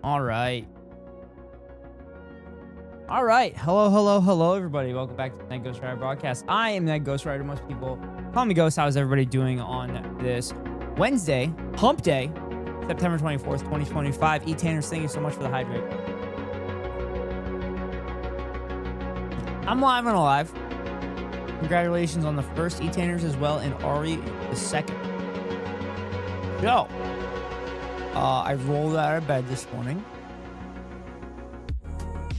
All right. All right. Hello, everybody. Welcome back to the Night Ghost Rider broadcast. I am Night Ghost Rider. Most people call me Ghost. How's everybody doing on this Wednesday, Hump Day, September 24th, 2025? E-Tanners, thank you so much for the hydrate. I'm live and alive. Congratulations on the first E-Tanners as well, and Ari the second. So, I rolled out of bed this morning.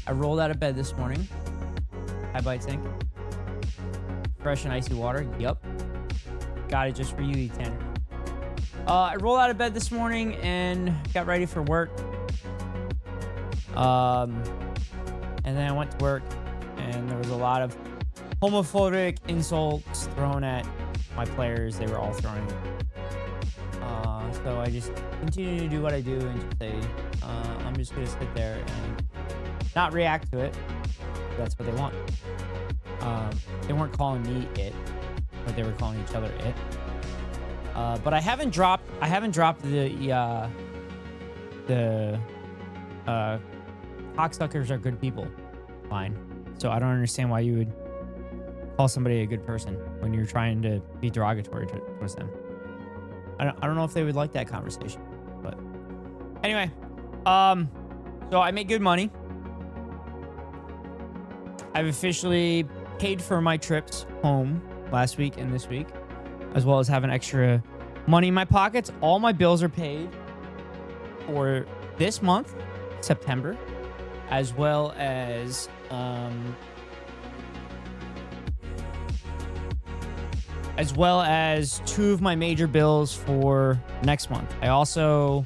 Hi, Bytesync. Fresh and icy water. Yup. Got it just for you, E-Tanner. I rolled out of bed this morning and got ready for work. And then I went to work, and there was a lot of homophobic insults thrown at my players. They were all throwing it. So I just continue to do what I do and just say, I'm just going to sit there and not react to it. That's what they want. They weren't calling me it, but they were calling each other it. But I haven't dropped the cocksuckers are good people line. So I don't understand why you would call somebody a good person when you're trying to be derogatory towards them. I don't know if they would like that conversation, but anyway, so I made good money. I've officially paid for my trips home last week and this week, as well as having extra money in my pockets. All my bills are paid for this month, September, as well as two of my major bills for next month. I also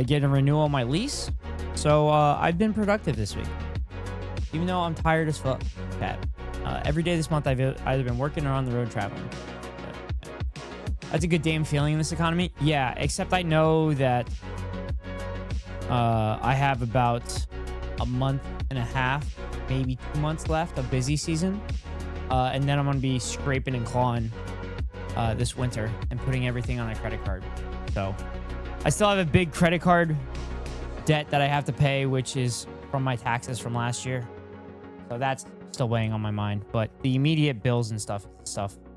get a renewal on my lease. So I've been productive this week, even though I'm tired as fuck. Every day this month I've either been working or on the road traveling. But that's a good damn feeling in this economy. Yeah, except I know that I have about a month and a half, maybe 2 months left of busy season. And then I'm going to be scraping and clawing this winter and putting everything on a credit card. So I still have a big credit card debt that I have to pay, which is from my taxes from last year. So that's still weighing on my mind. But the immediate bills and stuff,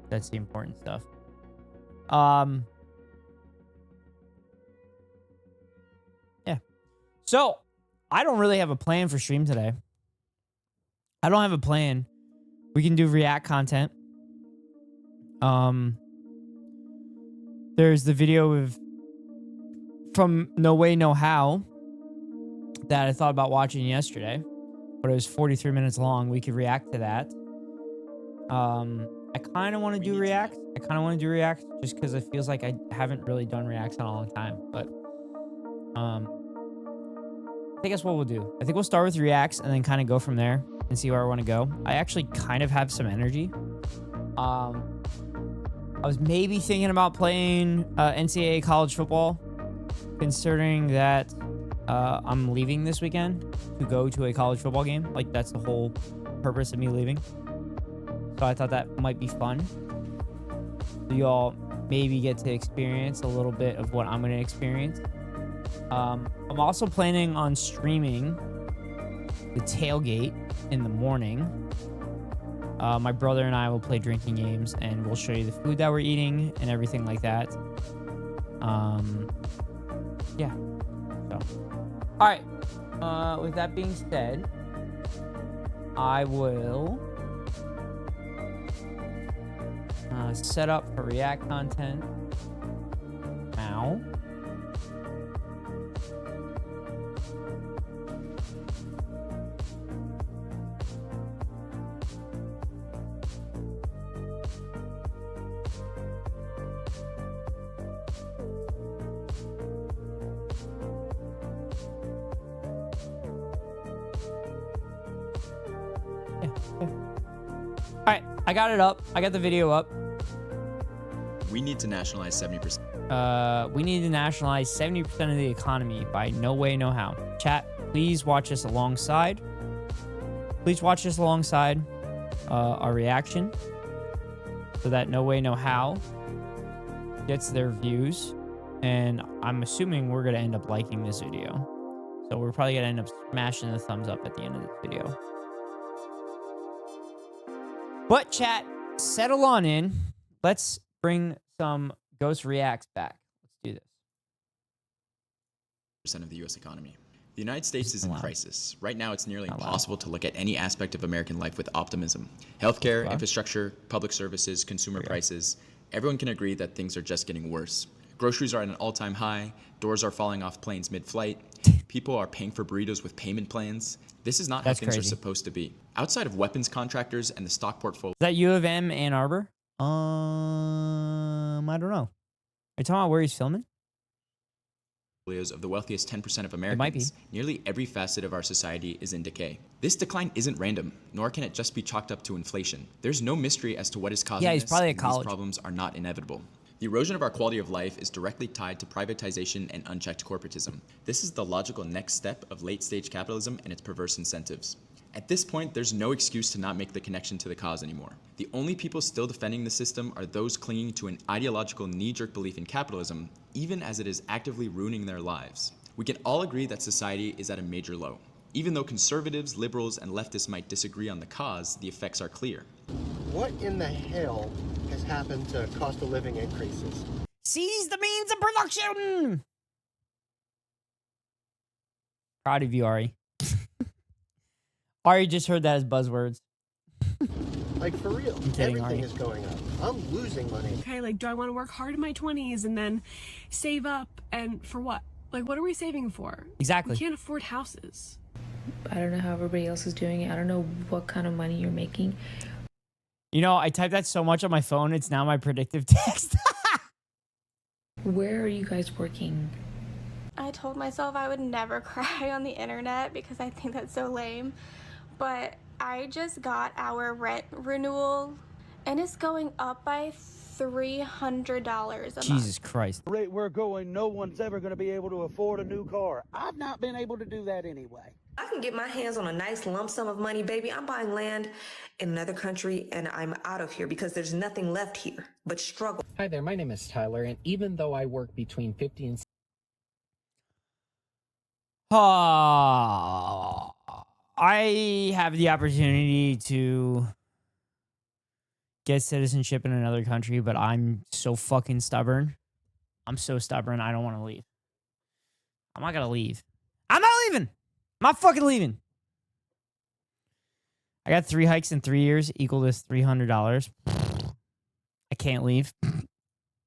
that's the important stuff. Yeah. So I don't really have a plan for stream today. I don't have a plan. We can do React content. There's the video from No Way, No How that I thought about watching yesterday, but it was 43 minutes long. We could react to that. I kind of want to do React. Just because it feels like I haven't really done Reacts in a long time. But I think that's what we'll do. I think we'll start with Reacts and then kind of go from there and see where I want to go. I actually kind of have some energy. I was maybe thinking about playing NCAA college football, considering that I'm leaving this weekend to go to a college football game. Like, that's the whole purpose of me leaving. So I thought that might be fun. So you all maybe get to experience a little bit of what I'm going to experience. I'm also planning on streaming the tailgate in the morning. My brother and I will play drinking games, and we'll show you the food that we're eating and everything like that. Yeah. So, all right. With that being said, I will set up for React content now. All right, I got it up. I got the video up. We need to nationalize 70%. We need to nationalize 70% of the economy by No Way, No How. Chat, please watch us alongside. Our reaction, so that No Way, No How gets their views And I'm assuming we're going to end up liking this video. So we're probably going to end up smashing the thumbs up at the end of this video. But chat, settle on in. Let's bring some Ghost Reacts back. Let's do this. Percent of the U.S. economy. The United States is in crisis. Right now, it's nearly impossible to look at any aspect of American life with optimism. Healthcare, infrastructure, public services, consumer prices. Everyone can agree that things are just getting worse. Groceries are at an all-time high. Doors are falling off planes mid-flight. People are paying for burritos with payment plans. This is not how things are supposed to be. Outside of weapons contractors and the stock portfolio. Is that U of M Ann Arbor? I don't know. Are you talking about where he's filming? Of the wealthiest 10% of Americans, nearly every facet of our society is in decay. This decline isn't random, nor can it just be chalked up to inflation. There's no mystery as to what is causing this, probably and these problems are not inevitable. The erosion of our quality of life is directly tied to privatization and unchecked corporatism. This is the logical next step of late-stage capitalism and its perverse incentives. At this point, there's no excuse to not make the connection to the cause anymore. The only people still defending the system are those clinging to an ideological knee-jerk belief in capitalism, even as it is actively ruining their lives. We can all agree that society is at a major low. Even though conservatives, liberals, and leftists might disagree on the cause, the effects are clear. What in the hell has happened to cost of living increases? Seize the means of production! Proud of you, Ari. Ari just heard that as buzzwords. Like, for real, everything is going up. I'm losing money. Okay, like, do I want to work hard in my 20s and then save up? And for what? Like, what are we saving for? Exactly. We can't afford houses. I don't know how everybody else is doing it. I don't know what kind of money you're making. You know, I typed that so much on my phone, it's now my predictive text. Where are you guys working? I told myself I would never cry on the internet because I think that's so lame. But I just got our rent renewal and it's going up by $300 a month. Jesus Christ. The rate we're going, no one's ever going to be able to afford a new car. I've not been able to do that anyway. I can get my hands on a nice lump sum of money, baby. I'm buying land in another country and I'm out of here because there's nothing left here but struggle. Hi there, my name is Tyler, and even though I work between 50 and I have the opportunity to get citizenship in another country, but I'm so fucking stubborn. I'm so stubborn, I don't want to leave. I'm not going to leave. I'm not leaving. I'm not fucking leaving. I got 3 hikes in 3 years equal to $300. I can't leave.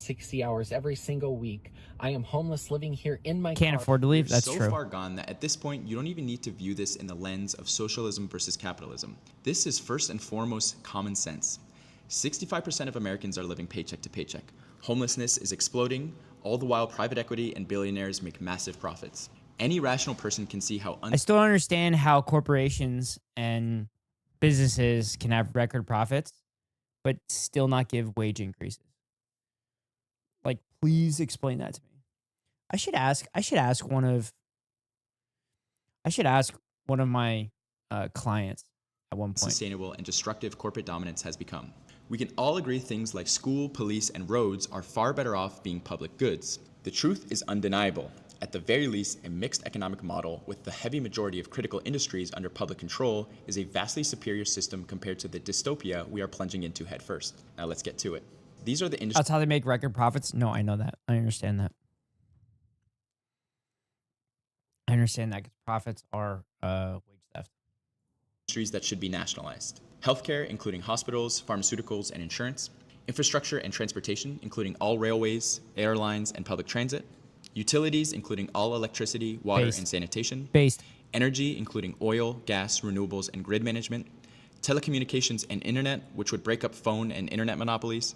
60 hours every single week. I am homeless living here in my Can't car. afford to leave. That's so true. Far gone that at this point, you don't even need to view this in the lens of socialism versus capitalism. This is first and foremost common sense. 65% of Americans are living paycheck to paycheck. Homelessness is exploding, all the while private equity and billionaires make massive profits. Any rational person can see how I still don't understand how corporations and businesses can have record profits, but still not give wage increases. Like, please explain that to me. I should ask one of my clients at one point. Sustainable and destructive corporate dominance has become. We can all agree things like school, police, and roads are far better off being public goods. The truth is undeniable. At the very least, a mixed economic model with the heavy majority of critical industries under public control is a vastly superior system compared to the dystopia we are plunging into headfirst. Now let's get to it. These are the industries. That's how they make record profits? No, I know that. I understand that. I understand that because profits are wage theft. Industries that should be nationalized. Healthcare, including hospitals, pharmaceuticals, and insurance. Infrastructure and transportation, including all railways, airlines, and public transit. Utilities, including all electricity, water, and sanitation. Energy, including oil, gas, renewables, and grid management. Telecommunications and internet, which would break up phone and internet monopolies.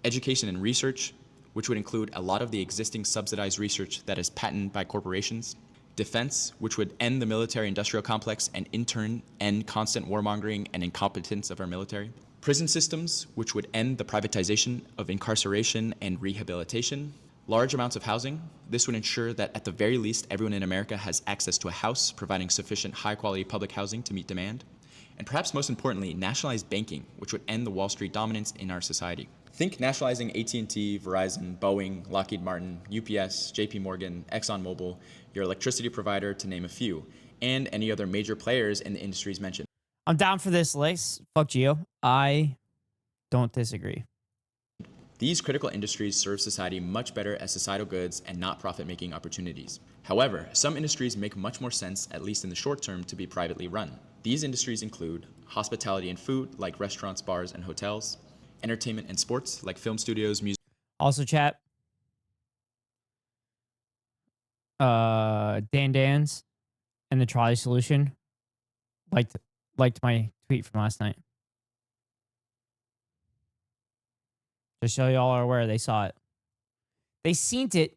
Education and research, which would include a lot of the existing subsidized research that is patented by corporations. Defense, which would end the military-industrial complex and in turn end constant warmongering and incompetence of our military. Prison systems, which would end the privatization of incarceration and rehabilitation. Large amounts of housing. This would ensure that at the very least, everyone in America has access to a house, providing sufficient high-quality public housing to meet demand. And perhaps most importantly, nationalize banking, which would end the Wall Street dominance in our society. Think nationalizing AT&T, Verizon, Boeing, Lockheed Martin, UPS, JP Morgan, ExxonMobil, your electricity provider, to name a few, and any other major players in the industries mentioned. I'm down for this, Lace. Fuck Geo. I don't disagree. These critical industries serve society much better as societal goods and not profit-making opportunities. However, some industries make much more sense, at least in the short term, to be privately run. These industries include hospitality and food, like restaurants, bars, and hotels, entertainment and sports, like film studios, music. Also, chat. Dan Dan's and the Trolley Solution liked my tweet from last night. Just so y'all are aware, they saw it. They seen it.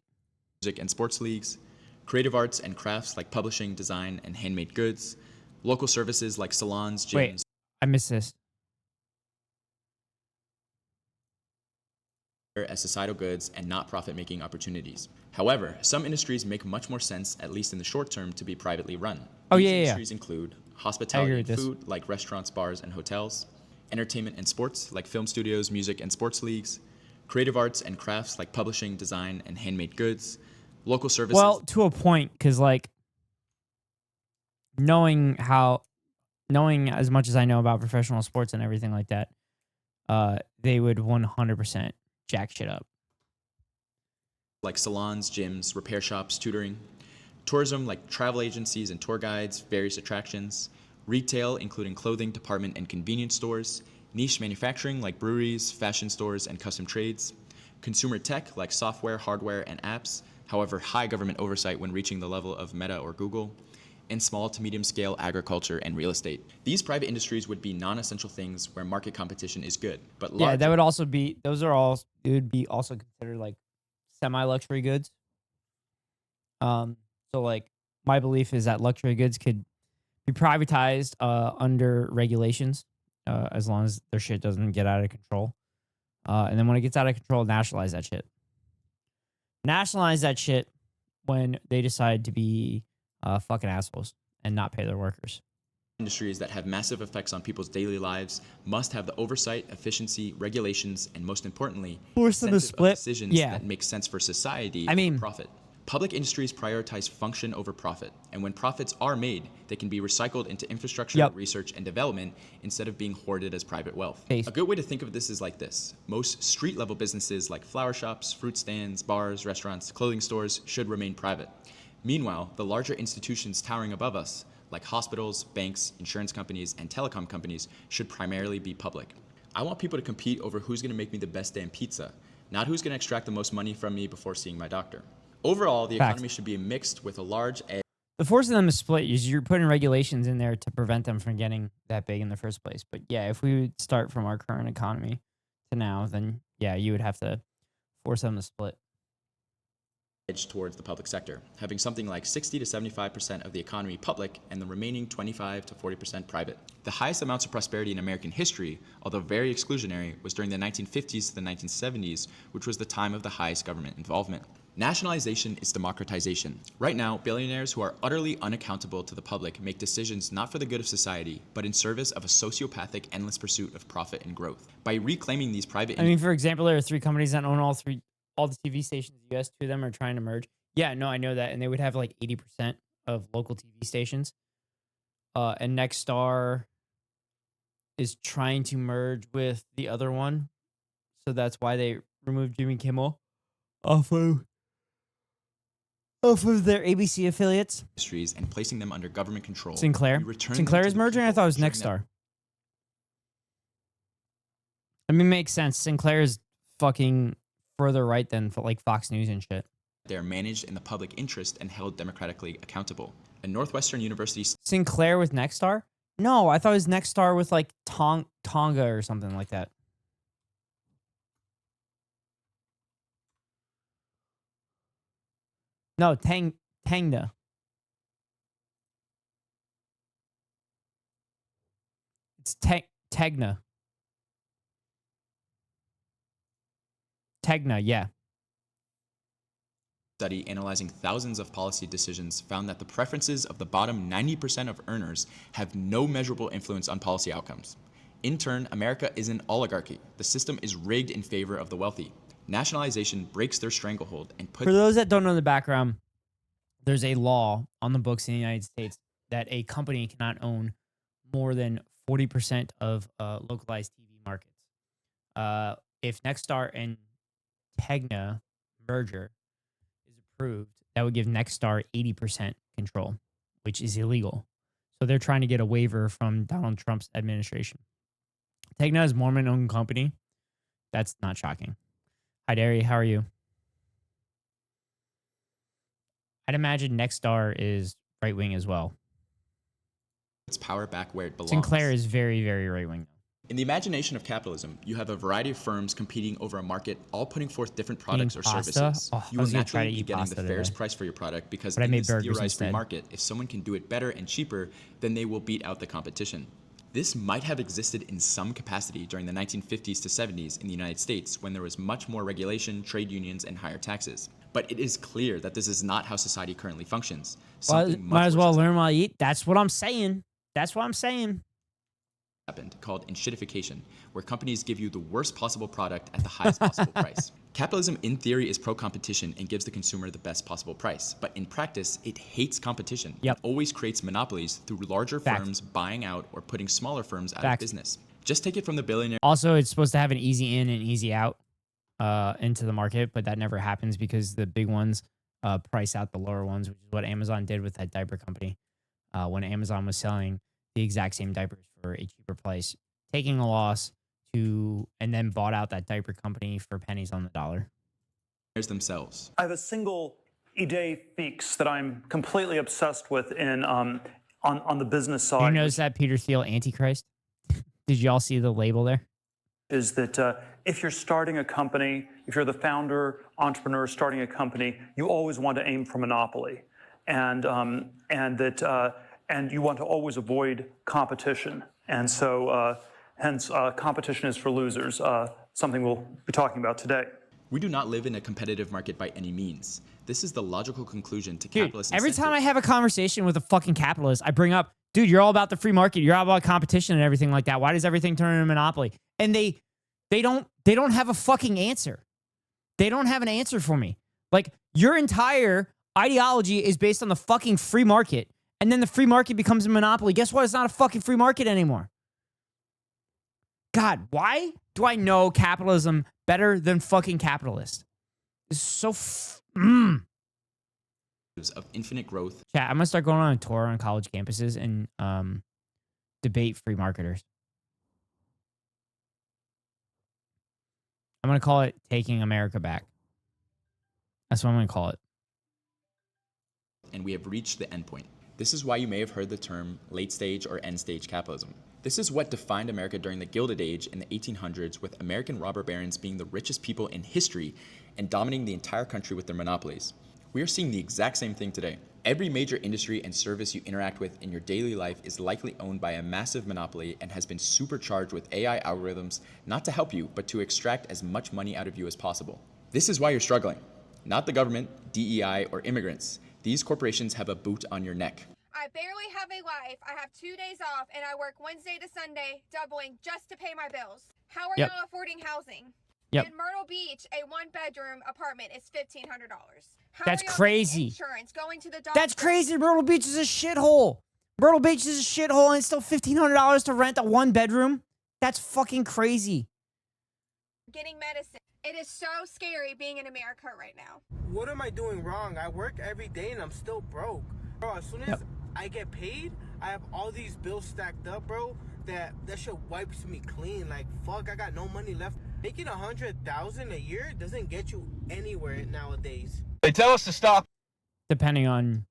Music and sports leagues, creative arts and crafts like publishing, design, and handmade goods, local services like salons, gyms. Wait, I missed this. As societal goods and not profit-making opportunities. However, some industries make much more sense, at least in the short term, to be privately run. Oh, These yeah. industries include hospitality and this. food, like restaurants, bars, and hotels, entertainment and sports, like film studios, music, and sports leagues, creative arts and crafts, like publishing, design, and handmade goods, local services. Well, to a point, because like knowing as much as I know about professional sports and everything like that, they would 100% jack shit up. Like salons, gyms, repair shops, tutoring, tourism like travel agencies and tour guides, various attractions, retail including clothing department and convenience stores, niche manufacturing like breweries, fashion stores, and custom trades, consumer tech like software, hardware, and apps, however high government oversight when reaching the level of Meta or Google, and small to medium scale agriculture and real estate. These private industries would be non-essential things where market competition is good, but Yeah, that would also be, it would be also considered like semi-luxury goods. So like my belief is that luxury goods could be privatized under regulations as long as their shit doesn't get out of control. And then when it gets out of control, nationalize that shit. Nationalize that shit when they decide to be fucking assholes and not pay their workers. Industries that have massive effects on people's daily lives must have the oversight, efficiency, regulations, and most importantly, force them to split decisions that make sense for society. Profit. Public industries prioritize function over profit, and when profits are made, they can be recycled into infrastructure, research, and development instead of being hoarded as private wealth. A good way to think of this is like this. Most street-level businesses like flower shops, fruit stands, bars, restaurants, clothing stores should remain private. Meanwhile, the larger institutions towering above us, like hospitals, banks, insurance companies, and telecom companies, should primarily be public. I want people to compete over who's going to make me the best damn pizza, not who's going to extract the most money from me before seeing my doctor. Overall, the economy should be mixed with a large edge. The forcing them to split is you're putting regulations in there to prevent them from getting that big in the first place. But yeah, if we would start from our current economy to now, then yeah, you would have to force them to split. Towards the public sector, having something like 60 to 75% of the economy public and the remaining 25 to 40% private. The highest amounts of prosperity in American history, although very exclusionary, was during the 1950s to the 1970s, which was the time of the highest government involvement. Nationalization is democratization. Right now, billionaires who are utterly unaccountable to the public make decisions not for the good of society, but in service of a sociopathic, endless pursuit of profit and growth. By reclaiming these private... for example, there are 3 companies that own all the TV stations in the US. 2 of them are trying to merge. Yeah, no, I know that. And they would have like 80% of local TV stations. And Nexstar is trying to merge with the other one. So that's why they removed Jimmy Kimmel off of their ABC affiliates. Industries and placing them under government control. Sinclair is merging? I thought it was Nexstar. I mean, it makes sense. Sinclair is fucking further right than like Fox News and shit. They're managed in the public interest and held democratically accountable. A Northwestern University... Sinclair with Nexstar? No, I thought it was Nexstar with like Tonga or something like that. No, Tangna. It's Tegna. Tegna, yeah. study analyzing thousands of policy decisions found that the preferences of the bottom 90% of earners have no measurable influence on policy outcomes. In turn, America is an oligarchy. The system is rigged in favor of the wealthy. Nationalization breaks their stranglehold and puts... For those that don't know the background, there's a law on the books in the United States that a company cannot own more than 40% of localized TV markets. If Nexstar and Tegna merger is approved, that would give Nexstar 80% control, which is illegal. So they're trying to get a waiver from Donald Trump's administration. Tegna is Mormon-owned company. That's not shocking. Hi, Derry. How are you? I'd imagine Nexstar is right-wing as well. Its power back where it belongs. Sinclair is very, very right-wing. In the imagination of capitalism, you have a variety of firms competing over a market, all putting forth different products or services. Oh, you will naturally be getting the fairest price for your product because in this theorized free market, if someone can do it better and cheaper, then they will beat out the competition. This might have existed in some capacity during the 1950s to 70s in the United States when there was much more regulation, trade unions, and higher taxes. But it is clear that this is not how society currently functions. Well, might as well learn while you eat. That's what I'm saying. That's what I'm saying. Happened called enshittification, where companies give you the worst possible product at the highest possible price. Capitalism in theory is pro-competition and gives the consumer the best possible price, but in practice it hates competition. Yep. It always creates monopolies through larger firms buying out or putting smaller firms out of business. Just take it from the billionaire. Also, it's supposed to have an easy in and easy out into the market, but that never happens because the big ones price out the lower ones, which is what Amazon did with that diaper company when Amazon was selling the exact same diapers for a cheaper price, taking a loss and then bought out that diaper company for pennies on the dollar. Themselves. I have a single idée fixe that I'm completely obsessed with in on the business side. You notice that Peter Thiel Antichrist? Did you all see the label there? Is that if you're starting a company, if you're the founder, entrepreneur starting a company, you always want to aim for monopoly, and you want to always avoid competition. And so, hence, competition is for losers, something we'll be talking about today. We do not live in a competitive market by any means. This is the logical conclusion to capitalist every time I have a conversation with a fucking capitalist, I bring up, dude, you're all about the free market. You're all about competition and everything like that. Why does everything turn into a monopoly? And they don't have a fucking answer. They don't have an answer for me. Like, your entire ideology is based on the fucking free market. And then the free market becomes a monopoly. Guess what? It's not a fucking free market anymore. God, why do I know capitalism better than fucking capitalists? It's so of infinite growth. Chat, I'm gonna start going on a tour on college campuses and debate free marketers. I'm gonna call it Taking America Back. That's what I'm gonna call it. And we have reached the endpoint. This is why you may have heard the term late stage or end stage capitalism. This is what defined America during the Gilded Age in the 1800s, with American robber barons being the richest people in history and dominating the entire country with their monopolies. We are seeing the exact same thing today. Every major industry and service you interact with in your daily life is likely owned by a massive monopoly and has been supercharged with AI algorithms, not to help you, but to extract as much money out of you as possible. This is why you're struggling. Not the government, DEI, or immigrants. These corporations have a boot on your neck. I barely have a life. I have 2 days off and I work Wednesday to Sunday, doubling just to pay my bills. How are y'all affording housing? In Myrtle Beach, a 1-bedroom apartment is $1,500. That's crazy. Insurance, going to the doctor. That's crazy. Myrtle Beach is a shithole. Myrtle Beach is a shithole and it's still $1,500 to rent a 1-bedroom. That's fucking crazy. Getting medicine. It is so scary being in America right now. What am I doing wrong? I work every day and I'm still broke. Bro, as soon as I get paid, I have all these bills stacked up, bro, that shit wipes me clean. Like, fuck, I got no money left. Making $100,000 a year doesn't get you anywhere nowadays. They tell us to stop. Depending on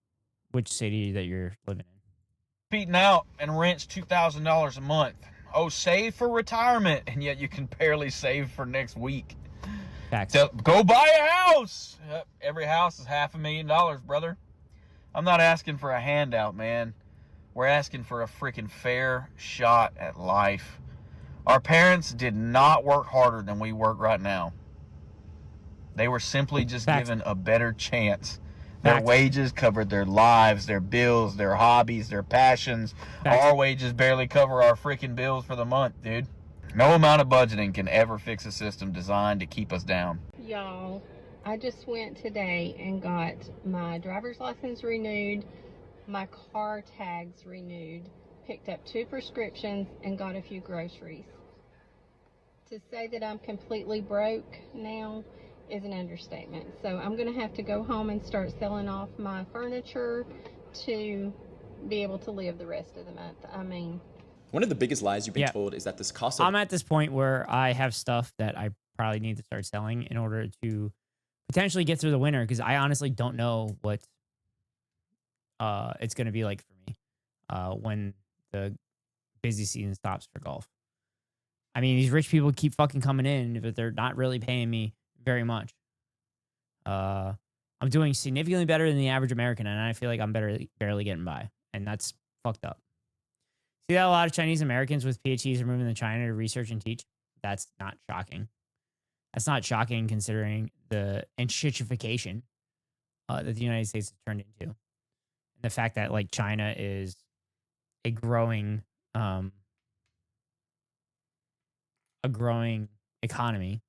which city that you're living in. Beating out and rent's $2,000 a month. Oh, save for retirement, and yet you can barely save for next week. So, go buy a house. Yep, every house is $500,000, brother. I'm not asking for a handout, man. We're asking for a freaking fair shot at life. Our parents did not work harder than we work right now. They were simply just Facts. given a better chance. Their Facts. wages covered their lives, their bills, their hobbies, their passions. Facts. Our wages barely cover our freaking bills for the month, dude. No amount of budgeting can ever fix a system designed to keep us down. Y'all, I just went today and got my driver's license renewed, my car tags renewed, picked up 2 prescriptions, and got a few groceries. To say that I'm completely broke now is an understatement. So I'm going to have to go home and start selling off my furniture to be able to live the rest of the month. I mean... One of the biggest lies you've been told is that this cost of... I'm at this point where I have stuff that I probably need to start selling in order to potentially get through the winter, because I honestly don't know what it's going to be like for me when the busy season stops for golf. I mean, these rich people keep fucking coming in, but they're not really paying me very much. I'm doing significantly better than the average American, and I feel like I'm barely getting by, and that's fucked up. See that a lot of Chinese Americans with PhDs are moving to China to research and teach? That's not shocking. That's not shocking considering the gentrification that the United States has turned into. And the fact that like China is a growing economy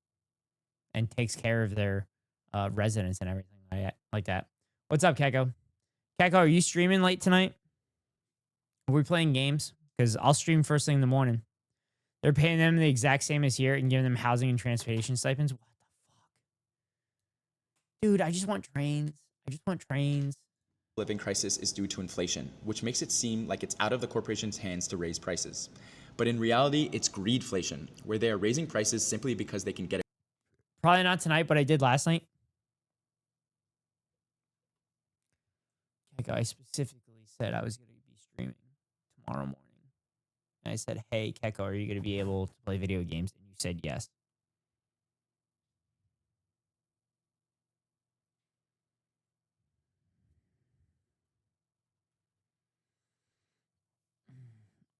and takes care of their residents and everything like that. What's up, Keko? Keko, are you streaming late tonight? Are we playing games? Because I'll stream first thing in the morning. They're paying them the exact same as here and giving them housing and transportation stipends. What the fuck? Dude, I just want trains. I just want trains. Living crisis is due to inflation, which makes it seem like it's out of the corporation's hands to raise prices. But in reality, it's greedflation, where they are raising prices simply because they can get it. Probably not tonight, but I did last night. Like I specifically said I was going to be streaming tomorrow morning. And I said, hey, Keko, are you going to be able to play video games? And you said yes.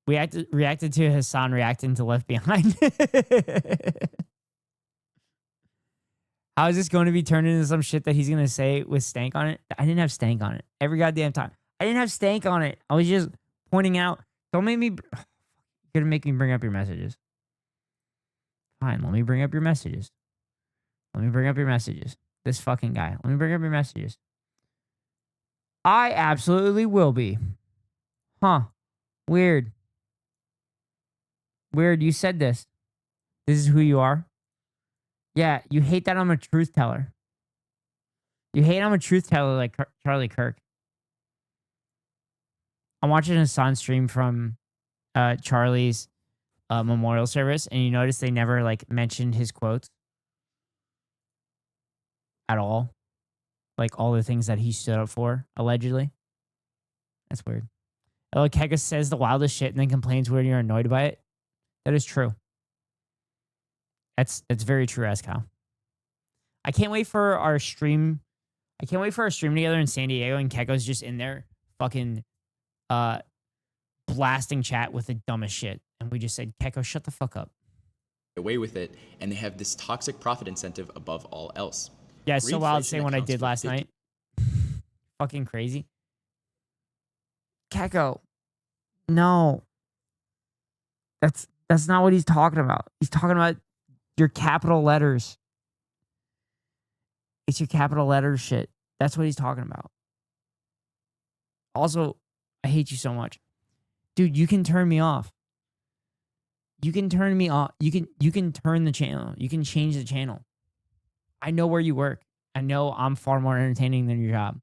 We reacted to Hassan reacting to Left Behind. How is this going to be turned into some shit that he's going to say with stank on it? I didn't have stank on it. Every goddamn time. I didn't have stank on it. I was just pointing out. Don't make me... You're going to make me bring up your messages. Fine, let me bring up your messages. Let me bring up your messages. This fucking guy. Let me bring up your messages. I absolutely will be. Huh. Weird. Weird, you said this. This is who you are? Yeah, you hate that I'm a truth teller. You hate I'm a truth teller like Charlie Kirk. I'm watching a Sun stream from Charlie's memorial service, and you notice they never like mentioned his quotes at all. Like all the things that he stood up for, allegedly. That's weird. Like Kega says the wildest shit and then complains when you're annoyed by it. That is true. That's very true, Ascal. I can't wait for our stream. I can't wait for our stream together in San Diego and Keko's just in there fucking blasting chat with the dumbest shit. And we just said, Keko, shut the fuck up. Away with it, and they have this toxic profit incentive above all else. Yeah, it's so wild saying what I did last night. Fucking crazy. Keko. No. That's not what he's talking about. He's talking about your capital letters. It's your capital letters shit. That's what he's talking about. Also, I hate you so much. Dude, you can turn me off. You can turn me off. You can turn the channel. You can change the channel. I know where you work. I know I'm far more entertaining than your job.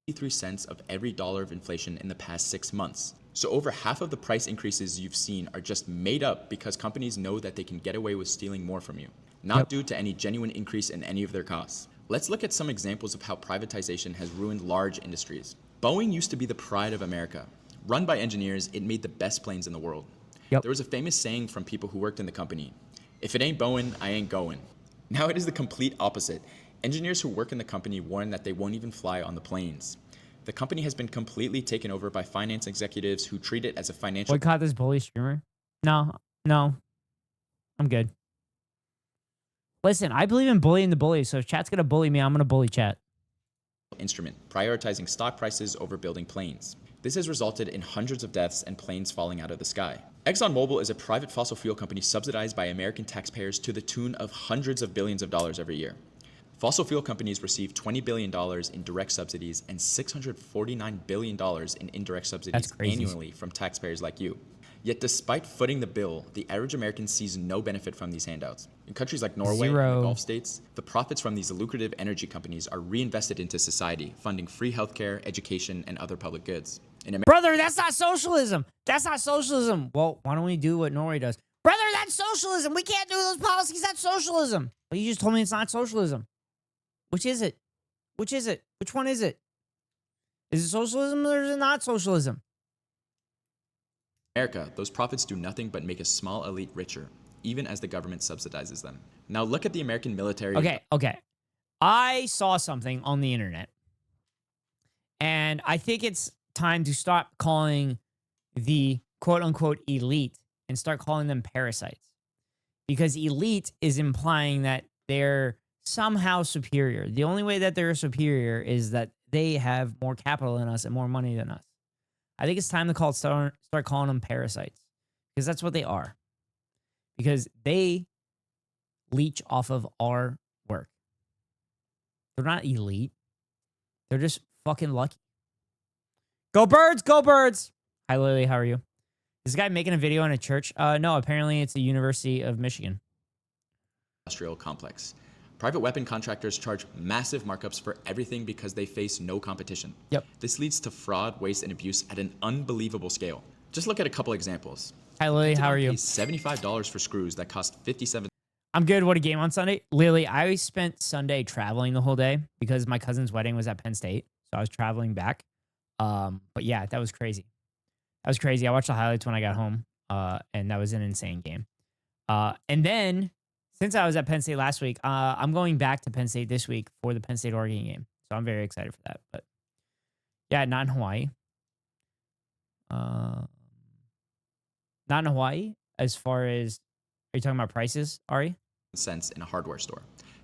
83 cents of every dollar of inflation in the past 6 months. So over half of the price increases you've seen are just made up because companies know that they can get away with stealing more from you, not due to any genuine increase in any of their costs. Let's look at some examples of how privatization has ruined large industries. Boeing used to be the pride of America. Run by engineers, it made the best planes in the world. There was a famous saying from people who worked in the company, if it ain't Boeing, I ain't going. Now it is the complete opposite. Engineers who work in the company warn that they won't even fly on the planes. The company has been completely taken over by finance executives who treat it as a financial... Boycott this bully streamer? No. I'm good. Listen, I believe in bullying the bully, so if chat's gonna bully me, I'm gonna bully chat. Instrument, prioritizing stock prices over building planes. This has resulted in hundreds of deaths and planes falling out of the sky. ExxonMobil is a private fossil fuel company subsidized by American taxpayers to the tune of hundreds of billions of dollars every year. Fossil fuel companies receive $20 billion in direct subsidies and $649 billion in indirect subsidies annually from taxpayers like you. Yet despite footing the bill, the average American sees no benefit from these handouts. In countries like Norway and the Gulf states, the profits from these lucrative energy companies are reinvested into society, funding free healthcare, education, and other public goods. Brother, that's not socialism. That's not socialism. Well, why don't we do what Norway does? Brother, that's socialism. We can't do those policies. That's socialism. Well, you just told me it's not socialism. Which is it? Which is it? Which one is it? Is it socialism or is it not socialism? America, those profits do nothing but make a small elite richer, even as the government subsidizes them. Now look at the American military. Okay. I saw something on the internet, and I think it's time to stop calling the quote-unquote elite and start calling them parasites. Because elite is implying that they're somehow superior. The only way that they're superior is that they have more capital than us and more money than us. I think it's time to start calling them parasites, because that's what they are. Because they leech off of our work. They're not elite. They're just fucking lucky. Go Birds! Go Birds! Hi, Lily. How are you? Is this guy making a video in a church? No, apparently it's the University of Michigan. Industrial complex. Private weapon contractors charge massive markups for everything because they face no competition. Yep. This leads to fraud, waste, and abuse at an unbelievable scale. Just look at a couple examples. Hi, Lily. How are you? $75 for screws that cost $57. I'm good. What a game on Sunday. Lily, I spent Sunday traveling the whole day because my cousin's wedding was at Penn State. So I was traveling back. But yeah, that was crazy. That was crazy. I watched the highlights when I got home. And that was an insane game. And then, since I was at Penn State last week, I'm going back to Penn State this week for the Penn State Oregon game. So I'm very excited for that. But yeah, not in Hawaii. Not in Hawaii as far as, are you talking about prices, Ari? Cents in a hardware store.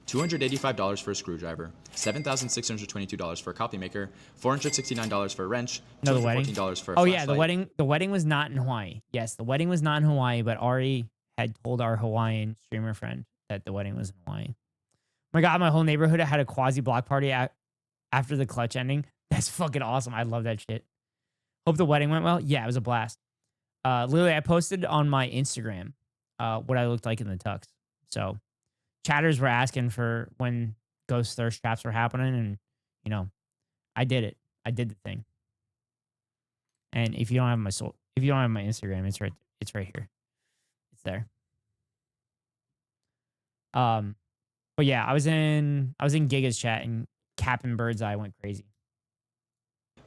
$285 for a screwdriver, $7,622 for a copy maker, $469 for a wrench, $214 for a flashlight. Yeah, the wedding was not in Hawaii. Yes, the wedding was not in Hawaii, but Ari had told our Hawaiian streamer friend that the wedding was in Hawaii. Oh my God, my whole neighborhood had a quasi block party after the clutch ending. That's fucking awesome. I love that shit. Hope the wedding went well. Yeah, it was a blast. Literally, I posted on my Instagram what I looked like in the tux. So chatters were asking for when ghost thirst traps were happening, and you know, I did it. I did the thing. And if you don't have my Instagram, it's right here. It's there. But yeah, I was in Giga's chat, and Captain Birdseye went crazy.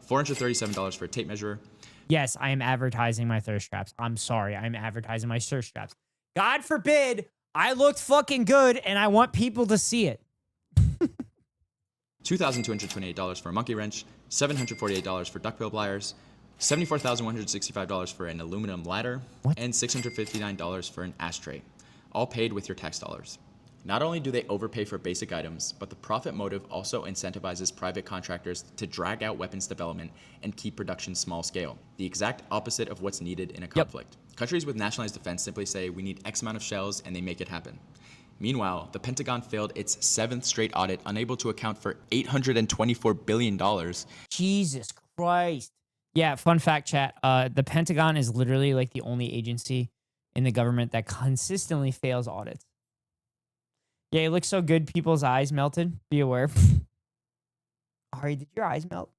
$437 for a tape measure. Yes, I am advertising my thirst traps. I'm sorry. I'm advertising my thirst traps. God forbid I looked fucking good and I want people to see it. $2,228 for a monkey wrench, $748 for duckbill pliers, $74,165 for an aluminum ladder, and $659 for an ashtray, all paid with your tax dollars. Not only do they overpay for basic items, but the profit motive also incentivizes private contractors to drag out weapons development and keep production small scale, the exact opposite of what's needed in a conflict. Countries with nationalized defense simply say we need X amount of shells and they make it happen. Meanwhile, the Pentagon failed its 7th straight audit, unable to account for $824 billion. Jesus Christ. Yeah, fun fact, chat. The Pentagon is literally like the only agency in the government that consistently fails audits. Yeah, it looks so good. People's eyes melted. Be aware. Ari, did your eyes melt?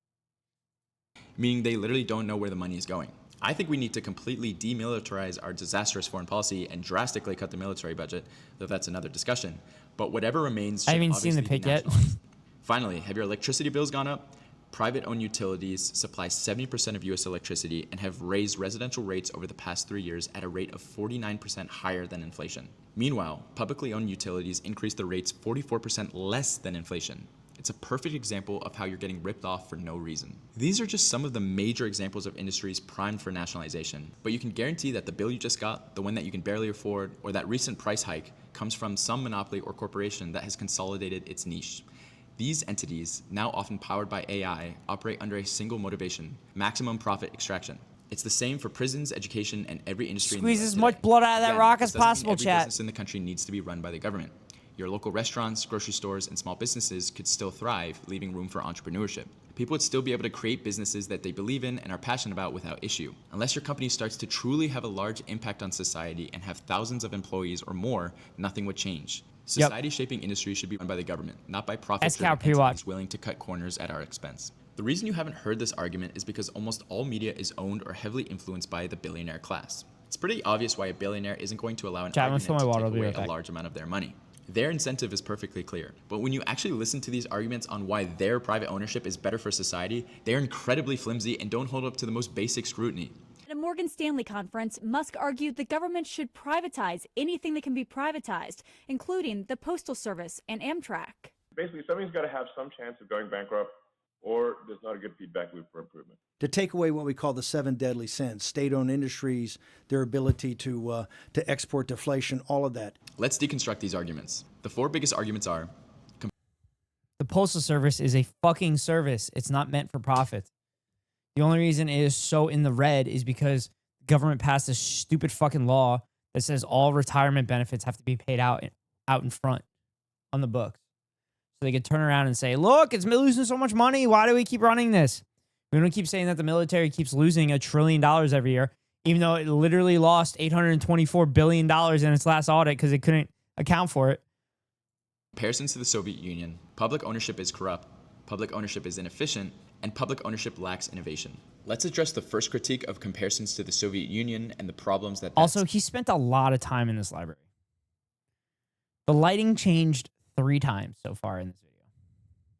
Meaning they literally don't know where the money is going. I think we need to completely demilitarize our disastrous foreign policy and drastically cut the military budget, though that's another discussion. But whatever remains should I haven't seen the pic yet. Finally, have your electricity bills gone up? Private-owned utilities supply 70% of U.S. electricity and have raised residential rates over the past 3 years at a rate of 49% higher than inflation. Meanwhile, publicly owned utilities increased the rates 44% less than inflation. It's a perfect example of how you're getting ripped off for no reason. These are just some of the major examples of industries primed for nationalization, but you can guarantee that the bill you just got, the one that you can barely afford, or that recent price hike comes from some monopoly or corporation that has consolidated its niche. These entities, now often powered by AI, operate under a single motivation: maximum profit extraction. It's the same for prisons, education, and every industry. Squeeze as much blood out of that rock as possible, every chat. business in the country needs to be run by the government. Your local restaurants, grocery stores, and small businesses could still thrive, leaving room for entrepreneurship. People would still be able to create businesses that they believe in and are passionate about without issue. Unless your company starts to truly have a large impact on society and have thousands of employees or more, nothing would change. Society-shaping industry should be run by the government, not by profit-driven entities willing to cut corners at our expense. The reason you haven't heard this argument is because almost all media is owned or heavily influenced by the billionaire class. It's pretty obvious why a billionaire isn't going to allow an argument to take away a large amount of their money. Their incentive is perfectly clear. But when you actually listen to these arguments on why their private ownership is better for society, they are incredibly flimsy and don't hold up to the most basic scrutiny. At a Morgan Stanley conference, Musk argued the government should privatize anything that can be privatized, including the Postal Service and Amtrak. Basically, something's got to have some chance of going bankrupt, or there's not a good feedback loop for improvement. To take away what we call the 7 deadly sins, state-owned industries, their ability to export deflation, all of that. Let's deconstruct these arguments. The 4 biggest arguments are: the Postal Service is a fucking service. It's not meant for profit. The only reason it is so in the red is because government passed this stupid fucking law that says all retirement benefits have to be paid out in front on the books. So they could turn around and say, look, it's losing so much money. Why do we keep running this? We don't keep saying that the military keeps losing $1 trillion every year, even though it literally lost $824 billion in its last audit because it couldn't account for it. Comparisons to the Soviet Union: public ownership is corrupt, public ownership is inefficient, and public ownership lacks innovation. Let's address the first critique of comparisons to the Soviet Union and the problems that... Also, he spent a lot of time in this library. The lighting changed 3 times so far in this video.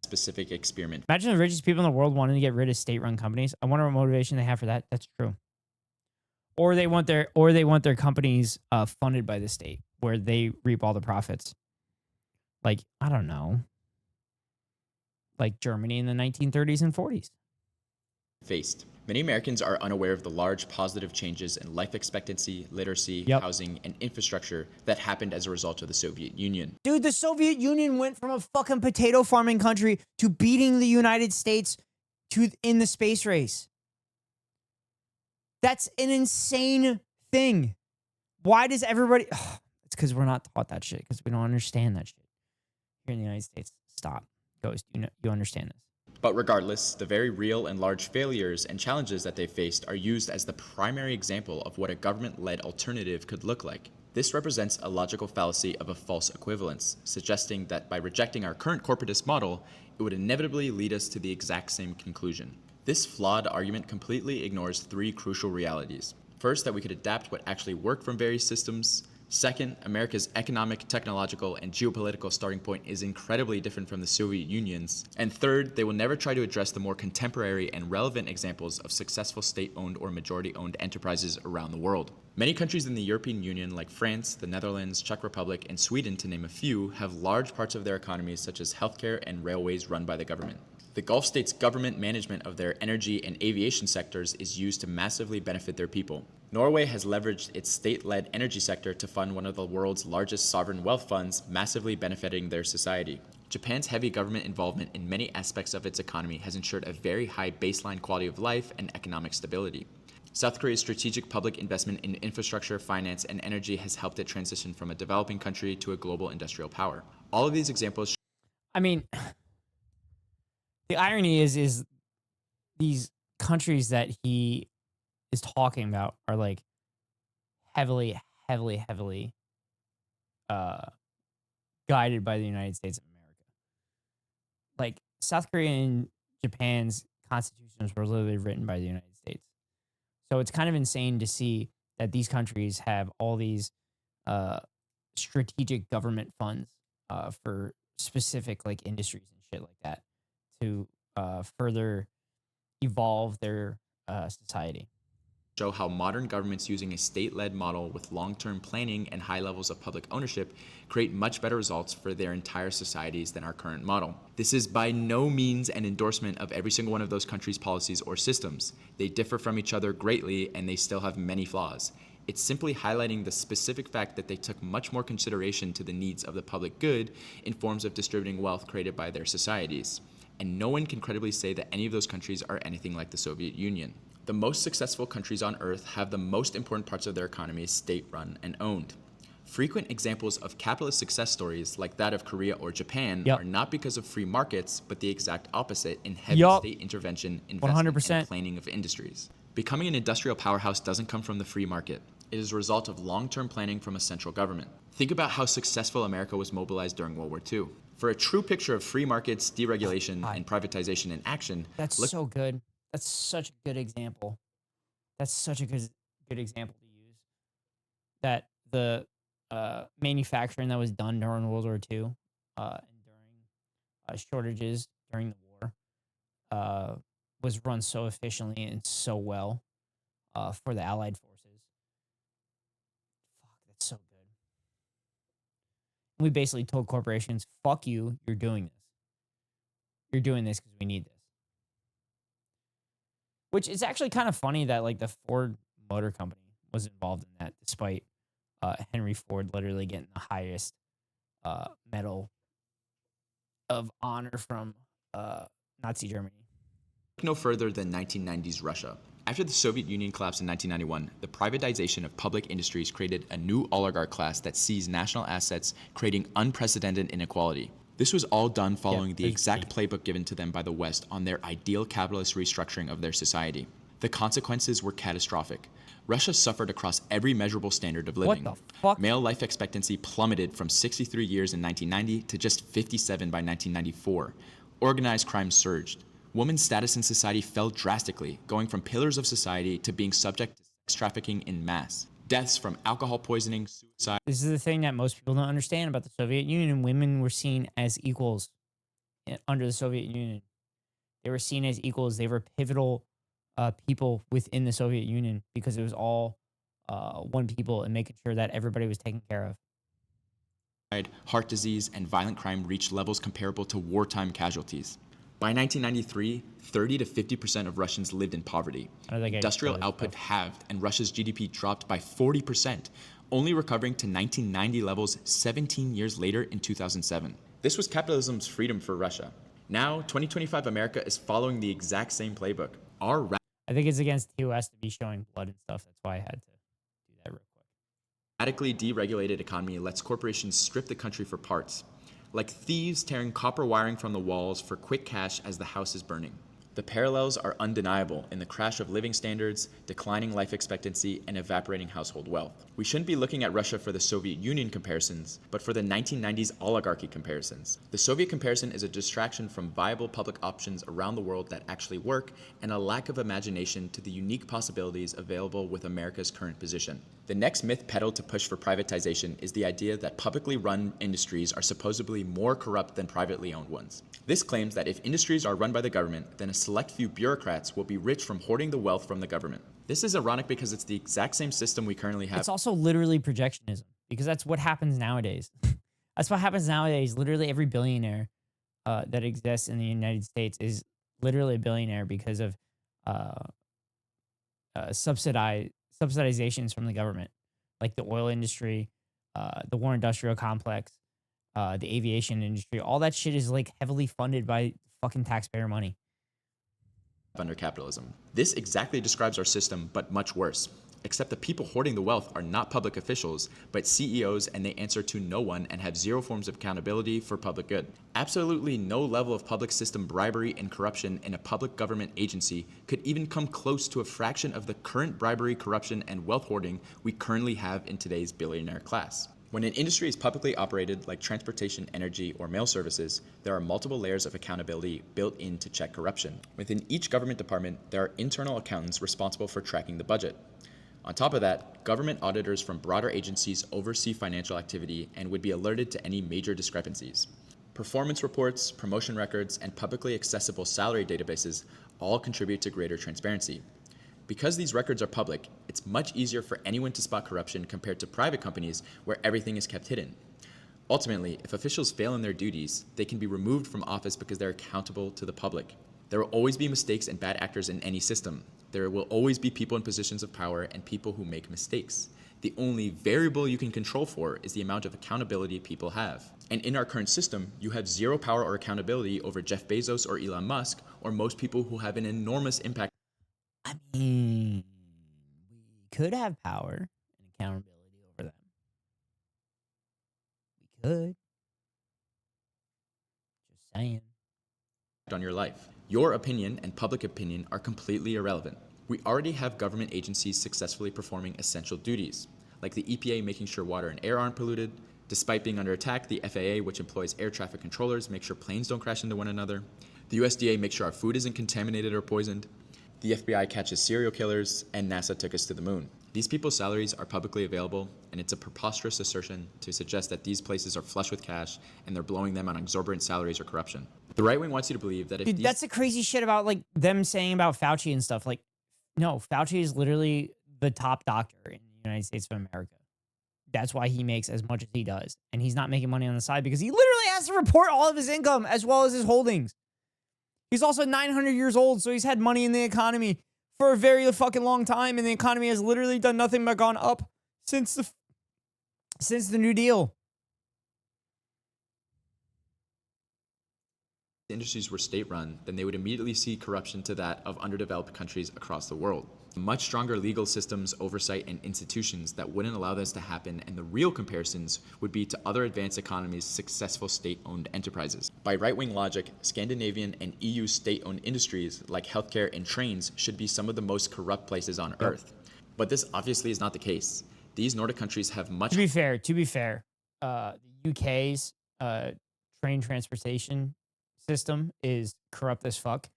Specific experiment. Imagine the richest people in the world wanting to get rid of state-run companies. I wonder what motivation they have for that. That's true. Or they want their companies funded by the state, where they reap all the profits. Like, I don't know. Like Germany in the 1930s and 40s. Faced. Many Americans are unaware of the large positive changes in life expectancy, literacy, housing, and infrastructure that happened as a result of the Soviet Union. Dude, the Soviet Union went from a fucking potato farming country to beating the United States in the space race. That's an insane thing. Why does everybody... It's because we're not taught that shit, because we don't understand that shit. Here in the United States. Stop. Ghost, you understand this. But regardless, the very real and large failures and challenges that they faced are used as the primary example of what a government-led alternative could look like. This represents a logical fallacy of a false equivalence, suggesting that by rejecting our current corporatist model, it would inevitably lead us to the exact same conclusion. This flawed argument completely ignores 3 crucial realities. First, that we could adapt what actually worked from various systems. Second, America's economic, technological, and geopolitical starting point is incredibly different from the Soviet Union's. And third, they will never try to address the more contemporary and relevant examples of successful state-owned or majority-owned enterprises around the world. Many countries in the European Union, like France, the Netherlands, Czech Republic, and Sweden, to name a few, have large parts of their economies such as healthcare and railways run by the government. The Gulf states' government management of their energy and aviation sectors is used to massively benefit their people. Norway has leveraged its state-led energy sector to fund one of the world's largest sovereign wealth funds, massively benefiting their society. Japan's heavy government involvement in many aspects of its economy has ensured a very high baseline quality of life and economic stability. South Korea's strategic public investment in infrastructure, finance, and energy has helped it transition from a developing country to a global industrial power. All of these examples... I mean, the irony is these countries that he is talking about are like heavily guided by the United States of America. Like South Korea and Japan's constitutions were literally written by the United States. So it's kind of insane to see that these countries have all these strategic government funds for specific like industries and shit like that to further evolve their society. show how modern governments using a state-led model with long-term planning and high levels of public ownership create much better results for their entire societies than our current model. This is by no means an endorsement of every single one of those countries' policies or systems. They differ from each other greatly, and they still have many flaws. It's simply highlighting the specific fact that they took much more consideration to the needs of the public good in forms of distributing wealth created by their societies. And no one can credibly say that any of those countries are anything like the Soviet Union. The most successful countries on earth have the most important parts of their economies state-run and owned. Frequent examples of capitalist success stories like that of Korea or Japan are not because of free markets, but the exact opposite in heavy state intervention, investment, 100%. and planning of industries. Becoming an industrial powerhouse doesn't come from the free market. It is a result of long-term planning from a central government. Think about how successful America was mobilized during World War II. For a true picture of free markets, deregulation, and privatization in action, That's so good. That's such a good example. That's such a good example to use. That the manufacturing that was done during World War II and during shortages during the war was run so efficiently and so well for the Allied forces. Fuck, that's so good. We basically told corporations, fuck you, you're doing this. You're doing this because we need this. Which is actually kind of funny that like the Ford Motor Company was involved in that, despite Henry Ford literally getting the highest medal of honor from Nazi Germany. Look no further than 1990s Russia. After the Soviet Union collapsed in 1991, the privatization of public industries created a new oligarch class that seized national assets, creating unprecedented inequality. This was all done following the exact playbook given to them by the West on their ideal capitalist restructuring of their society. The consequences were catastrophic. Russia suffered across every measurable standard of living. What the fuck? Male life expectancy plummeted from 63 years in 1990 to just 57 by 1994. Organized crime surged. Women's status in society fell drastically, going from pillars of society to being subject to sex trafficking in mass. Deaths from alcohol poisoning, suicide. This is the thing that most people don't understand about the Soviet Union. Women were seen as equals under the Soviet Union. They were seen as equals. They were pivotal people within the Soviet Union because it was all one people and making sure that everybody was taken care of. Heart disease, and violent crime reached levels comparable to wartime casualties. By 1993, 30 to 50% of Russians lived in poverty. Industrial output halved, and Russia's GDP dropped by 40%, only recovering to 1990 levels 17 years later in 2007. This was capitalism's freedom for Russia. Now, 2025 America is following the exact same playbook. I think it's against the US to be showing blood and stuff. That's why I had to do that real quick. Radically deregulated economy lets corporations strip the country for parts, like thieves tearing copper wiring from the walls for quick cash as the house is burning. The parallels are undeniable in the crash of living standards, declining life expectancy, and evaporating household wealth. We shouldn't be looking at Russia for the Soviet Union comparisons, but for the 1990s oligarchy comparisons. The Soviet comparison is a distraction from viable public options around the world that actually work, and a lack of imagination to the unique possibilities available with America's current position. The next myth peddled to push for privatization is the idea that publicly run industries are supposedly more corrupt than privately owned ones. This claims that if industries are run by the government, then a select few bureaucrats will be rich from hoarding the wealth from the government. This is ironic because it's the exact same system we currently have. It's also literally projectionism because that's what happens nowadays. That's what happens nowadays. Literally every billionaire that exists in the United States is literally a billionaire because of subsidizations from the government, like the oil industry, the war industrial complex, the aviation industry. All that shit is like heavily funded by fucking taxpayer money. Under capitalism. This exactly describes our system, but much worse. Except the people hoarding the wealth are not public officials, but CEOs, and they answer to no one and have zero forms of accountability for public good. Absolutely no level of public system bribery and corruption in a public government agency could even come close to a fraction of the current bribery, corruption, and wealth hoarding we currently have in today's billionaire class. When an industry is publicly operated, like transportation, energy, or mail services, there are multiple layers of accountability built in to check corruption. Within each government department, there are internal accountants responsible for tracking the budget. On top of that, government auditors from broader agencies oversee financial activity and would be alerted to any major discrepancies. Performance reports, promotion records, and publicly accessible salary databases all contribute to greater transparency. Because these records are public, it's much easier for anyone to spot corruption compared to private companies where everything is kept hidden. Ultimately, if officials fail in their duties, they can be removed from office because they're accountable to the public. There will always be mistakes and bad actors in any system. There will always be people in positions of power and people who make mistakes. The only variable you can control for is the amount of accountability people have. And in our current system, you have zero power or accountability over Jeff Bezos or Elon Musk, or most people who have an enormous impact. I mean, we could have power and accountability over them. We could. Just saying. On your life. Your opinion and public opinion are completely irrelevant. We already have government agencies successfully performing essential duties, like the EPA making sure water and air aren't polluted. Despite being under attack, the FAA, which employs air traffic controllers, makes sure planes don't crash into one another. The USDA makes sure our food isn't contaminated or poisoned. The FBI catches serial killers, and NASA took us to the moon. These people's salaries are publicly available, and it's a preposterous assertion to suggest that these places are flush with cash and they're blowing them on exorbitant salaries or corruption. The right wing wants you to believe that if Dude, that's the crazy shit about like them saying about Fauci and stuff. Like, no, Fauci is literally the top doctor in the United States of America. That's why he makes as much as he does. And he's not making money on the side because he literally has to report all of his income as well as his holdings. He's also 900 years old, so he's had money in the economy for a very fucking long time, and the economy has literally done nothing but gone up since the New Deal. industries were state-run, then they would immediately see corruption to that of underdeveloped countries across the world. Much stronger legal systems, oversight, and institutions that wouldn't allow this to happen, and the real comparisons would be to other advanced economies' successful state-owned enterprises. By right-wing logic, Scandinavian and EU state-owned industries like healthcare and trains should be some of the most corrupt places on Earth. But this obviously is not the case. These Nordic countries have much— To be fair, the UK's train transportation system is corrupt as fuck,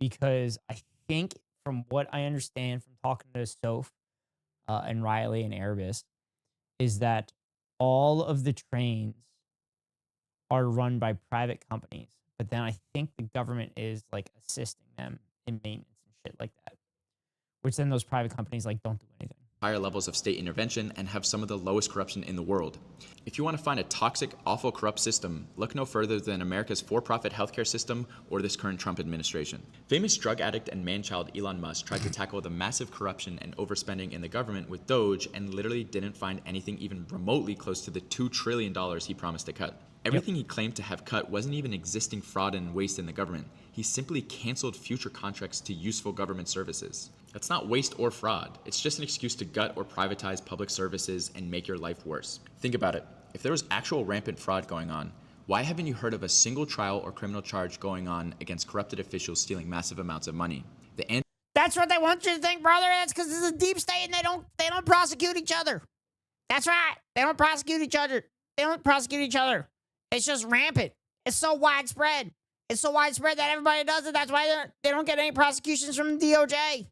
because I think, from what I understand from talking to Soph and Riley and Erebus, is that all of the trains are run by private companies, but then I think the government is like assisting them in maintenance and shit like that, which then those private companies like don't do anything. Higher levels of state intervention and have some of the lowest corruption in the world. If you want to find a toxic, awful, corrupt system, look no further than America's for-profit healthcare system or this current Trump administration. Famous drug addict and man-child Elon Musk tried to tackle the massive corruption and overspending in the government with Doge and literally didn't find anything even remotely close to the $2 trillion he promised to cut. Everything he claimed to have cut wasn't even existing fraud and waste in the government. He simply canceled future contracts to useful government services. That's not waste or fraud. It's just an excuse to gut or privatize public services and make your life worse. Think about it. If there was actual rampant fraud going on, why haven't you heard of a single trial or criminal charge going on against corrupted officials stealing massive amounts of money? That's what they want you to think, brother. That's because it's a deep state and they don't prosecute each other. That's right. They don't prosecute each other. They don't prosecute each other. It's just rampant. It's so widespread. It's so widespread that everybody does it. That's why they don't get any prosecutions from the DOJ.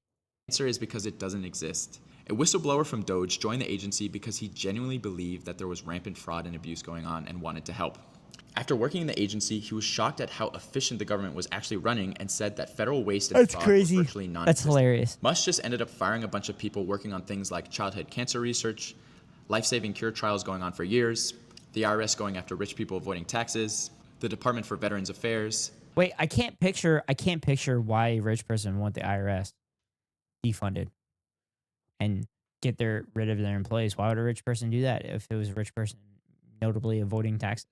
Answer is because it doesn't exist. A whistleblower from Doge joined the agency because he genuinely believed that there was rampant fraud and abuse going on and wanted to help. After working in the agency, he was shocked at how efficient the government was actually running and said that federal waste and fraud was virtually non-existent. That's hilarious. Musk just ended up firing a bunch of people working on things like childhood cancer research, life-saving cure trials going on for years, the IRS going after rich people avoiding taxes, the Department for Veterans Affairs. Wait, I can't picture why a rich person would want the IRS defunded and get rid of their employees. Why would a rich person do that if it was a rich person notably avoiding taxes?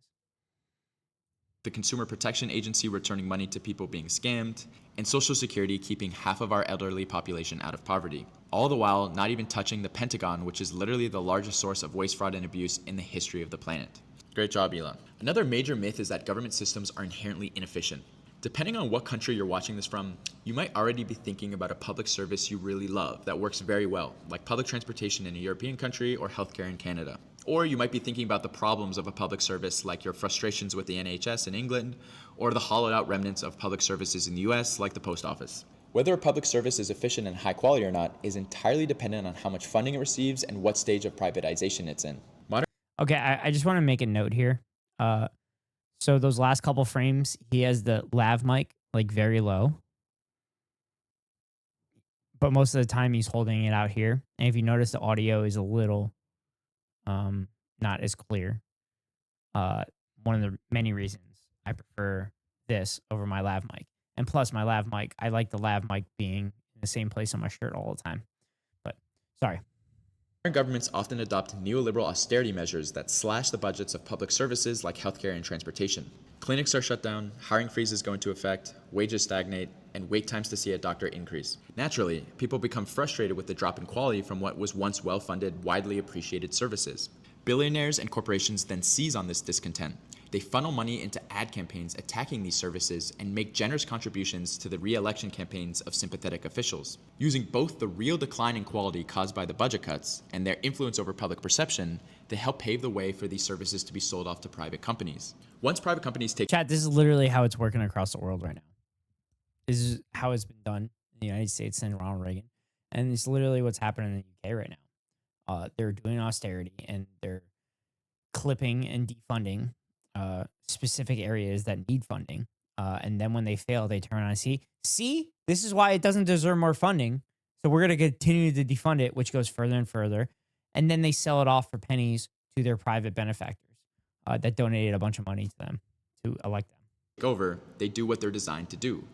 The Consumer Protection Agency returning money to people being scammed, and Social Security keeping half of our elderly population out of poverty. All the while not even touching the Pentagon, which is literally the largest source of waste, fraud, and abuse in the history of the planet. Great job, Elon. Another major myth is that government systems are inherently inefficient. Depending on what country you're watching this from, you might already be thinking about a public service you really love that works very well, like public transportation in a European country or healthcare in Canada. Or you might be thinking about the problems of a public service, like your frustrations with the NHS in England, or the hollowed out remnants of public services in the US, like the post office. Whether a public service is efficient and high quality or not is entirely dependent on how much funding it receives and what stage of privatization it's in. Okay, I just want to make a note here. So those last couple frames, he has the lav mic like very low. but most of the time he's holding it out here. And if you notice, the audio is a little not as clear. One of the many reasons I prefer this over my lav mic. And plus my lav mic, I like the lav mic being in the same place on my shirt all the time. But sorry. Foreign governments often adopt neoliberal austerity measures that slash the budgets of public services like healthcare and transportation. Clinics are shut down, hiring freezes go into effect, wages stagnate, and wait times to see a doctor increase. Naturally, people become frustrated with the drop in quality from what was once well-funded, widely appreciated services. Billionaires and corporations then seize on this discontent. They funnel money into ad campaigns attacking these services and make generous contributions to the re-election campaigns of sympathetic officials. Using both the real decline in quality caused by the budget cuts and their influence over public perception, they help pave the way for these services to be sold off to private companies. Once private companies take— Chat, this is literally how it's working across the world right now. This is how it's been done in the United States and Ronald Reagan. And it's literally what's happening in the UK right now. They're doing austerity and they're clipping and defunding specific areas that need funding. And then when they fail, they turn on and see, this is why it doesn't deserve more funding. So we're going to continue to defund it, which goes further and further. And then they sell it off for pennies to their private benefactors that donated a bunch of money to them to elect them. Over, they do what they're designed to do,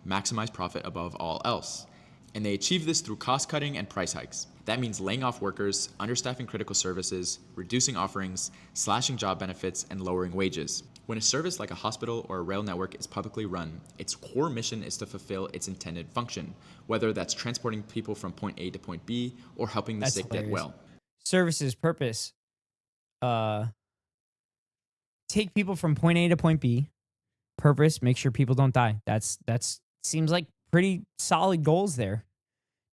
maximize profit above all else. And they achieve this through cost cutting and price hikes. That means laying off workers, understaffing critical services, reducing offerings, slashing job benefits, and lowering wages. When a service like a hospital or a rail network is publicly run, its core mission is to fulfill its intended function, whether that's transporting people from point A to point B or helping the sick get well. Services purpose, take people from point A to point B. Purpose, make sure people don't die. That's seems like pretty solid goals there.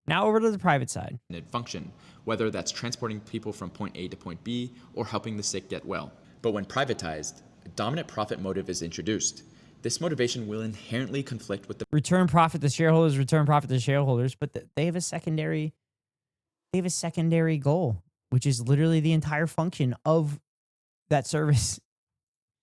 Now over to the private side. Function, whether that's transporting people from point A to point B or helping the sick get well. But when privatized, a dominant profit motive is introduced. This motivation will inherently conflict with the return profit to shareholders, but they have a secondary goal, which is literally the entire function of that service.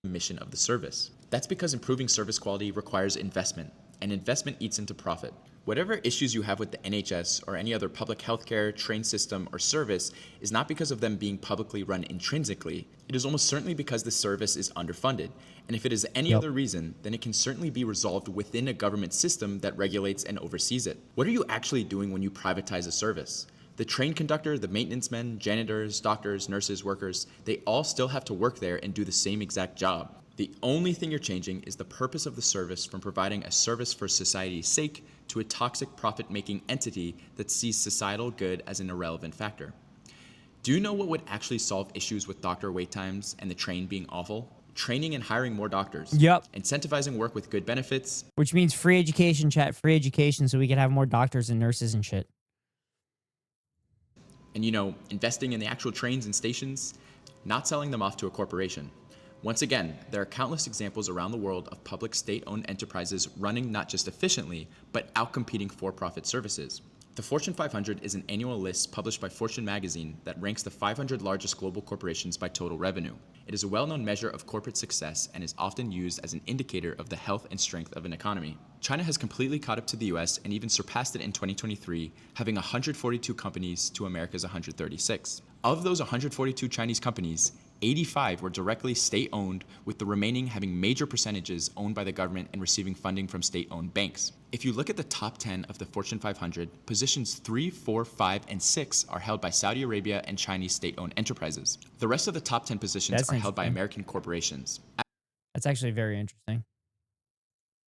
Mission of the service. That's because improving service quality requires investment, and investment eats into profit. Whatever issues you have with the NHS or any other public healthcare, train system, or service is not because of them being publicly run intrinsically. It is almost certainly because the service is underfunded. And if it is any other reason, then it can certainly be resolved within a government system that regulates and oversees it. What are you actually doing when you privatize a service? The train conductor, the maintenance men, janitors, doctors, nurses, workers, they all still have to work there and do the same exact job. The only thing you're changing is the purpose of the service from providing a service for society's sake to a toxic profit-making entity that sees societal good as an irrelevant factor. Do you know what would actually solve issues with doctor wait times and the train being awful? Training and hiring more doctors. Yep. Incentivizing work with good benefits. Which means free education, chat, free education, so we can have more doctors and nurses and shit. And investing in the actual trains and stations, not selling them off to a corporation. Once again, there are countless examples around the world of public state-owned enterprises running not just efficiently, but outcompeting for-profit services. The Fortune 500 is an annual list published by Fortune magazine that ranks the 500 largest global corporations by total revenue. It is a well-known measure of corporate success and is often used as an indicator of the health and strength of an economy. China has completely caught up to the US and even surpassed it in 2023, having 142 companies to America's 136. Of those 142 Chinese companies, 85 were directly state-owned, with the remaining having major percentages owned by the government and receiving funding from state-owned banks. If you look at the top 10 of the Fortune 500, positions 3, 4, 5, and 6 are held by Saudi Arabia and Chinese state-owned enterprises. The rest of the top 10 positions are held by American corporations. That's actually very interesting.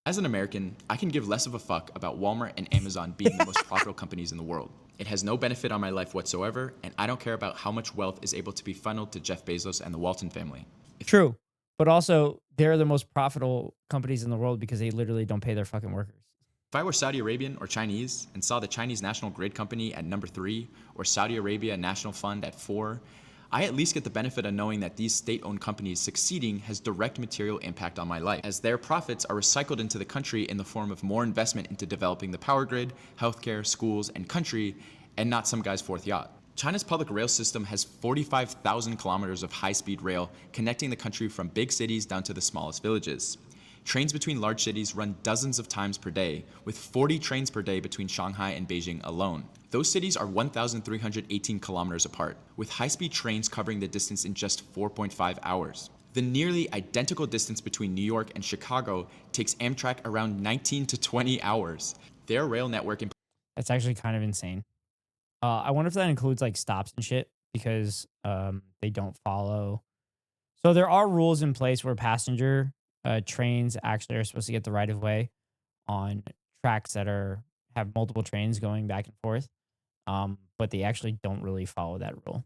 As an American, I can give less of a fuck about Walmart and Amazon being the most profitable companies in the world. It has no benefit on my life whatsoever, and I don't care about how much wealth is able to be funneled to Jeff Bezos and the Walton family. True, but also they're the most profitable companies in the world because they literally don't pay their fucking workers. If I were Saudi Arabian or Chinese and saw the Chinese National Grid Company at number 3 or Saudi Arabia National Fund at 4, I at least get the benefit of knowing that these state-owned companies succeeding has direct material impact on my life, as their profits are recycled into the country in the form of more investment into developing the power grid, healthcare, schools, and country, and not some guy's fourth yacht. China's public rail system has 45,000 kilometers of high-speed rail connecting the country from big cities down to the smallest villages. Trains between large cities run dozens of times per day, with 40 trains per day between Shanghai and Beijing alone. Those cities are 1,318 kilometers apart, with high-speed trains covering the distance in just 4.5 hours. The nearly identical distance between New York and Chicago takes Amtrak around 19 to 20 hours. Their rail network... That's actually kind of insane. I wonder if that includes like stops and shit, because they don't follow. So there are rules in place where passenger trains actually are supposed to get the right of way on tracks that have multiple trains going back and forth. But they actually don't really follow that rule.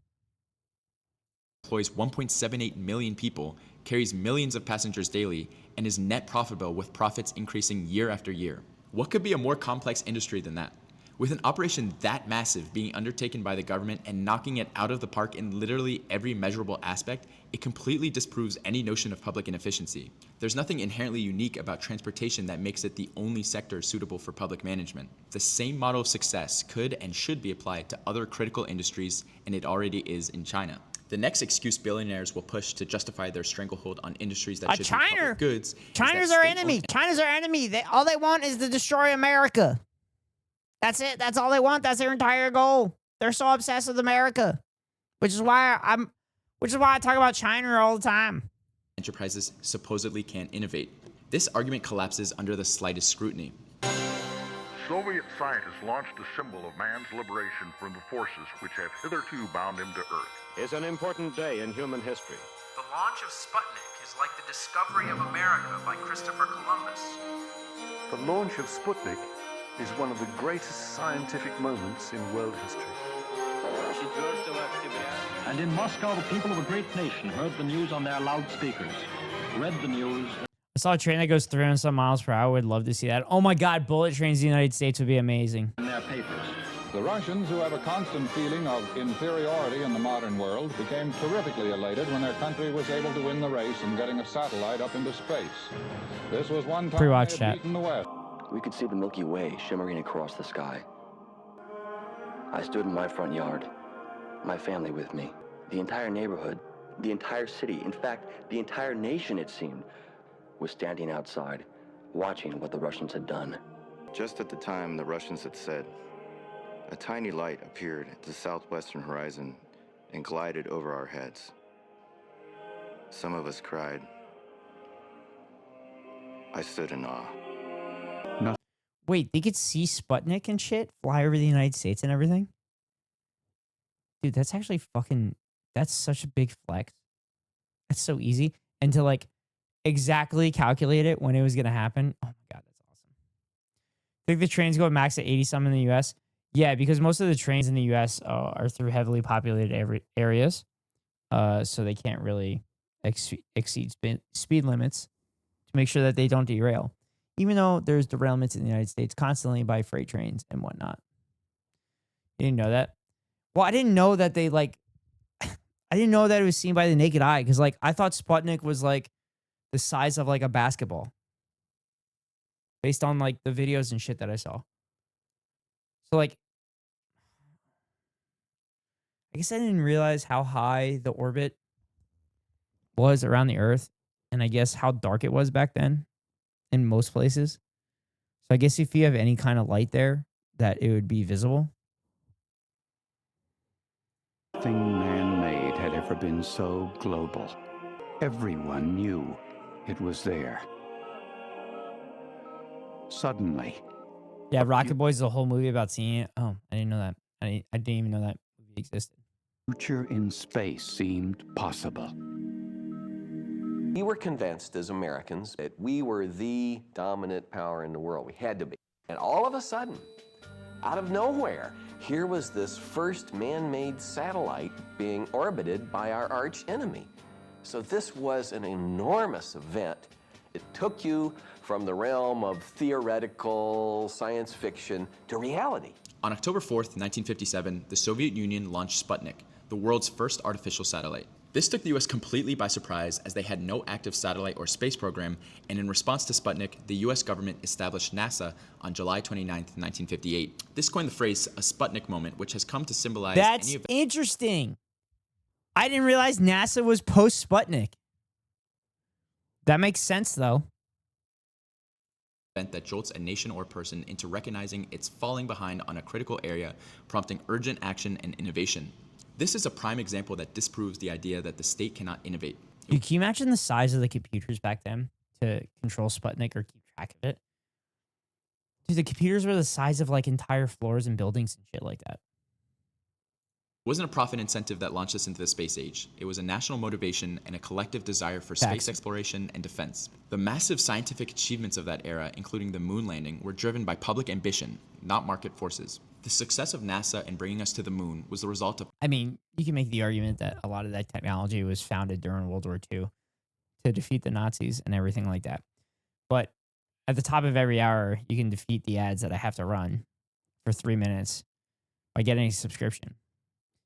Employs 1.78 million people, carries millions of passengers daily, and is net profitable with profits increasing year after year. What could be a more complex industry than that? With an operation that massive being undertaken by the government and knocking it out of the park in literally every measurable aspect, it completely disproves any notion of public inefficiency. There's nothing inherently unique about transportation that makes it the only sector suitable for public management. The same model of success could and should be applied to other critical industries, and it already is in China. The next excuse billionaires will push to justify their stranglehold on industries that should be public goods. China's our enemy. China's our enemy. All they want is to destroy America. That's it. That's all they want. That's their entire goal. They're so obsessed with America, which is why I talk about China all the time. Enterprises supposedly can't innovate. This argument collapses under the slightest scrutiny. Soviet scientists launched a symbol of man's liberation from the forces which have hitherto bound him to Earth. It's an important day in human history. The launch of Sputnik is like the discovery of America by Christopher Columbus. The launch of Sputnik is one of the greatest scientific moments in world history. And in Moscow, the people of a great nation heard the news on their loudspeakers, read the news. I saw a train that goes 300 some miles per hour. Would love to see that. Oh my God, bullet trains in the United States would be amazing. In their papers. The Russians, who have a constant feeling of inferiority in the modern world, became terrifically elated when their country was able to win the race in getting a satellite up into space. This was one time they had beaten the West. We could see the Milky Way shimmering across the sky. I stood in my front yard, my family with me. The entire neighborhood, the entire city, in fact, the entire nation, it seemed, was standing outside, watching what the Russians had done. Just at the time the Russians had said, a tiny light appeared at the southwestern horizon and glided over our heads. Some of us cried. I stood in awe. Wait, they could see Sputnik and shit fly over the United States and everything? Dude, that's actually fucking... That's such a big flex. That's so easy. And to, like, exactly calculate it when it was going to happen. Oh, my God, that's awesome. Think the trains go max at 80-some in the U.S.? Yeah, because most of the trains in the U.S. Are through heavily populated areas. So they can't really exceed speed limits to make sure that they don't derail. Even though there's derailments in the United States constantly by freight trains and whatnot. You didn't know that? Well, I didn't know that they, like... I didn't know that it was seen by the naked eye. Because, like, I thought Sputnik was, like, the size of, like, a basketball. Based on, like, the videos and shit that I saw. So, like... I guess I didn't realize how high the orbit was around the Earth. And I guess how dark it was back then. In most places. So I guess if you have any kind of light there, that it would be visible. Nothing man-made had ever been so global. Everyone knew it was there. Suddenly. Yeah, Rocket Boys is a whole movie about seeing it. Oh, I didn't know that. I didn't even know that movie existed. Future in space seemed possible. We were convinced as Americans that we were the dominant power in the world. We had to be. And all of a sudden, out of nowhere, here was this first man-made satellite being orbited by our arch enemy. So this was an enormous event. It took you from the realm of theoretical science fiction to reality. On October 4th, 1957, the Soviet Union launched Sputnik, the world's first artificial satellite. This took the US completely by surprise as they had no active satellite or space program, and in response to Sputnik, the US government established NASA on July 29, 1958. This coined the phrase a Sputnik moment, which has come to symbolize That's interesting. I didn't realize NASA was post-Sputnik. That makes sense, though. event that jolts a nation or person into recognizing it's falling behind on a critical area, prompting urgent action and innovation. This is a prime example that disproves the idea that the state cannot innovate. Dude, can you imagine the size of the computers back then to control Sputnik or keep track of it? Dude, the computers were the size of like entire floors and buildings and shit like that. It wasn't a profit incentive that launched us into the space age. It was a national motivation and a collective desire for space exploration and defense. The massive scientific achievements of that era, including the moon landing, were driven by public ambition, not market forces. The success of NASA in bringing us to the moon was the result of... I mean, you can make the argument that a lot of that technology was founded during World War II to defeat the Nazis and everything like that. But at the top of every hour, you can defeat the ads that I have to run for 3 minutes by getting a subscription.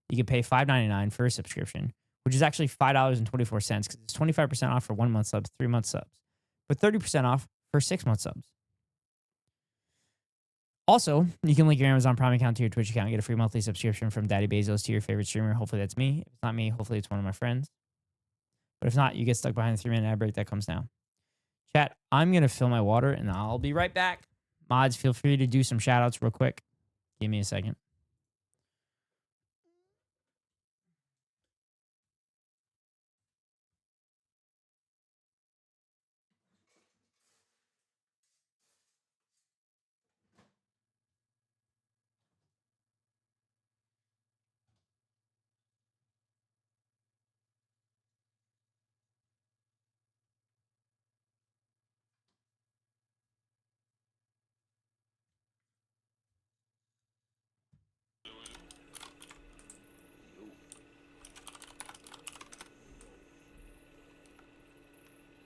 You can pay $5.99 for a subscription, which is actually $5.24 because it's 25% off for 1 month subs, 3 month subs, but 30% off for 6 month subs. Also, you can link your Amazon Prime account to your Twitch account and get a free monthly subscription from Daddy Bezos to your favorite streamer. Hopefully that's me. If it's not me, hopefully it's one of my friends. But if not, you get stuck behind the 3-minute ad break that comes now. Chat, I'm going to fill my water and I'll be right back. Mods, feel free to do some shout outs real quick. Give me a second.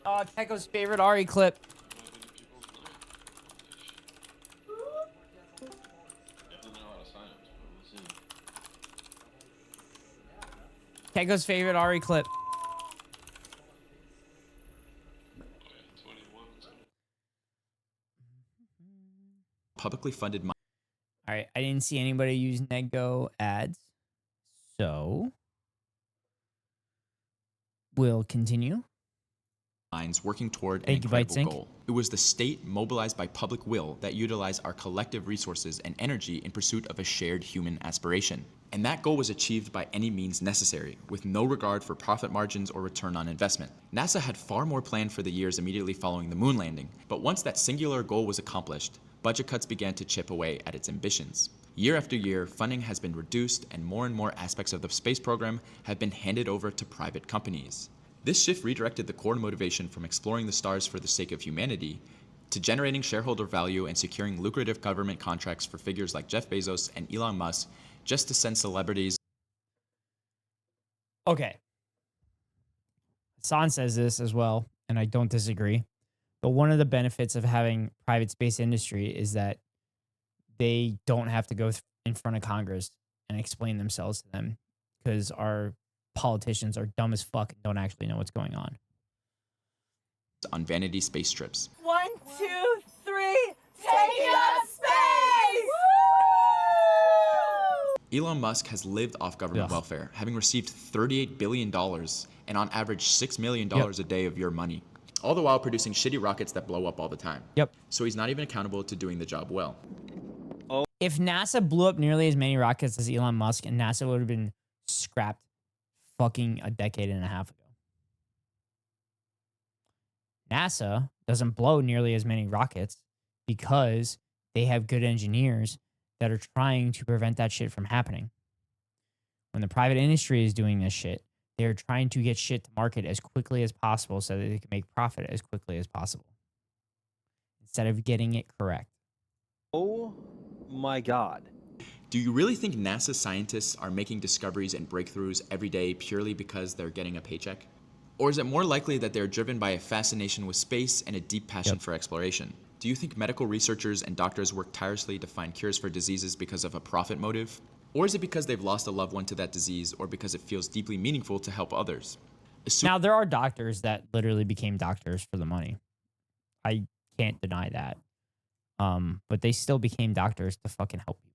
Oh, Techo's favorite Ari clip. Techo's favorite Ari clip. Publicly funded... All right, I didn't see anybody use Nego ads, so we'll continue. Minds working toward an incredible goal. It was the state mobilized by public will that utilized our collective resources and energy in pursuit of a shared human aspiration. And that goal was achieved by any means necessary, with no regard for profit margins or return on investment. NASA had far more planned for the years immediately following the moon landing, but once that singular goal was accomplished, budget cuts began to chip away at its ambitions. Year after year, funding has been reduced and more aspects of the space program have been handed over to private companies. This shift redirected the core motivation from exploring the stars for the sake of humanity to generating shareholder value and securing lucrative government contracts for figures like Jeff Bezos and Elon Musk just to send celebrities. Okay. Hassan says this as well, and I don't disagree. But one of the benefits of having private space industry is that they don't have to go in front of Congress and explain themselves to them because our politicians are dumb as fuck and don't actually know what's going on. On vanity space trips. 1, 2, 3, taking up space! Woo! Elon Musk has lived off government welfare, having received $38 billion and on average $6 million a day of your money, all the while producing shitty rockets that blow up all the time. So he's not even accountable to doing the job well. If NASA blew up nearly as many rockets as Elon Musk, and NASA would have been scrapped fucking a decade and a half ago. NASA doesn't blow nearly as many rockets because they have good engineers that are trying to prevent that shit from happening. When the private industry is doing this shit, they're trying to get shit to market as quickly as possible so that they can make profit as quickly as possible instead of getting it correct. Oh my God. Do you really think NASA scientists are making discoveries and breakthroughs every day purely because they're getting a paycheck? Or is it more likely that they're driven by a fascination with space and a deep passion for exploration? Do you think medical researchers and doctors work tirelessly to find cures for diseases because of a profit motive? Or is it because they've lost a loved one to that disease or because it feels deeply meaningful to help others? Now, there are doctors that literally became doctors for the money. I can't deny that. But they still became doctors to fucking help people.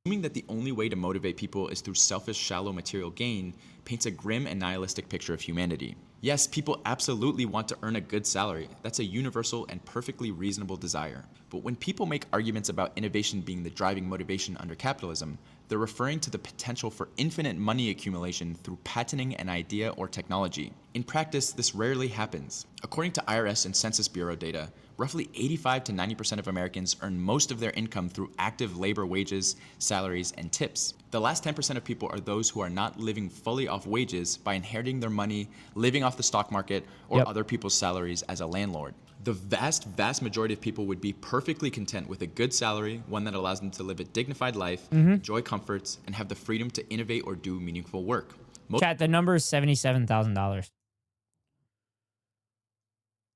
Assuming that the only way to motivate people is through selfish, shallow material gain paints a grim and nihilistic picture of humanity. Yes, people absolutely want to earn a good salary. That's a universal and perfectly reasonable desire. But when people make arguments about innovation being the driving motivation under capitalism, they're referring to the potential for infinite money accumulation through patenting an idea or technology. In practice, this rarely happens. According to IRS and Census Bureau data, roughly 85 to 90% of Americans earn most of their income through active labor wages, salaries, and tips. The last 10% of people are those who are not living fully off wages by inheriting their money, living off the stock market, or other people's salaries as a landlord. The vast majority of people would be perfectly content with a good salary, one that allows them to live a dignified life, enjoy comforts, and have the freedom to innovate or do meaningful work. Chat, the number is $77,000.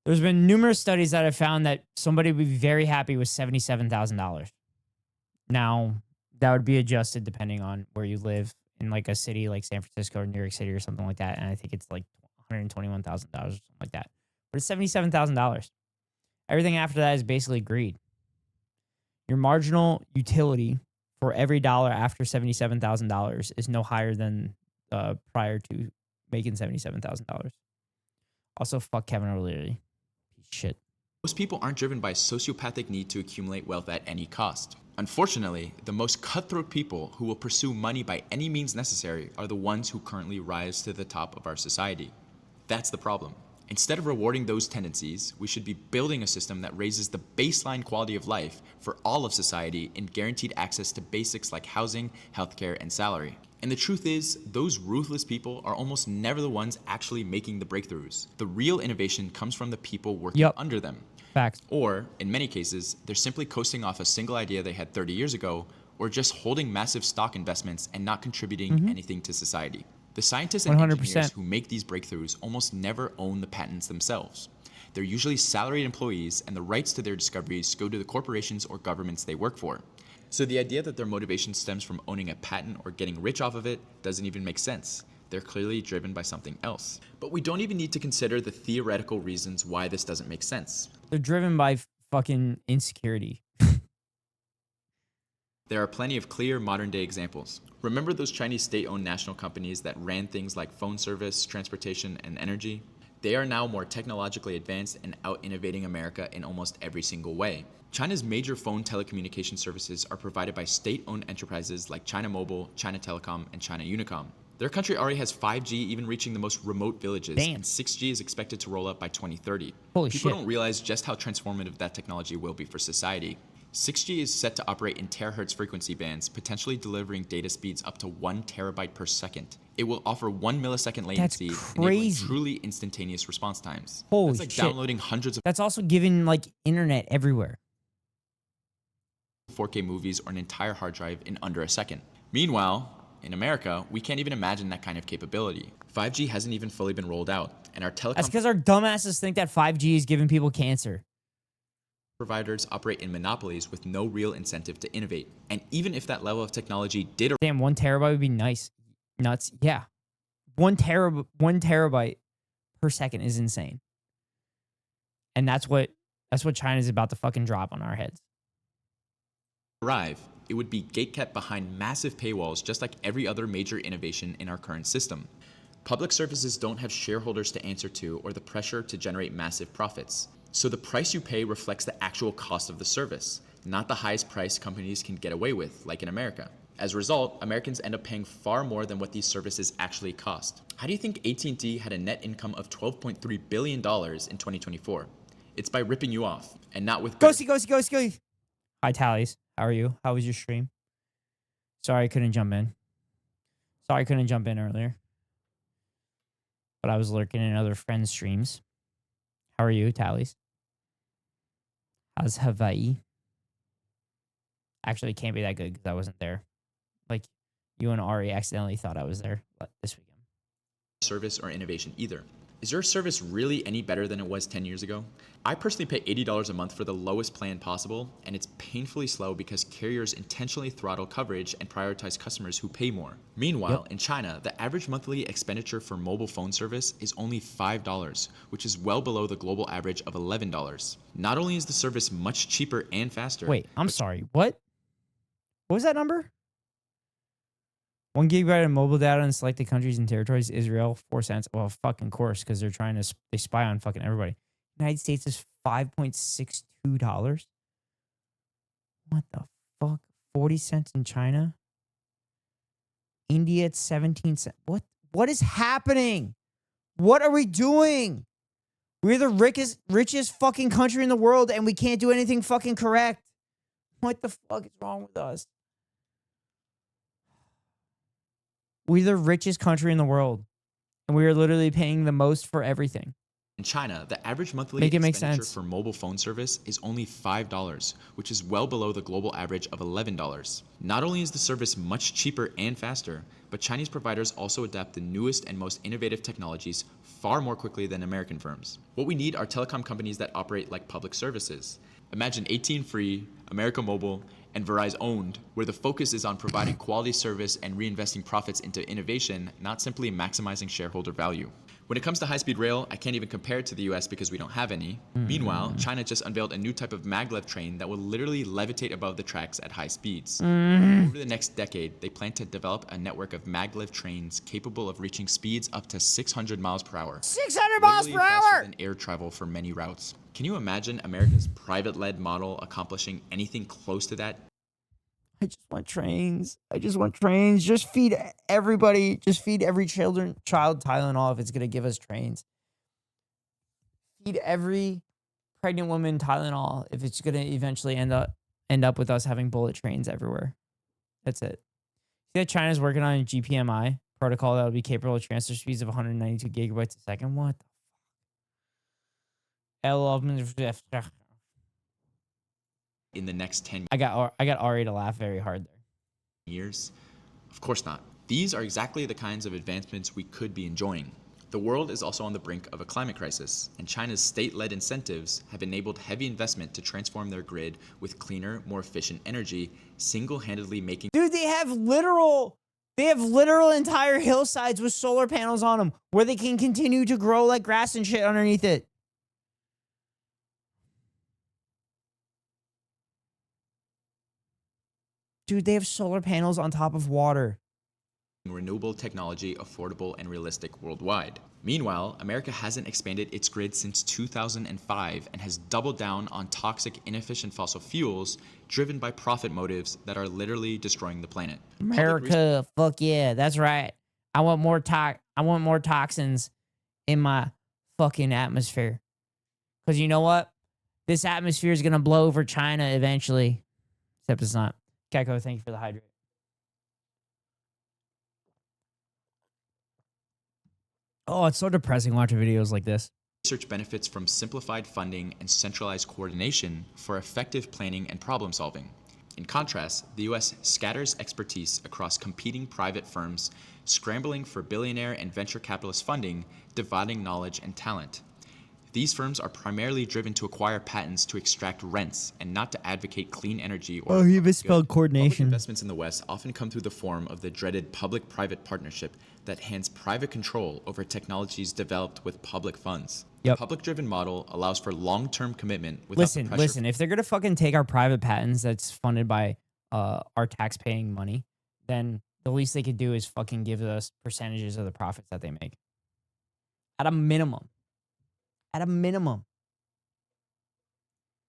There's been numerous studies that have found that somebody would be very happy with $77,000. Now, that would be adjusted depending on where you live in like a city like San Francisco or New York City or something like that. And I think it's like $121,000 or something like that. But it's $77,000. Everything after that is basically greed. Your marginal utility for every dollar after $77,000 is no higher than prior to making $77,000. Also, fuck Kevin O'Leary. Shit. Most people aren't driven by a sociopathic need to accumulate wealth at any cost. Unfortunately, the most cutthroat people who will pursue money by any means necessary are the ones who currently rise to the top of our society. That's the problem. Instead of rewarding those tendencies, we should be building a system that raises the baseline quality of life for all of society and guaranteed access to basics like housing, healthcare, and salary. And the truth is, those ruthless people are almost never the ones actually making the breakthroughs. The real innovation comes from the people working under them. Facts. Or, in many cases, they're simply coasting off a single idea they had 30 years ago, or just holding massive stock investments and not contributing anything to society. The scientists and 100%. engineers who make these breakthroughs almost never own the patents themselves. They're usually salaried employees, and the rights to their discoveries go to the corporations or governments they work for. So the idea that their motivation stems from owning a patent or getting rich off of it doesn't even make sense. They're clearly driven by something else. But we don't even need to consider the theoretical reasons why this doesn't make sense. They're driven by fucking insecurity. There are plenty of clear modern-day examples. Remember those Chinese state-owned national companies that ran things like phone service, transportation, and energy? They are now more technologically advanced and out-innovating America in almost every single way. China's major phone telecommunication services are provided by state-owned enterprises like China Mobile, China Telecom, and China Unicom. Their country already has 5G even reaching the most remote villages, and 6G is expected to roll out by 2030. People don't realize just how transformative that technology will be for society. 6G is set to operate in terahertz frequency bands, potentially delivering data speeds up to 1 terabyte per second. It will offer 1 millisecond latency, enabling truly instantaneous response times. Holy That's like shit. downloading hundreds of That's also giving like internet everywhere. 4K movies or an entire hard drive in under a second. Meanwhile, in America, we can't even imagine that kind of capability. 5G hasn't even fully been rolled out, and our telecom That's because our dumbasses think that 5G is giving people cancer. providers operate in monopolies with no real incentive to innovate. And even if that level of technology did... Damn, 1 terabyte would be nice. Nuts. Yeah. 1 terabyte per second is insane. And that's what China's about to fucking drop on our heads. arrive, it would be gatekept behind massive paywalls just like every other major innovation in our current system. Public services don't have shareholders to answer to or the pressure to generate massive profits. So the price you pay reflects the actual cost of the service, not the highest price companies can get away with, like in America. As a result, Americans end up paying far more than what these services actually cost. How do you think AT&T had a net income of $12.3 billion in 2024? It's by ripping you off, and not with... Ghosty. Hi, Tallies. How are you? How was your stream? Sorry I couldn't jump in. Sorry I couldn't jump in earlier. But I was lurking in other friends' streams. How are you, Tallies? How's Hawaii? Actually, it can't be that good because I wasn't there. Like, you and Ari accidentally thought I was there this weekend. Service or innovation either. Is your service really any better than it was 10 years ago? I personally pay $80 a month for the lowest plan possible, and it's painfully slow because carriers intentionally throttle coverage and prioritize customers who pay more. Meanwhile, in China, the average monthly expenditure for mobile phone service is only $5, which is well below the global average of $11. Not only is the service much cheaper and faster... Wait, I'm sorry. What? What was that number? 1 gigabyte of mobile data in selected countries and territories. Israel, 4 cents. Well, fucking course, because they're trying to they spy on fucking everybody. United States is $5.62. What the fuck? 40 cents in China. India at 17 cents. What is happening? What are we doing? We're the richest fucking country in the world, and we can't do anything fucking correct. What the fuck is wrong with us? We're the richest country in the world, and we are literally paying the most for everything. In China, the average monthly Make it make expenditure sense. for mobile phone service is only $5, which is well below the global average of $11. Not only is the service much cheaper and faster, but Chinese providers also adapt the newest and most innovative technologies far more quickly than American firms. What we need are telecom companies that operate like public services. Imagine 18 Free, America Mobile, and Verizon owned, where the focus is on providing quality service and reinvesting profits into innovation, not simply maximizing shareholder value. When it comes to high-speed rail, I can't even compare it to the US because we don't have any. Meanwhile, China just unveiled a new type of maglev train that will literally levitate above the tracks at high speeds. Over the next decade, they plan to develop a network of maglev trains capable of reaching speeds up to 600 miles per hour. 600 miles per hour! Faster than air travel for many routes. Can you imagine America's private-led model accomplishing anything close to that? I just want trains. I just want trains. Just feed everybody. Just feed every child Tylenol if it's going to give us trains. Feed every pregnant woman Tylenol if it's going to eventually end up with us having bullet trains everywhere. That's it. See that China's working on a GPMI protocol that will be capable of transfer speeds of 192 gigabytes a second. What the In the next 10 I got Ari to laugh very hard there. years? Of course not. These are exactly the kinds of advancements we could be enjoying. The world is also on the brink of a climate crisis, and China's state-led incentives have enabled heavy investment to transform their grid with cleaner, more efficient energy, single-handedly making... Dude, they have literal entire hillsides with solar panels on them where they can continue to grow like grass and shit underneath it. Dude, they have solar panels on top of water. renewable technology affordable and realistic worldwide. Meanwhile, America hasn't expanded its grid since 2005 and has doubled down on toxic, inefficient fossil fuels driven by profit motives that are literally destroying the planet. America, fuck yeah, that's right. I want more toxins in my fucking atmosphere. Because you know what? This atmosphere is going to blow over China eventually. Except it's not. Gecko, thank you for the hydrate. Oh, it's so depressing watching videos like this. Research benefits from simplified funding and centralized coordination for effective planning and problem solving. In contrast, the US scatters expertise across competing private firms, scrambling for billionaire and venture capitalist funding, dividing knowledge and talent. These firms are primarily driven to acquire patents to extract rents and not to advocate clean energy or... Oh, he misspelled coordination. Public investments in the West often come through the form of the dreaded public-private partnership that hands private control over technologies developed with public funds. Yep. The public-driven model allows for long-term commitment without Listen, the pressure... listen, if they're going to fucking take our private patents that's funded by our tax-paying money, then the least they could do is fucking give us percentages of the profits that they make. At a minimum. At a minimum.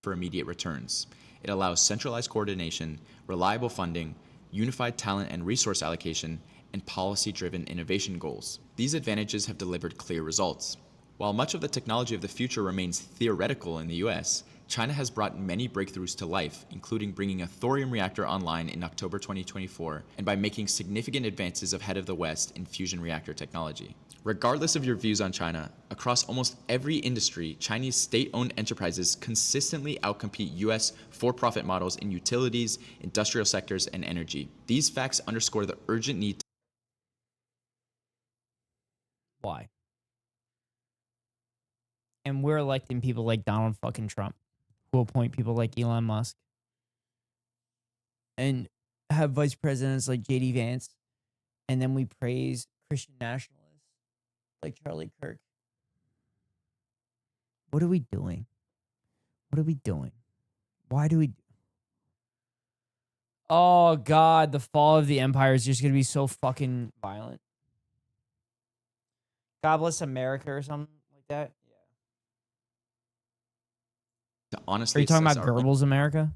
For immediate returns. It allows centralized coordination, reliable funding, unified talent and resource allocation, and policy-driven innovation goals. These advantages have delivered clear results. While much of the technology of the future remains theoretical in the US, China has brought many breakthroughs to life, including bringing a thorium reactor online in October 2024, and by making significant advances ahead of the West in fusion reactor technology. Regardless of your views on China, across almost every industry, Chinese state-owned enterprises consistently outcompete US for-profit models in utilities, industrial sectors, and energy. These facts underscore the urgent need to... Why? And we're electing people like Donald fucking Trump, who appoint people like Elon Musk, and have vice presidents like J.D. Vance, and then we praise Christian nationalists like Charlie Kirk. What are we doing? What are we doing? Why do we... Oh God, the fall of the empire is just gonna be so fucking violent. God bless America or something like that. To honestly Are you talking assess about our Goebbels America?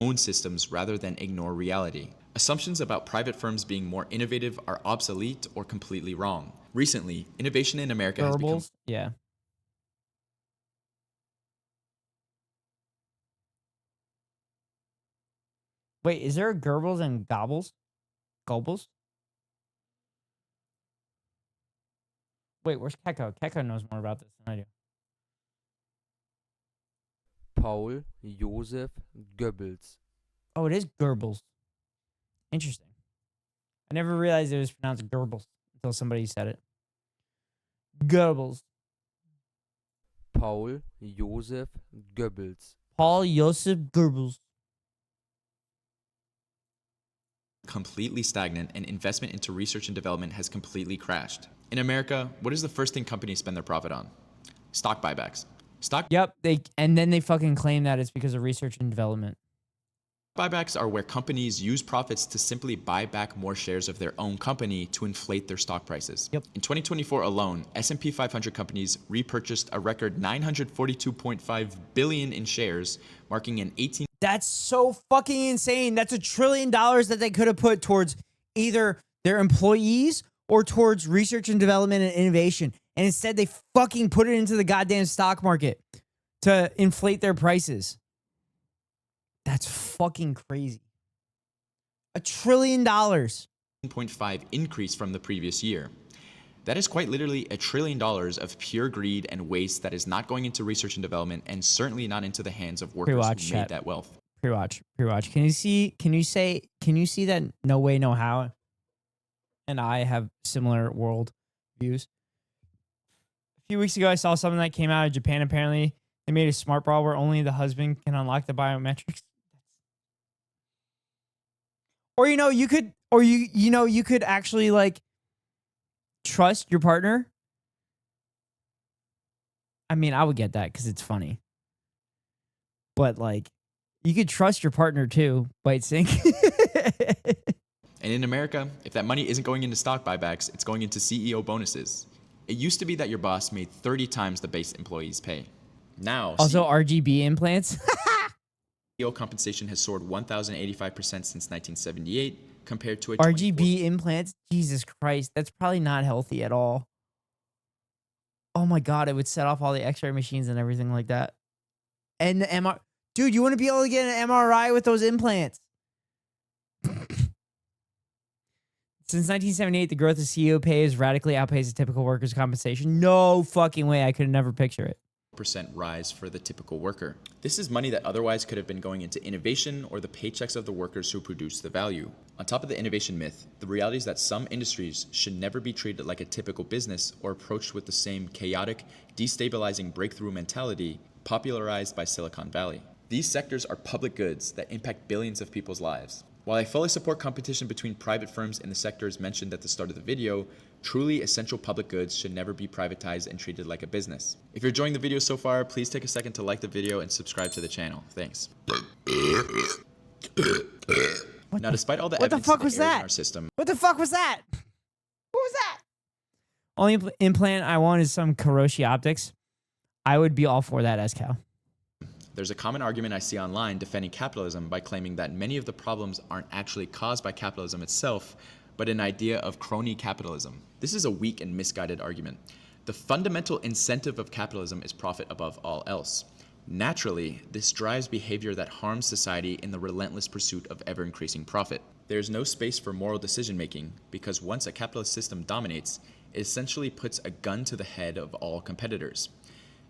own systems rather than ignore reality. Assumptions about private firms being more innovative are obsolete or completely wrong. Recently, innovation in America has become Goebbels? Yeah. Wait, is there a Goebbels and Gobbles? Goebbels? Wait, where's Keko? Keko knows more about this than I do. Paul Joseph Goebbels. Oh, it is Goebbels. Interesting. I never realized it was pronounced Goebbels until somebody said it. Goebbels. Paul Joseph Goebbels. Paul Joseph Goebbels. completely stagnant and investment into research and development has completely crashed. In America, what is the first thing companies spend their profit on? Stock buybacks. Yep, and then they fucking claim that it's because of research and development. Buybacks are where companies use profits to simply buy back more shares of their own company to inflate their stock prices. Yep. In 2024 alone, S&P 500 companies repurchased a record $942.5 billion in shares, marking an 18. That's so fucking insane. That's $1 trillion that they could have put towards either their employees or towards research and development and innovation. And instead they fucking put it into the goddamn stock market to inflate their prices. That's fucking crazy. $1 trillion. 0.5 increase from the previous year. That is quite literally $1 trillion of pure greed and waste that is not going into research and development and certainly not into the hands of workers who made that wealth. Pre-watch. Can you see that No Way, No How and I have similar world views? A few weeks ago, I saw something that came out of Japan. Apparently, they made a smart bra where only the husband can unlock the biometrics. Or you could actually like trust your partner. I mean, I would get that because it's funny. But like, you could trust your partner too. Bytesync. And in America, if that money isn't going into stock buybacks, it's going into CEO bonuses. It used to be that your boss made 30 times the base employees pay. Now, also RGB implants. CEO compensation has soared 1,085% since 1978, compared to a RGB implants. Jesus Christ, that's probably not healthy at all. Oh my God, it would set off all the X-ray machines and everything like that. And the MRI, dude, you want to be able to get an MRI with those implants? Since 1978, the growth of CEO pay has radically outpaced the typical worker's compensation. No fucking way, I could never picture it. % rise for the typical worker. This is money that otherwise could have been going into innovation or the paychecks of the workers who produce the value. On top of the innovation myth, the reality is that some industries should never be treated like a typical business or approached with the same chaotic, destabilizing breakthrough mentality popularized by Silicon Valley. These sectors are public goods that impact billions of people's lives. While I fully support competition between private firms in the sectors mentioned at the start of the video, truly essential public goods should never be privatized and treated like a business. If you're enjoying the video so far, please take a second to like the video and subscribe to the channel. Thanks. Now, despite all the evidence in our system, What the fuck was that? What was that? Only implant I want is some Karoshi optics. I would be all for that, SCal. there's a common argument I see online defending capitalism by claiming that many of the problems aren't actually caused by capitalism itself, but an idea of crony capitalism. This is a weak and misguided argument. The fundamental incentive of capitalism is profit above all else. Naturally, this drives behavior that harms society in the relentless pursuit of ever-increasing profit. There is no space for moral decision-making because once a capitalist system dominates, it essentially puts a gun to the head of all competitors.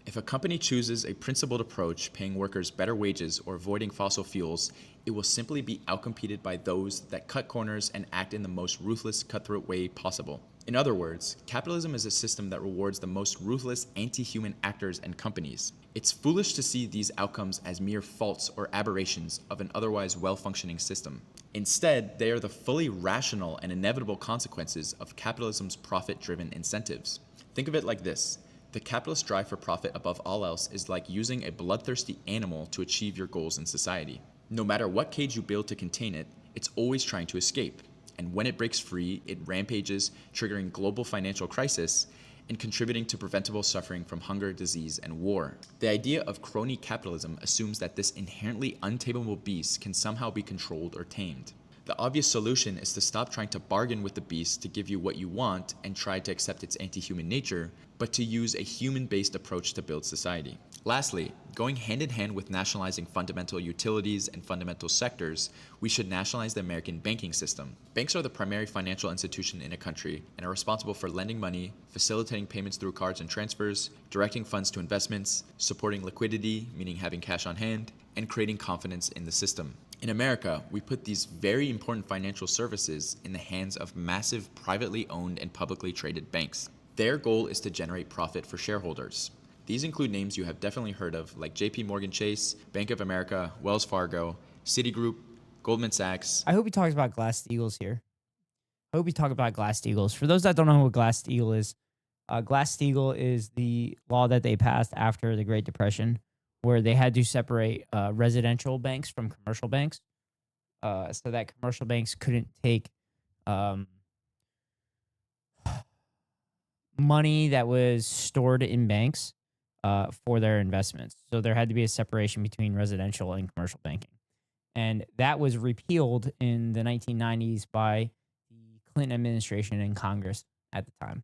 If a company chooses a principled approach, paying workers better wages or avoiding fossil fuels, it will simply be outcompeted by those that cut corners and act in the most ruthless, cutthroat way possible. In other words, capitalism is a system that rewards the most ruthless, anti-human actors and companies. It's foolish to see these outcomes as mere faults or aberrations of an otherwise well-functioning system. Instead, they are the fully rational and inevitable consequences of capitalism's profit-driven incentives. Think of it like this. The capitalist drive for profit above all else is like using a bloodthirsty animal to achieve your goals in society. No matter what cage you build to contain it, it's always trying to escape. And when it breaks free, it rampages, triggering global financial crisis and contributing to preventable suffering from hunger, disease, and war. The idea of crony capitalism assumes that this inherently untamable beast can somehow be controlled or tamed. The obvious solution is to stop trying to bargain with the beast to give you what you want and try to accept its anti-human nature, but to use a human-based approach to build society. Lastly, going hand in hand with nationalizing fundamental utilities and fundamental sectors, we should nationalize the American banking system. Banks are the primary financial institution in a country and are responsible for lending money, facilitating payments through cards and transfers, directing funds to investments, supporting liquidity, meaning having cash on hand, and creating confidence in the system. In America, we put these very important financial services in the hands of massive privately owned and publicly traded banks. Their goal is to generate profit for shareholders. These include names you have definitely heard of, like JP Morgan Chase, Bank of America, Wells Fargo, Citigroup, Goldman Sachs. I hope he talks about Glass-Steagall here. I hope he talks about Glass-Steagall. For those that don't know what Glass-Steagall is, Glass-Steagall is the law that they passed after the Great Depression, where they had to separate residential banks from commercial banks, so that commercial banks couldn't take money that was stored in banks for their investments. So there had to be a separation between residential and commercial banking. And that was repealed in the 1990s by the Clinton administration and Congress at the time.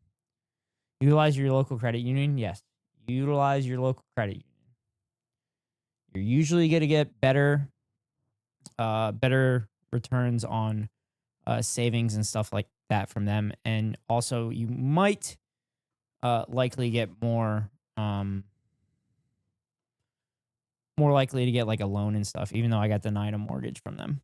Utilize your local credit union? Yes. Utilize your local credit union. You're usually going to get better returns on savings and stuff like that from them. And also you might likely get more likely to get like a loan and stuff, even though I got denied a mortgage from them.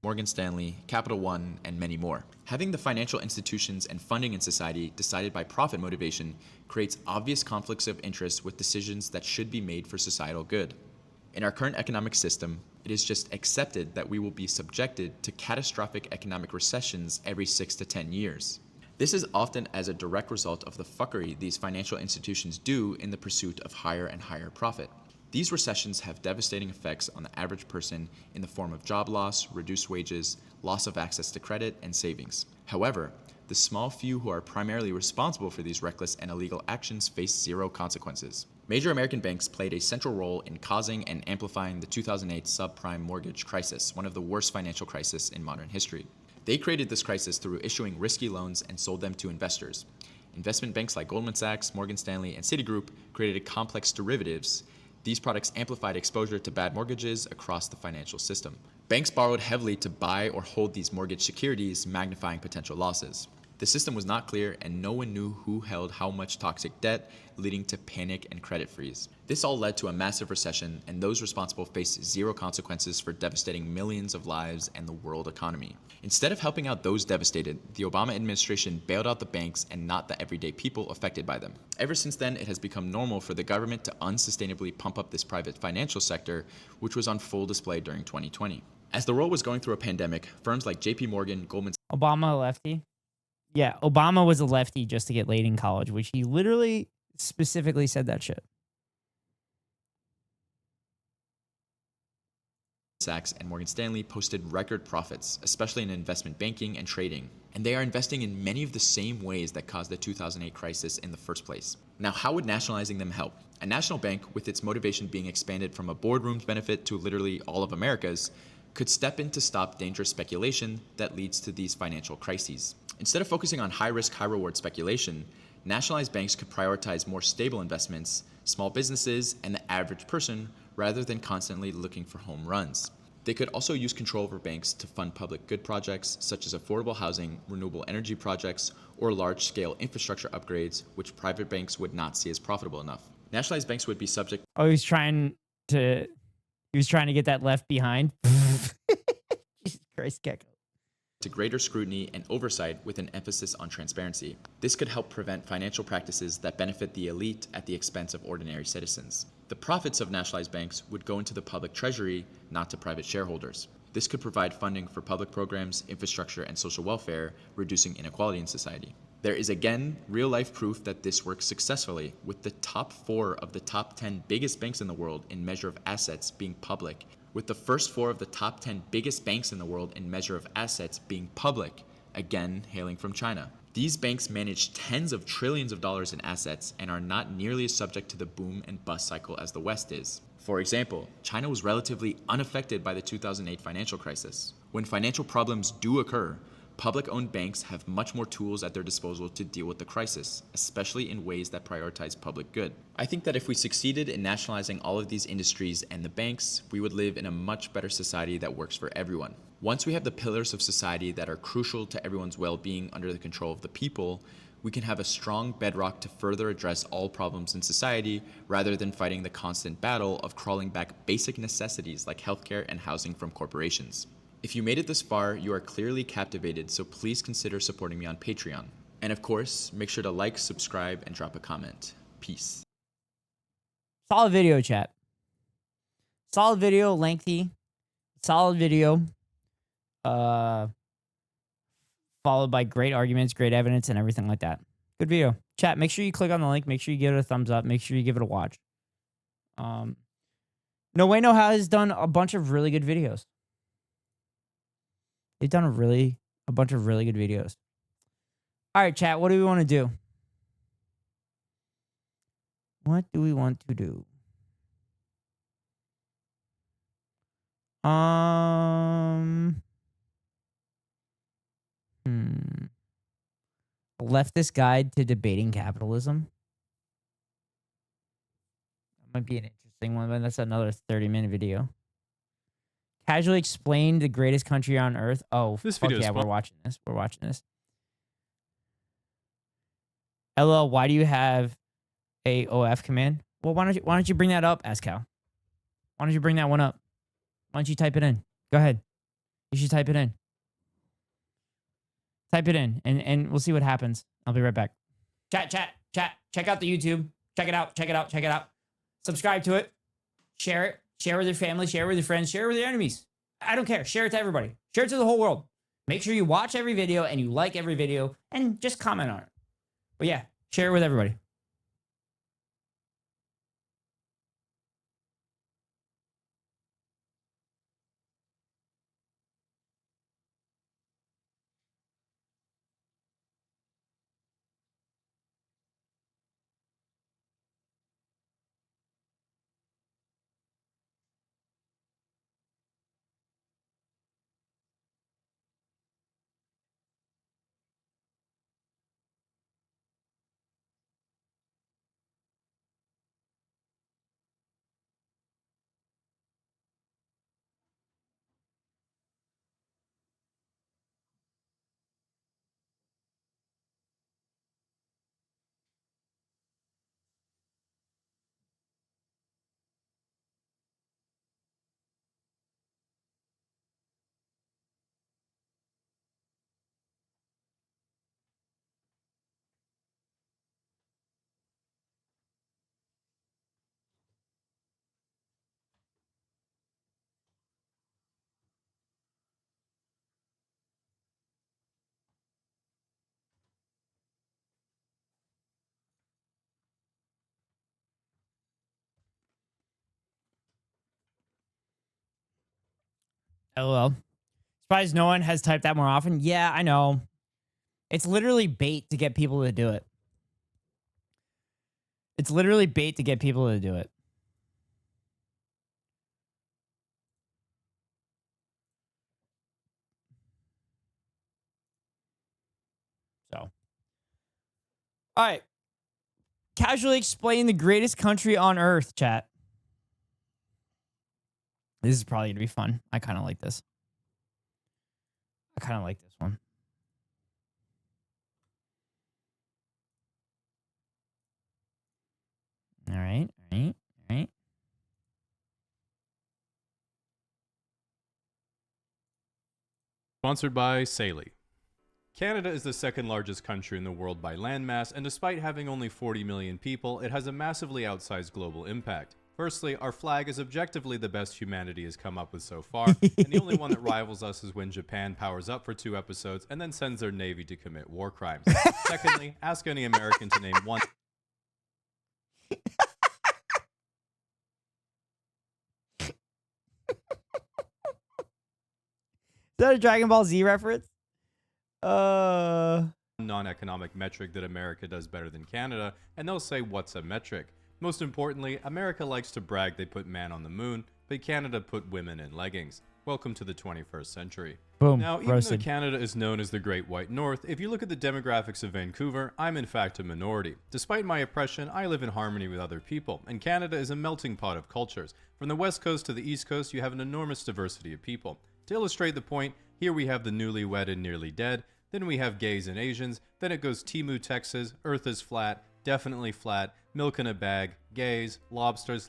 Morgan Stanley, Capital One, and many more. Having the financial institutions and funding in society decided by profit motivation creates obvious conflicts of interest with decisions that should be made for societal good. In our current economic system, it is just accepted that we will be subjected to catastrophic economic recessions every 6 to 10 years. This is often as a direct result of the fuckery these financial institutions do in the pursuit of higher and higher profit. These recessions have devastating effects on the average person in the form of job loss, reduced wages, loss of access to credit, and savings. However, the small few who are primarily responsible for these reckless and illegal actions face zero consequences. Major American banks played a central role in causing and amplifying the 2008 subprime mortgage crisis, one of the worst financial crises in modern history. They created this crisis through issuing risky loans and sold them to investors. Investment banks like Goldman Sachs, Morgan Stanley, and Citigroup created complex derivatives. These products amplified exposure to bad mortgages across the financial system. Banks borrowed heavily to buy or hold these mortgage securities, magnifying potential losses. The system was not clear, and no one knew who held how much toxic debt, leading to panic and credit freeze. This all led to a massive recession, and those responsible faced zero consequences for devastating millions of lives and the world economy. Instead of helping out those devastated, the Obama administration bailed out the banks and not the everyday people affected by them. Ever since then, it has become normal for the government to unsustainably pump up this private financial sector, which was on full display during 2020. As the world was going through a pandemic, firms like JP Morgan, Goldman Sachs, Obama a lefty? Yeah, Obama was a lefty just to get laid in college, which he literally specifically said that shit. Sachs and Morgan Stanley posted record profits, especially in investment banking and trading, and they are investing in many of the same ways that caused the 2008 crisis in the first place. Now, how would nationalizing them help? A national bank, with its motivation being expanded from a boardroom's benefit to literally all of America's, could step in to stop dangerous speculation that leads to these financial crises. Instead of focusing on high-risk, high-reward speculation, nationalized banks could prioritize more stable investments, small businesses, and the average person, rather than constantly looking for home runs. They could also use control over banks to fund public good projects, such as affordable housing, renewable energy projects, or large-scale infrastructure upgrades, which private banks would not see as profitable enough. Nationalized banks would be subject... Oh, he was trying to get that left behind. Jesus Christ, Gecko. To greater scrutiny and oversight with an emphasis on transparency. This could help prevent financial practices that benefit the elite at the expense of ordinary citizens. The profits of nationalized banks would go into the public treasury, not to private shareholders. This could provide funding for public programs, infrastructure, and social welfare, reducing inequality in society. There is again real-life proof that this works successfully, with the top 4 of the top 10 biggest banks in the world in measure of assets being public, with the first 4 of the top 10 biggest banks in the world in measure of assets being public, again hailing from China. These banks manage tens of trillions of dollars in assets and are not nearly as subject to the boom and bust cycle as the West is. For example, China was relatively unaffected by the 2008 financial crisis. When financial problems do occur, public-owned banks have much more tools at their disposal to deal with the crisis, especially in ways that prioritize public good. I think that if we succeeded in nationalizing all of these industries and the banks, we would live in a much better society that works for everyone. Once we have the pillars of society that are crucial to everyone's well-being under the control of the people, we can have a strong bedrock to further address all problems in society rather than fighting the constant battle of crawling back basic necessities like healthcare and housing from corporations. If you made it this far, you are clearly captivated, so please consider supporting me on Patreon. And of course, make sure to like, subscribe, and drop a comment. Peace. Solid video, chat. Solid video, lengthy. Solid video. Followed by great arguments, great evidence, and everything like that. Good video. Chat, make sure you click on the link. Make sure you give it a thumbs up. Make sure you give it a watch. No Way No How has done a bunch of really good videos. They've done a bunch of really good videos. All right, chat, what do we want to do? What do we want to do? Leftist Guide to Debating Capitalism. That might be an interesting one, but that's another 30-minute video. Casually explain the greatest country on earth. Oh, this fuck video yeah, is we're fun. watching this. We're watching this. LL, why do you have a OF command? Well, why don't you bring that up, Ascal? Why don't you bring that one up? Why don't you type it in? Go ahead. You should type it in. Type it in, and we'll see what happens. I'll be right back. Chat. Check out the YouTube. Check it out. Subscribe to it. Share it. Share with your family. Share with your friends. Share with your enemies. I don't care. Share it to everybody. Share it to the whole world. Make sure you watch every video and you like every video and just comment on it. But yeah, share it with everybody. LOL. Surprised no one has typed that more often. Yeah, I know. It's literally bait to get people to do it. It's literally bait to get people to do it. So. All right. Casually explain the greatest country on earth, chat. This is probably going to be fun. I kind of like this. I kind of like this one. All right. Sponsored by Saley. Canada is the second largest country in the world by landmass, and despite having only 40 million people, it has a massively outsized global impact. Firstly, our flag is objectively the best humanity has come up with so far, and the only one that rivals us is when Japan powers up for 2 episodes and then sends their navy to commit war crimes. Secondly, ask any American to name one. Is that a Dragon Ball Z reference? Non-economic metric that America does better than Canada, and they'll say, what's a metric? Most importantly, America likes to brag they put man on the moon, but Canada put women in leggings. Welcome to the 21st century. Boom, now, even roasted. though Canada is known as the Great White North, if you look at the demographics of Vancouver, I'm in fact a minority. Despite my oppression, I live in harmony with other people, and Canada is a melting pot of cultures. From the west coast to the east coast, you have an enormous diversity of people. To illustrate the point, here we have the newlywed and nearly dead, then we have gays and Asians, then it goes Timu, Texas, Earth is flat, definitely flat, milk in a bag, gays, lobsters,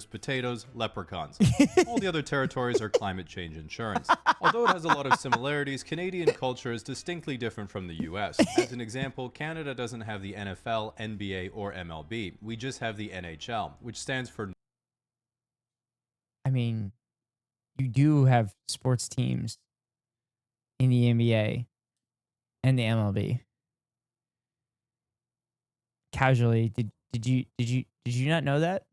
potatoes, leprechauns. All the other territories are climate change insurance. Although it has a lot of similarities, Canadian culture is distinctly different from the US. As an example, Canada doesn't have the NFL, NBA, or MLB. We just have the NHL, which stands for... I mean, you do have sports teams in the NBA and the MLB. Casually, did you not know that?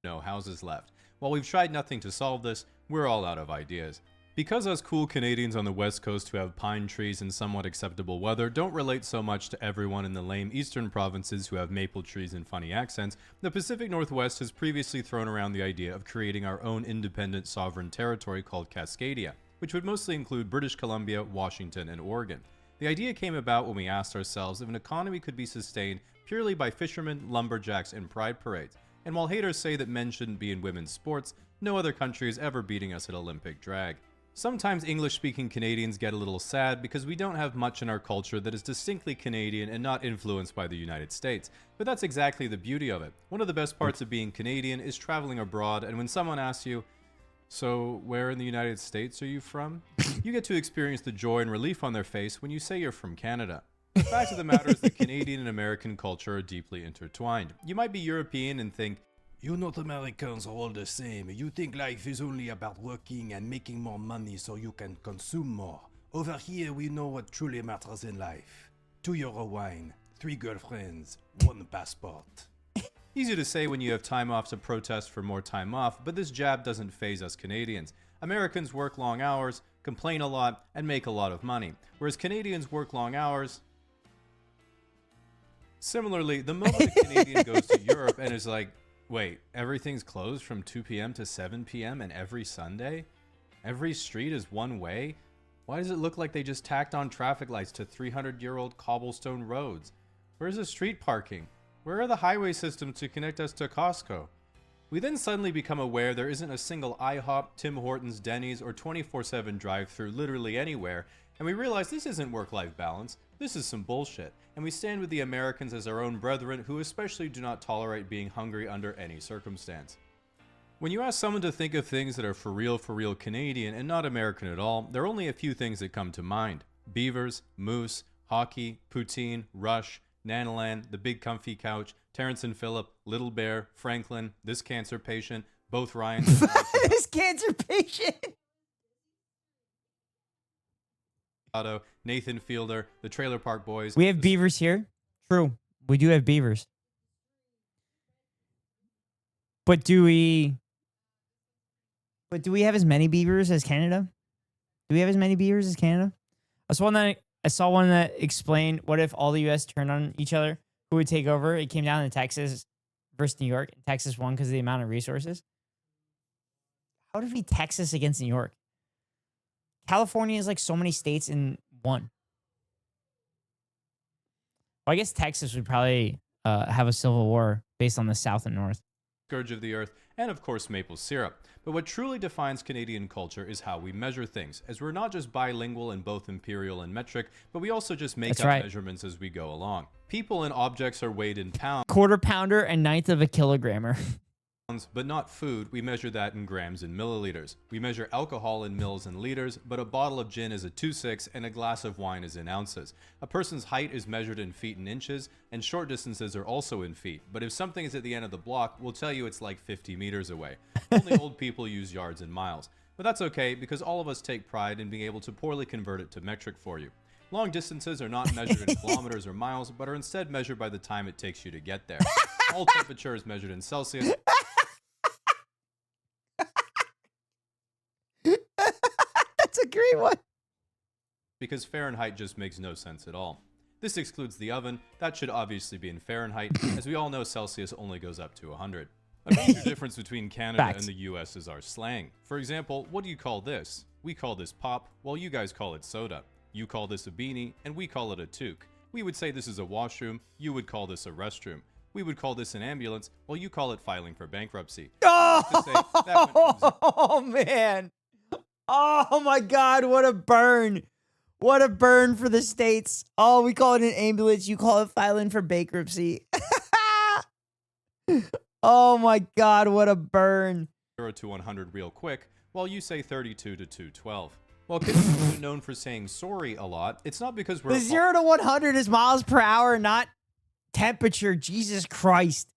No houses left. While we've tried nothing to solve this, we're all out of ideas. Because us cool Canadians on the west coast who have pine trees and somewhat acceptable weather don't relate so much to everyone in the lame eastern provinces who have maple trees and funny accents, the Pacific Northwest has previously thrown around the idea of creating our own independent sovereign territory called Cascadia, which would mostly include British Columbia, Washington, and Oregon. The idea came about when we asked ourselves if an economy could be sustained purely by fishermen, lumberjacks, and pride parades. And while haters say that men shouldn't be in women's sports, no other country is ever beating us at Olympic drag. Sometimes English-speaking Canadians get a little sad because we don't have much in our culture that is distinctly Canadian and not influenced by the United States. But that's exactly the beauty of it. One of the best parts of being Canadian is traveling abroad, and when someone asks you, "So, where in the United States are you from?" you get to experience the joy and relief on their face when you say you're from Canada. The fact of the matter is that Canadian and American culture are deeply intertwined. You might be European and think, "You North Americans are all the same. You think life is only about working and making more money so you can consume more. Over here, we know what truly matters in life. €2 wine, 3 girlfriends, 1 passport." Easy to say when you have time off to protest for more time off, but this jab doesn't faze us Canadians. Americans work long hours, complain a lot, and make a lot of money, whereas Canadians work long hours. Similarly, the moment a Canadian goes to Europe and is like, "Wait, everything's closed from 2 p.m. to 7 p.m. and every Sunday? Every street is one way? Why does it look like they just tacked on traffic lights to 300-year-old cobblestone roads? Where's the street parking? Where are the highway systems to connect us to Costco?" We then suddenly become aware there isn't a single IHOP, Tim Hortons, Denny's, or 24/7 drive-thru literally anywhere, and we realize this isn't work-life balance, this is some bullshit, and we stand with the Americans as our own brethren who especially do not tolerate being hungry under any circumstance. When you ask someone to think of things that are for real Canadian and not American at all, there are only a few things that come to mind. Beavers, moose, hockey, poutine, Rush, Nanaland, the big comfy couch, Terrence and Phillip, Little Bear, Franklin, this cancer patient, both Ryans. This cancer patient. Nathan Fielder, the Trailer Park Boys. We have beavers here. True. We do have beavers. But do we have as many beavers as Canada? Do we have as many beavers as Canada? I saw one that explained what if all the US turned on each other, who would take over? It came down to Texas versus New York. Texas won because of the amount of resources. How would it be Texas against New York? California is like so many states in one. Well, I guess Texas would probably have a civil war based on the South and North. Scourge of the earth, and of course maple syrup. But what truly defines Canadian culture is how we measure things, as we're not just bilingual in both imperial and metric, but we also just make up measurements as we go along. People and objects are weighed in pounds. Quarter pounder and ninth of a kilogrammer. pounds, but not food. We measure that in grams and milliliters. We measure alcohol in mils and liters, but a bottle of gin is a 2/6 and a glass of wine is in ounces. A person's height is measured in feet and inches, and short distances are also in feet. But if something is at the end of the block, we'll tell you it's like 50 meters away. Only old people use yards and miles. But that's okay, because all of us take pride in being able to poorly convert it to metric for you. Long distances are not measured in kilometers or miles, but are instead measured by the time it takes you to get there. All temperature is measured in Celsius. That's a great one. Because Fahrenheit just makes no sense at all. This excludes the oven. That should obviously be in Fahrenheit. As we all know, Celsius only goes up to 100. A major difference between Canada and the US is our slang. For example, what do you call this? We call this pop, while you guys call it soda. You call this a beanie, and we call it a toque. We would say this is a washroom, you would call this a restroom. We would call this an ambulance, while you call it filing for bankruptcy. Oh, man. Oh, my God. What a burn. What a burn for the States. Oh, we call it an ambulance. You call it filing for bankruptcy. Oh, my God. What a burn. 0 to 100 real quick, while you say 32 to 212. While Canadians are known for saying sorry a lot, it's not because we're... The 0 to 100 is miles per hour, not temperature. Jesus Christ.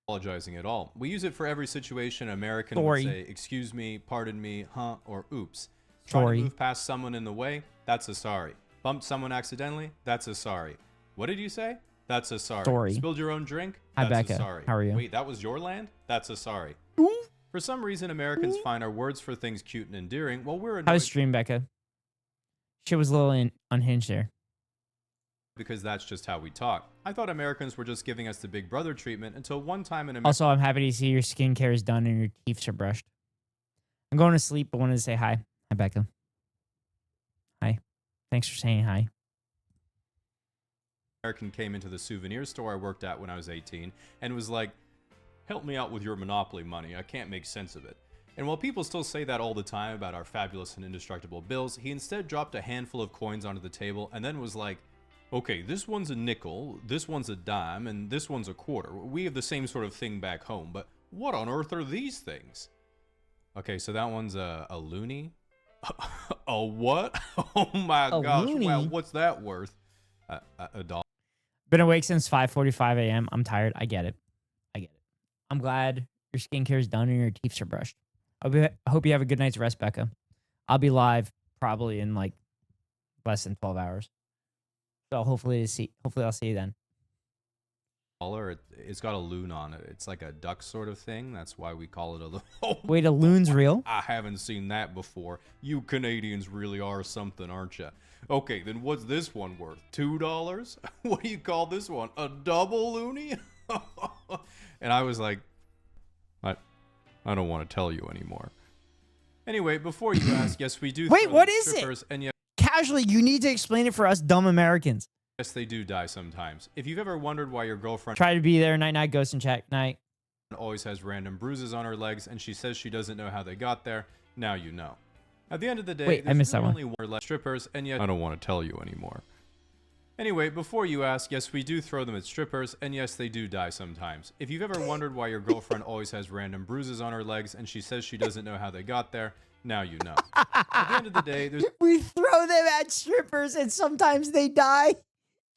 Apologizing at all. We use it for every situation. American would say, excuse me, pardon me, huh, or oops. Try to move past someone in the way, that's a sorry. Bumped someone accidentally, that's a sorry. What did you say? That's a sorry. Spilled your own drink? Hi, That's Becca. a sorry. How are you? Wait, that was your land? That's a sorry. For some reason, Americans find our words for things cute and endearing, while we're annoyed How's stream, Becca? Shit was a little unhinged there. because that's just how we talk. I thought Americans were just giving us the big brother treatment until one time in America. Also, I'm happy to see your skincare is done and your teeth are brushed. I'm going to sleep, but wanted to say hi. Hi, Becca. Hi. Thanks for saying hi. American came into the souvenir store I worked at when I was 18 and was like, help me out with your Monopoly money. I can't make sense of it. And while people still say that all the time about our fabulous and indestructible bills, he instead dropped a handful of coins onto the table and then was like, okay, this one's a nickel, this one's a dime, and this one's a quarter. We have the same sort of thing back home, but what on earth are these things? Okay, so that one's a loony? A what? Oh my gosh, loony? wow, what's that worth? A dollar. Been awake since 5:45 a.m. I'm tired. I get it. I get it. I'm glad your skincare is done and your teeth are brushed. I hope you have a good night's rest, Becca. I'll be live probably in like less than 12 hours. So hopefully I'll see you then. It's got a loon on it. It's like a duck sort of thing. That's why we call it a loon. Oh, wait, a loon's real? I haven't seen that before. You Canadians really are something, aren't you? Okay, then what's this one worth? $2? What do you call this one? A double loony? And I was like, I don't want to tell you anymore. Anyway, before you ask, yes, we do. Wait, what is strippers, it? And yes, Casually, you need to explain it for us dumb Americans. yes, they do die sometimes. If you've ever wondered why your girlfriend Try to be there. Night, night, ghost and check. Night. always has random bruises on her legs and she says she doesn't know how they got there, now you know. At the end of the day, Wait, I there's missed that really one. only one strippers, and yet I don't want to tell you anymore. Anyway, before you ask, yes, we do throw them at strippers, and yes, they do die sometimes. If you've ever wondered why your girlfriend always has random bruises on her legs and she says she doesn't know how they got there, now you know. At the end of the day, there's We throw them at strippers and sometimes they die.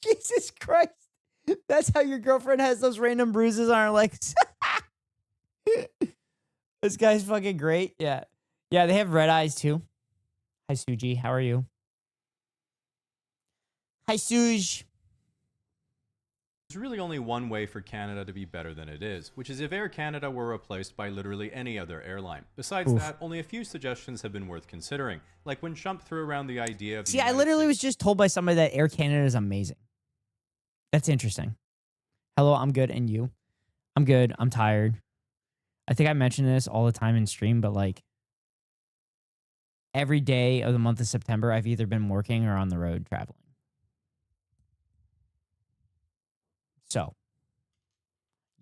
Jesus Christ. That's how your girlfriend has those random bruises on her legs. This guy's fucking great. Yeah. Yeah, they have red eyes too. Hi, Suji. How are you? Hi, Suj. There's really only one way for Canada to be better than it is, which is if Air Canada were replaced by literally any other airline. Besides that, only a few suggestions have been worth considering, like when Hump threw around the idea of the See, I literally was just told by somebody that Air Canada is amazing. That's interesting. Hello, I'm good. And you? I'm good. I'm tired. I think I mention this all the time in stream, but like every day of the month of September, I've either been working or on the road traveling. So,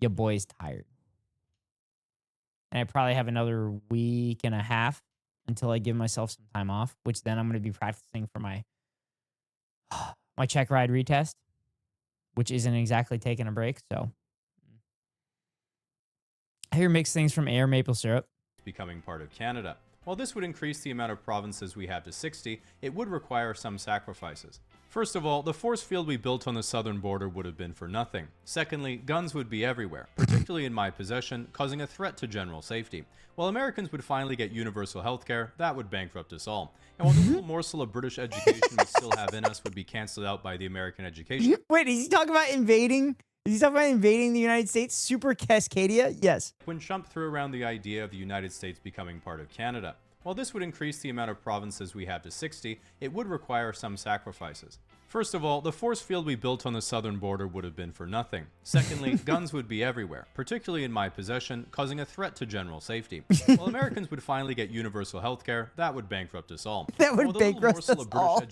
your boy's tired. And I probably have another week and a half until I give myself some time off, which then I'm going to be practicing for my check ride retest, which isn't exactly taking a break. So, I hear mixed things from air maple syrup. Becoming part of Canada. While this would increase the amount of provinces we have to 60, it would require some sacrifices. First of all, the force field we built on the southern border would have been for nothing. Secondly, guns would be everywhere, particularly in my possession, causing a threat to general safety. While Americans would finally get universal healthcare, that would bankrupt us all. And while the little morsel of British education we still have in us would be cancelled out by the American education... Wait, is he talking about invading? Is he talking about invading the United States? Super Cascadia? Yes. When Trump threw around the idea of the United States becoming part of Canada. While this would increase the amount of provinces we have to 60, it would require some sacrifices. First of all, the force field we built on the southern border would have been for nothing. Secondly, guns would be everywhere, particularly in my possession, causing a threat to general safety. While Americans would finally get universal healthcare, that would bankrupt us all. That would bankrupt us all.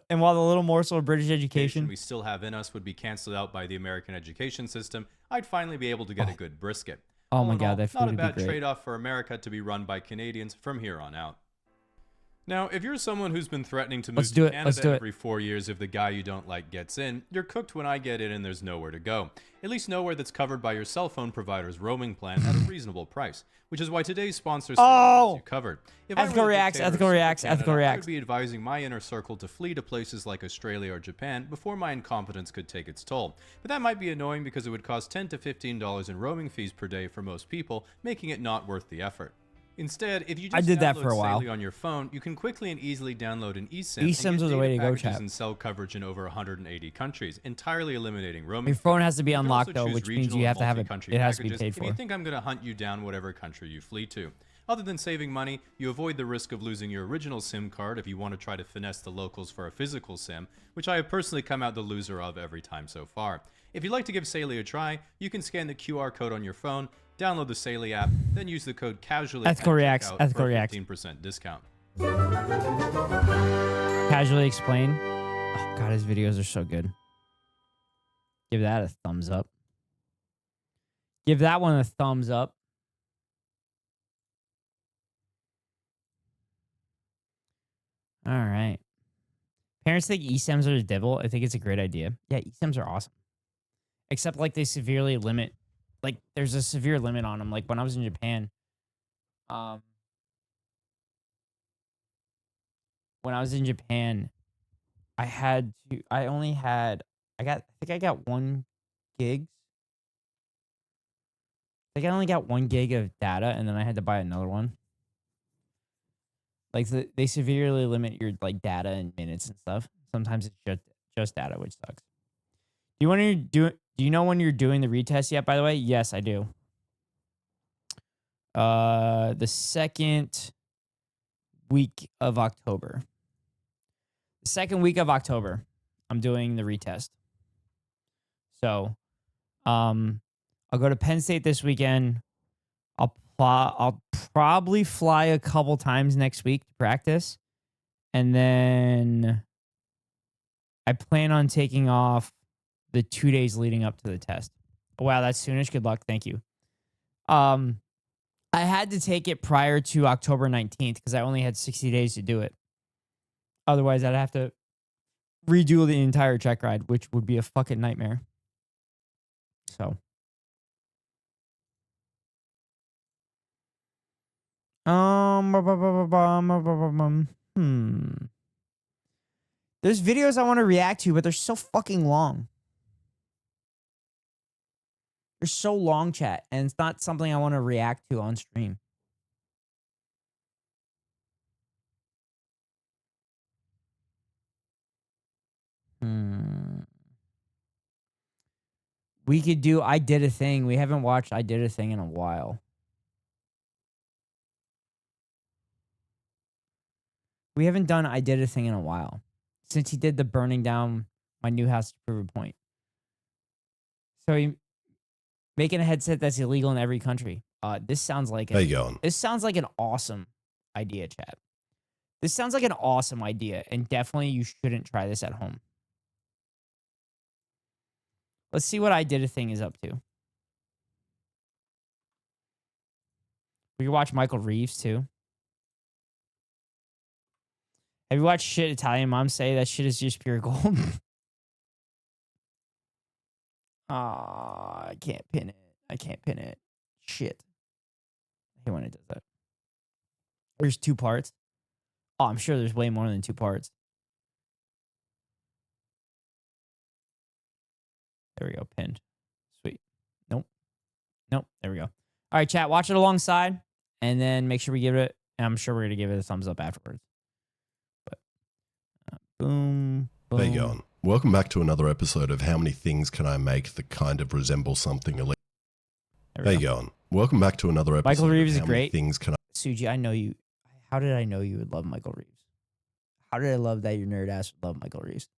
And while the little morsel of British education we still have in us would be cancelled out by the American education system, I'd finally be able to get a good brisket. Oh my God, that food not a would be bad great. trade-off for America to be run by Canadians from here on out. Now, if you're someone who's been threatening to move to Canada every 4 years if the guy you don't like gets in, you're cooked when I get in and there's nowhere to go. At least nowhere that's covered by your cell phone provider's roaming plan at a reasonable price, which is why today's sponsor has you covered. If Ethical I were the reacts, dictator of ethical Super reacts, Canada, ethical I reacts. would be advising my inner circle to flee to places like Australia or Japan before my incompetence could take its toll. But that might be annoying because it would cost $10 to $15 in roaming fees per day for most people, making it not worth the effort. Instead, if you just I did that for a download while. Saley on your phone, you can quickly and easily download an eSIM. eSIMs are the way to go, chat. And sell coverage in over 180 countries, entirely eliminating roaming. Your phone has to be You can unlocked, also though, choose which means regional you and have to have it. multi-country It has to be packages paid if for. you think I'm going to hunt you down whatever country you flee to. Other than saving money, you avoid the risk of losing your original SIM card if you want to try to finesse the locals for a physical SIM, which I have personally come out the loser of every time so far. If you'd like to give Saley a try, you can scan the QR code on your phone, download the Saley app, then use the code CASUALLY Ethical at reacts, checkout ethical for a reacts. 15% discount. Casually explain. Oh God, his videos are so good. Give that a thumbs up. Give that one a thumbs up. All right. Parents think eSIMs are the devil. I think it's a great idea. Yeah, eSIMs are awesome. Except like they severely limit, like there's a severe limit on them. Like when I was in Japan, when I was in Japan, I think I got 1 gig. I think I only got 1 gig of data, and then I had to buy another one. Like they severely limit your like data and minutes and stuff. Sometimes it's just data, which sucks. Do you know when you're doing the retest yet? By the way, yes, I do. The second week of October. The second week of October, I'm doing the retest. So, I'll go to Penn State this weekend. I'll probably fly a couple times next week to practice. And then I plan on taking off the 2 days leading up to the test. Oh, wow, that's soonish. Good luck. Thank you. I had to take it prior to October 19th because I only had 60 days to do it. Otherwise, I'd have to redo the entire check ride, which would be a fucking nightmare. So. There's videos I want to react to, but they're so fucking long. They're so long, chat, and it's not something I want to react to on stream. We could do I Did a Thing. We haven't watched I Did a Thing in a while. We haven't done I Did a Thing in a while. Since he did the burning down my new house to prove a point. So he making a headset that's illegal in every country. This sounds like How you going? This sounds like an awesome idea, chat. This sounds like an awesome idea, and definitely you shouldn't try this at home. Let's see what I Did a Thing is up to. We can watch Michael Reeves too. Have you watched shit Italian moms say? That shit is just pure gold. I can't pin it. I can't pin it. Shit. I hate when it does that. There's 2 parts. Oh, I'm sure there's way more than 2 parts. There we go. Pinned. Sweet. Nope. Nope. There we go. All right, chat. Watch it alongside, and then make sure we give it. And I'm sure we're gonna give it a thumbs up afterwards. But boom. Boom. There you go. Welcome back to another episode of How Many Things Can I Make That Kind of Resemble Something Illegal? There you go. Welcome back to another episode. Michael Reeves of is How Many great. Things Can I Suji, I know you. How did I know you would love Michael Reeves? How did I love that your nerd ass would love Michael Reeves?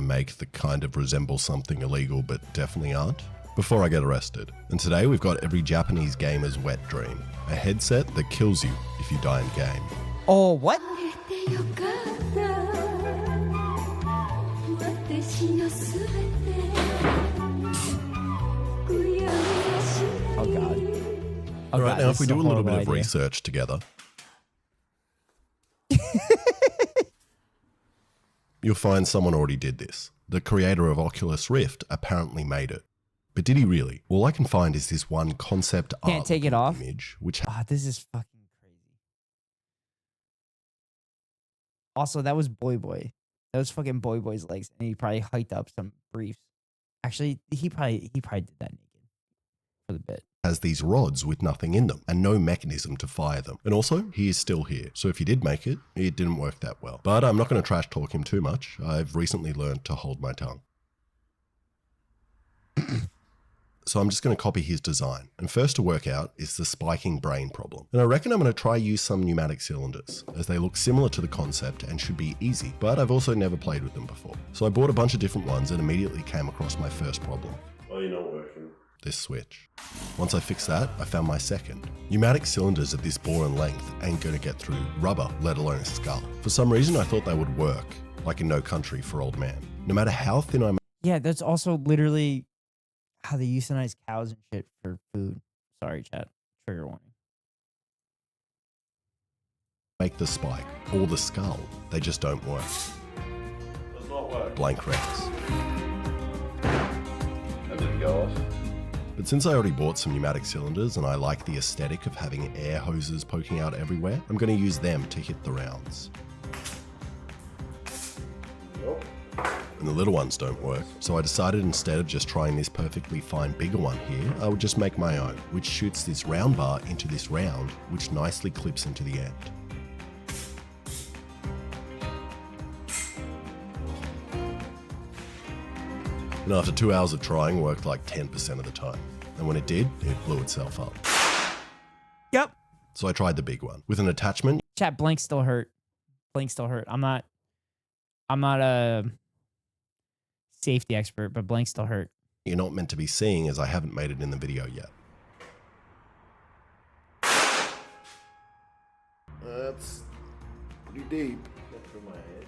make that kind of resemble something illegal but definitely aren't? Before I get arrested. And today we've got every Japanese gamer's wet dream. A headset that kills you if you die in game. Oh, what? Oh, God. Oh, All right, God, now this if we is do a little bit of horrible idea. research together, you'll find someone already did this. The creator of Oculus Rift apparently made it. But did he really? All I can find is this one concept Can't art take it off. image, which This is fucking crazy. Also, that was Boy Boy. That was fucking Boy Boy's legs, and he probably hiked up some briefs. Actually, he probably did that naked for the bit. has these rods with nothing in them and no mechanism to fire them. And also, he is still here. So if he did make it, it didn't work that well. But I'm not going to trash talk him too much. I've recently learned to hold my tongue. So I'm just going to copy his design. And first to work out is the spiking brain problem. And I reckon I'm going to try use some pneumatic cylinders, as they look similar to the concept and should be easy, but I've also never played with them before. So I bought a bunch of different ones and immediately came across my first problem. Why are you not working? This switch. Once I fixed that, I found my second. Pneumatic cylinders of this bore and length ain't going to get through rubber, let alone a skull. For some reason, I thought they would work, like in No Country for Old Man. No matter how thin I Yeah, that's also literally how they euthanize cows and shit for food. Sorry, chat. Trigger warning. make the spike or the skull, they just don't work. Does not work. Blank wrecks. How did it go off? But since I already bought some pneumatic cylinders and I like the aesthetic of having air hoses poking out everywhere, I'm going to use them to hit the rounds. Nope. And the little ones don't work, so I decided instead of just trying this perfectly fine bigger one here, I would just make my own, which shoots this round bar into this round, which nicely clips into the end. And after 2 hours of trying, worked like 10% of the time. And when it did, it blew itself up. Yep. So I tried the big one. With an attachment. Chat, blank still hurt. Blank still hurt. I'm not a safety expert, but blank still hurt. You're not meant to be seeing, as I haven't made it in the video yet. That's pretty deep. Not through my head.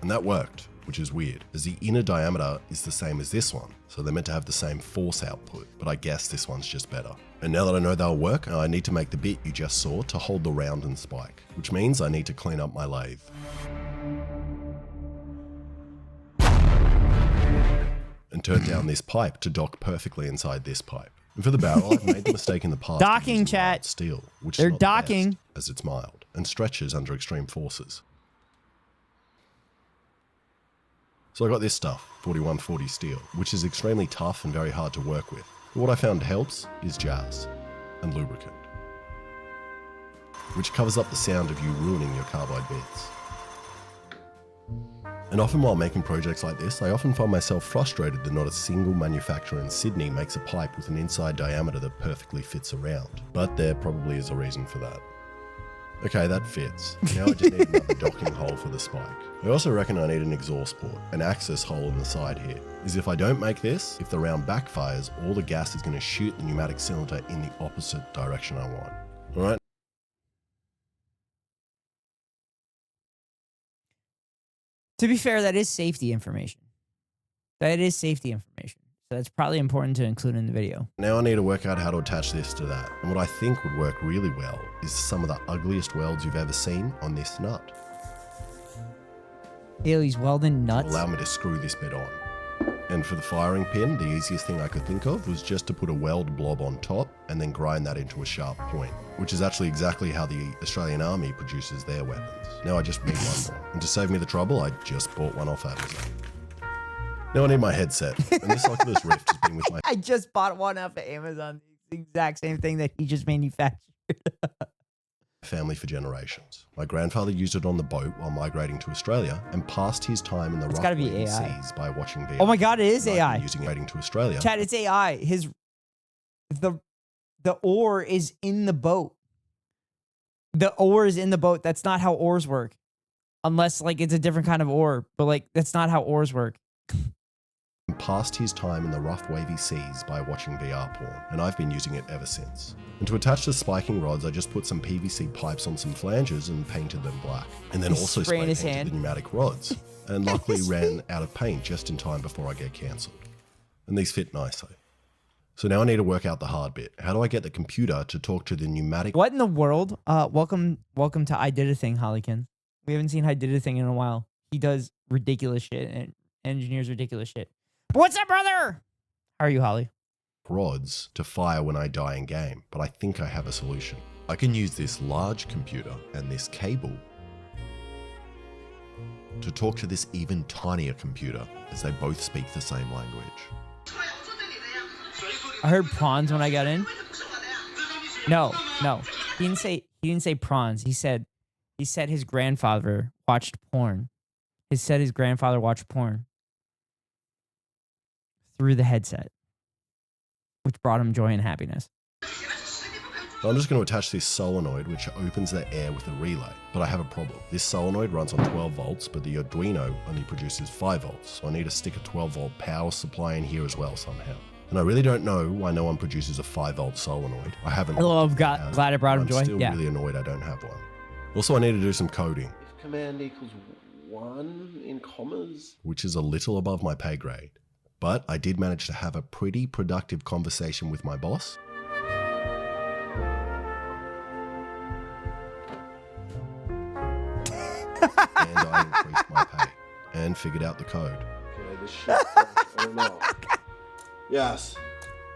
And that worked, which is weird, as the inner diameter is the same as this one, so they're meant to have the same force output, but I guess this one's just better. And now that I know they'll work, I need to make the bit you just saw to hold the round and spike, which means I need to clean up my lathe. And turn down this pipe to dock perfectly inside this pipe. And for the barrel, I've made the mistake in the past. Docking, chat. Steel, which They're is not the docking. best, as it's mild and stretches under extreme forces. So I got this stuff, 4140 steel, which is extremely tough and very hard to work with. But what I found helps is jazz and lubricant, which covers up the sound of you ruining your carbide bits. And often while making projects like this, I often find myself frustrated that not a single manufacturer in Sydney makes a pipe with an inside diameter that perfectly fits around. But there probably is a reason for that. Okay, that fits. Now I just need another docking hole for the spike. I also reckon I need an exhaust port, an access hole in the side here. Is if I don't make this, if the round backfires, all the gas is going to shoot the pneumatic cylinder in the opposite direction I want. Alright? To be fair, that is safety information. That is safety information. So that's probably important to include in the video. Now I need to work out how to attach this to that. And what I think would work really well is some of the ugliest welds you've ever seen on this nut. Ew, he's welding nuts. Allow me to screw this bit on. And for the firing pin, the easiest thing I could think of was just to put a weld blob on top and then grind that into a sharp point, which is actually exactly how the Australian Army produces their weapons. Now I just need one more. And to save me the trouble, I just bought one off Amazon. Now I need my headset, and this Oculus Rift has been with my I just bought one off of Amazon. The exact same thing that he just manufactured. family for generations. My grandfather used it on the boat while migrating to Australia and passed his time in the rough wavy seas by watching VR. Oh my God, it is And I've AI. been using it to Australia. Chad, it's AI. The oar is in the boat. The oar is in the boat. That's not how oars work. Unless like it's a different kind of oar, but like that's not how oars work. And passed his time in the rough wavy seas by watching VR porn, and I've been using it ever since. And to attach the spiking rods, I just put some PVC pipes on some flanges and painted them black. And then also spray painted the pneumatic rods, and luckily ran out of paint just in time before I get cancelled. And these fit nicely. So now I need to work out the hard bit. How do I get the computer to talk to the pneumatic... What in the world? Welcome to I Did a Thing, Hollykin. We haven't seen I Did a Thing in a while. He does ridiculous shit and engineers ridiculous shit. What's up, brother? How are you, Holly? Rods to fire when I die in game, but I think I have a solution. I can use this large computer and this cable to talk to this even tinier computer, as they both speak the same language. I heard prawns when I got in. No. He didn't say prawns. He said his grandfather watched porn. He said his grandfather watched porn through the headset, which brought him joy and happiness. So I'm just going to attach this solenoid, which opens the air with a relay. But I have a problem. This solenoid runs on 12 volts, but the Arduino only produces 5 volts. So I need to stick a 12 volt power supply in here as well somehow. And I really don't know why no one produces a 5 volt solenoid. I haven't. I'm glad I brought him joy. I'm still really annoyed I don't have one. Also, I need to do some coding. If command equals 1 in commas, which is a little above my pay grade. But I did manage to have a pretty productive conversation with my boss. And I increased my pay and figured out the code. Okay, this shit, I don't know. Yes.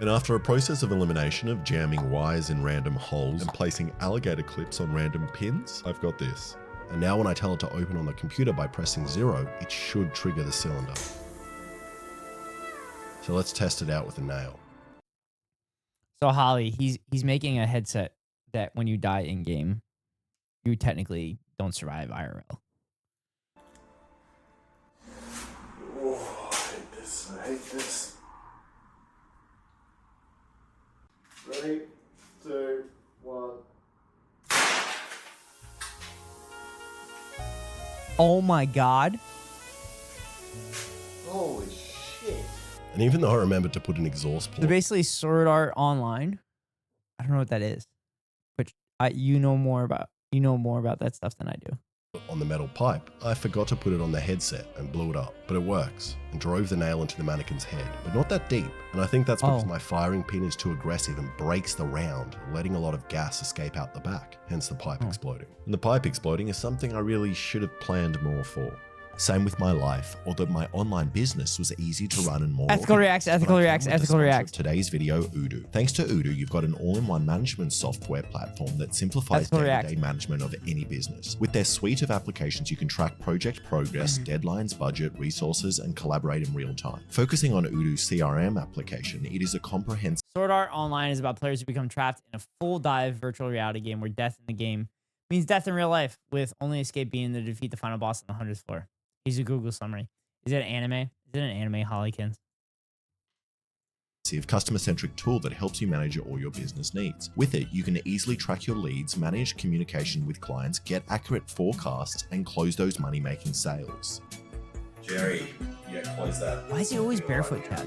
And after a process of elimination of jamming wires in random holes and placing alligator clips on random pins, I've got this. And now when I tell it to open on the computer by pressing 0, it should trigger the cylinder. So let's test it out with a nail. So Holly, he's making a headset that when you die in game, you technically don't survive IRL. Oh, I hate this. 3, 2, 1. Oh my God. Holy shit. And even though I remembered to put an exhaust port... So basically Sword Art Online. I don't know what that is. But you know more about that stuff than I do. On the metal pipe, I forgot to put it on the headset and blew it up, but it works, and drove the nail into the mannequin's head, but not that deep. And I think that's because my firing pin is too aggressive and breaks the round, letting a lot of gas escape out the back, hence the pipe exploding. And the pipe exploding is something I really should have planned more for. Same with my life, although my online business was easy to run and more. Ethical reacts. Today's video, Odoo. Thanks to Odoo, you've got an all-in-one management software platform that simplifies day-to-day management of any business. With their suite of applications, you can track project progress, deadlines, budget, resources, and collaborate in real time. Focusing on Odoo's CRM application, it is a comprehensive... Sword Art Online is about players who become trapped in a full dive virtual reality game where death in the game means death in real life, with only escape being to defeat the final boss on the 100th floor. Here's a Google summary. Is it an anime? Is it an anime, Hollykins? Customer-centric tool that helps you manage all your business needs. With it, you can easily track your leads, manage communication with clients, get accurate forecasts, and close those money-making sales. Jerry, close that. Why is he always barefoot, Chad?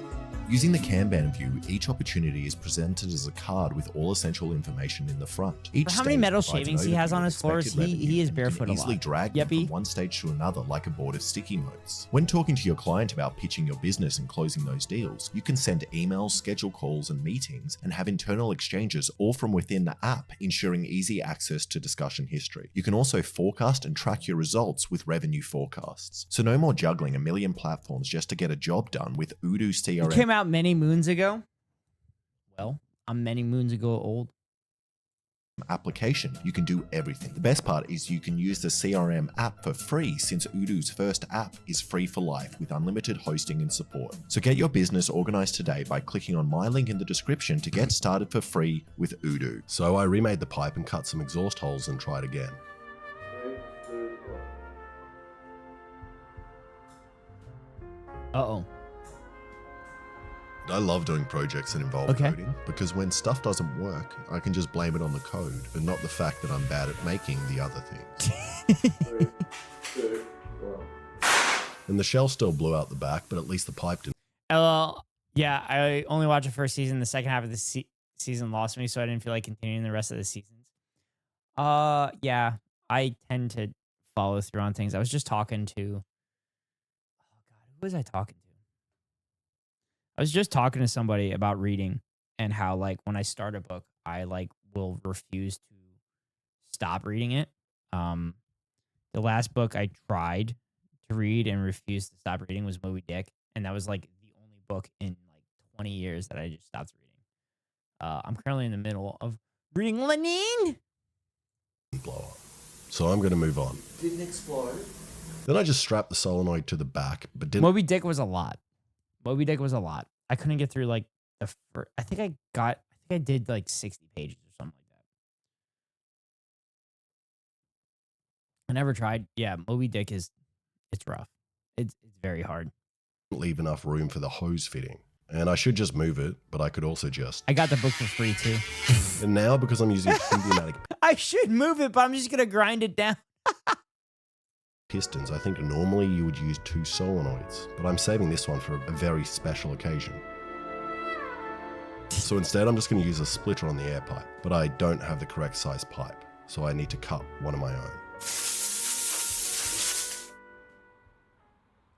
Using the Kanban view, each opportunity is presented as a card with all essential information in the front. For how many metal shavings he has on his floors, he is barefoot a lot. Easily drag them from one stage to another like a board of sticky notes. When talking to your client about pitching your business and closing those deals, you can send emails, schedule calls and meetings, and have internal exchanges all from within the app, ensuring easy access to discussion history. You can also forecast and track your results with revenue forecasts. So no more juggling a million platforms platforms just to get a job done with Odoo CRM. It came out many moons ago. Well, I'm many moons ago old. Application, you can do everything. The best part is you can use the CRM app for free, since Odoo's first app is free for life with unlimited hosting and support. So get your business organized today by clicking on my link in the description to get started for free with Odoo. So I remade the pipe and cut some exhaust holes and tried again. Uh-oh. I love doing projects that involve coding, because when stuff doesn't work, I can just blame it on the code and not the fact that I'm bad at making the other things. 3, 2, 1. And the shell still blew out the back, but at least the pipe didn't. Well, yeah, I only watched the first season. The second half of the season lost me, so I didn't feel like continuing the rest of the seasons. Yeah, I tend to follow through on things. I was just talking to... Oh, God, who was I talking to? I was just talking to somebody about reading and how, like, when I start a book, I, like, will refuse to stop reading it. The last book I tried to read and refused to stop reading was Moby Dick, and that was, like, the only book in, like, 20 years that I just stopped reading. I'm currently in the middle of reading Lenin. Blow up. So I'm going to move on. Didn't explode. Then I just strapped the solenoid to the back, but didn't... Moby Dick was a lot. Moby Dick was a lot. I couldn't get through, like, the first... I think I did, like, 60 pages or something like that. I never tried. Yeah, Moby Dick is... It's rough. It's very hard. Leave enough room for the hose fitting. And I should just move it, but I could also just... I got the book for free, too. And now, because I'm using pneumatic I should move it, but I'm just going to grind it down. pistons, I think normally you would use 2 solenoids, but I'm saving this one for a very special occasion. So instead, I'm just going to use a splitter on the air pipe, but I don't have the correct size pipe, so I need to cut one of my own.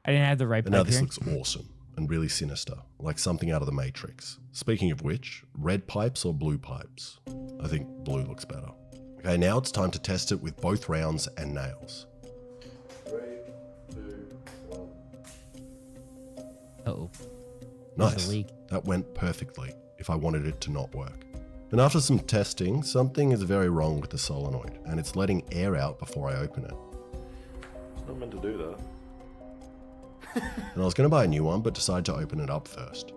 I didn't have the right pipe. And now this here. looks awesome and really sinister, like something out of the Matrix. Speaking of which, red pipes or blue pipes? I think blue looks better. Okay, now it's time to test it with both rounds and nails. 3, 2, 1. Uh-oh. Nice. A leak. That went perfectly if I wanted it to not work. And after some testing, something is very wrong with the solenoid, and it's letting air out before I open it. It's not meant to do that. And I was going to buy a new one, but decided to open it up first.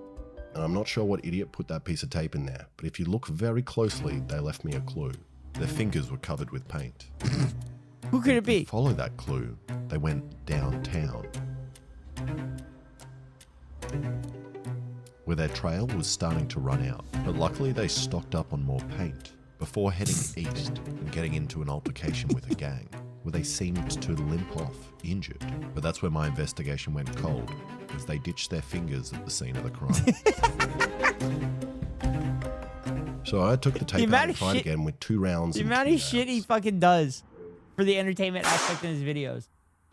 And I'm not sure what idiot put that piece of tape in there, but if you look very closely, they left me a clue. Their fingers were covered with paint. Who could it be? Follow that clue. They went downtown, where their trail was starting to run out. But luckily they stocked up on more paint before heading east and getting into an altercation with a gang, where they seemed to limp off, injured. But that's where my investigation went cold, as they ditched their fingers at the scene of the crime. So I took the tape out and tried again with 2 rounds. The amount of shit he fucking does for the entertainment aspect in his videos.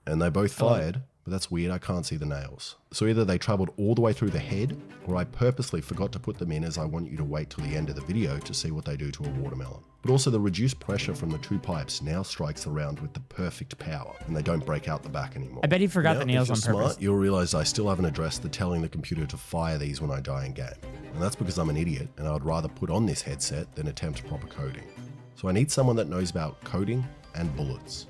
And they both fired, but that's weird, I can't see the nails. So either they traveled all the way through the head, or I purposely forgot to put them in, as I want you to wait till the end of the video to see what they do to a watermelon. But also the reduced pressure from the 2 pipes now strikes the round with the perfect power, and they don't break out the back anymore. I bet he forgot the nails on if you're purpose. smart, you'll realize I still haven't addressed the telling the computer to fire these when I die in game. And that's because I'm an idiot, and I would rather put on this headset than attempt proper coding. So I need someone that knows about coding and bullets.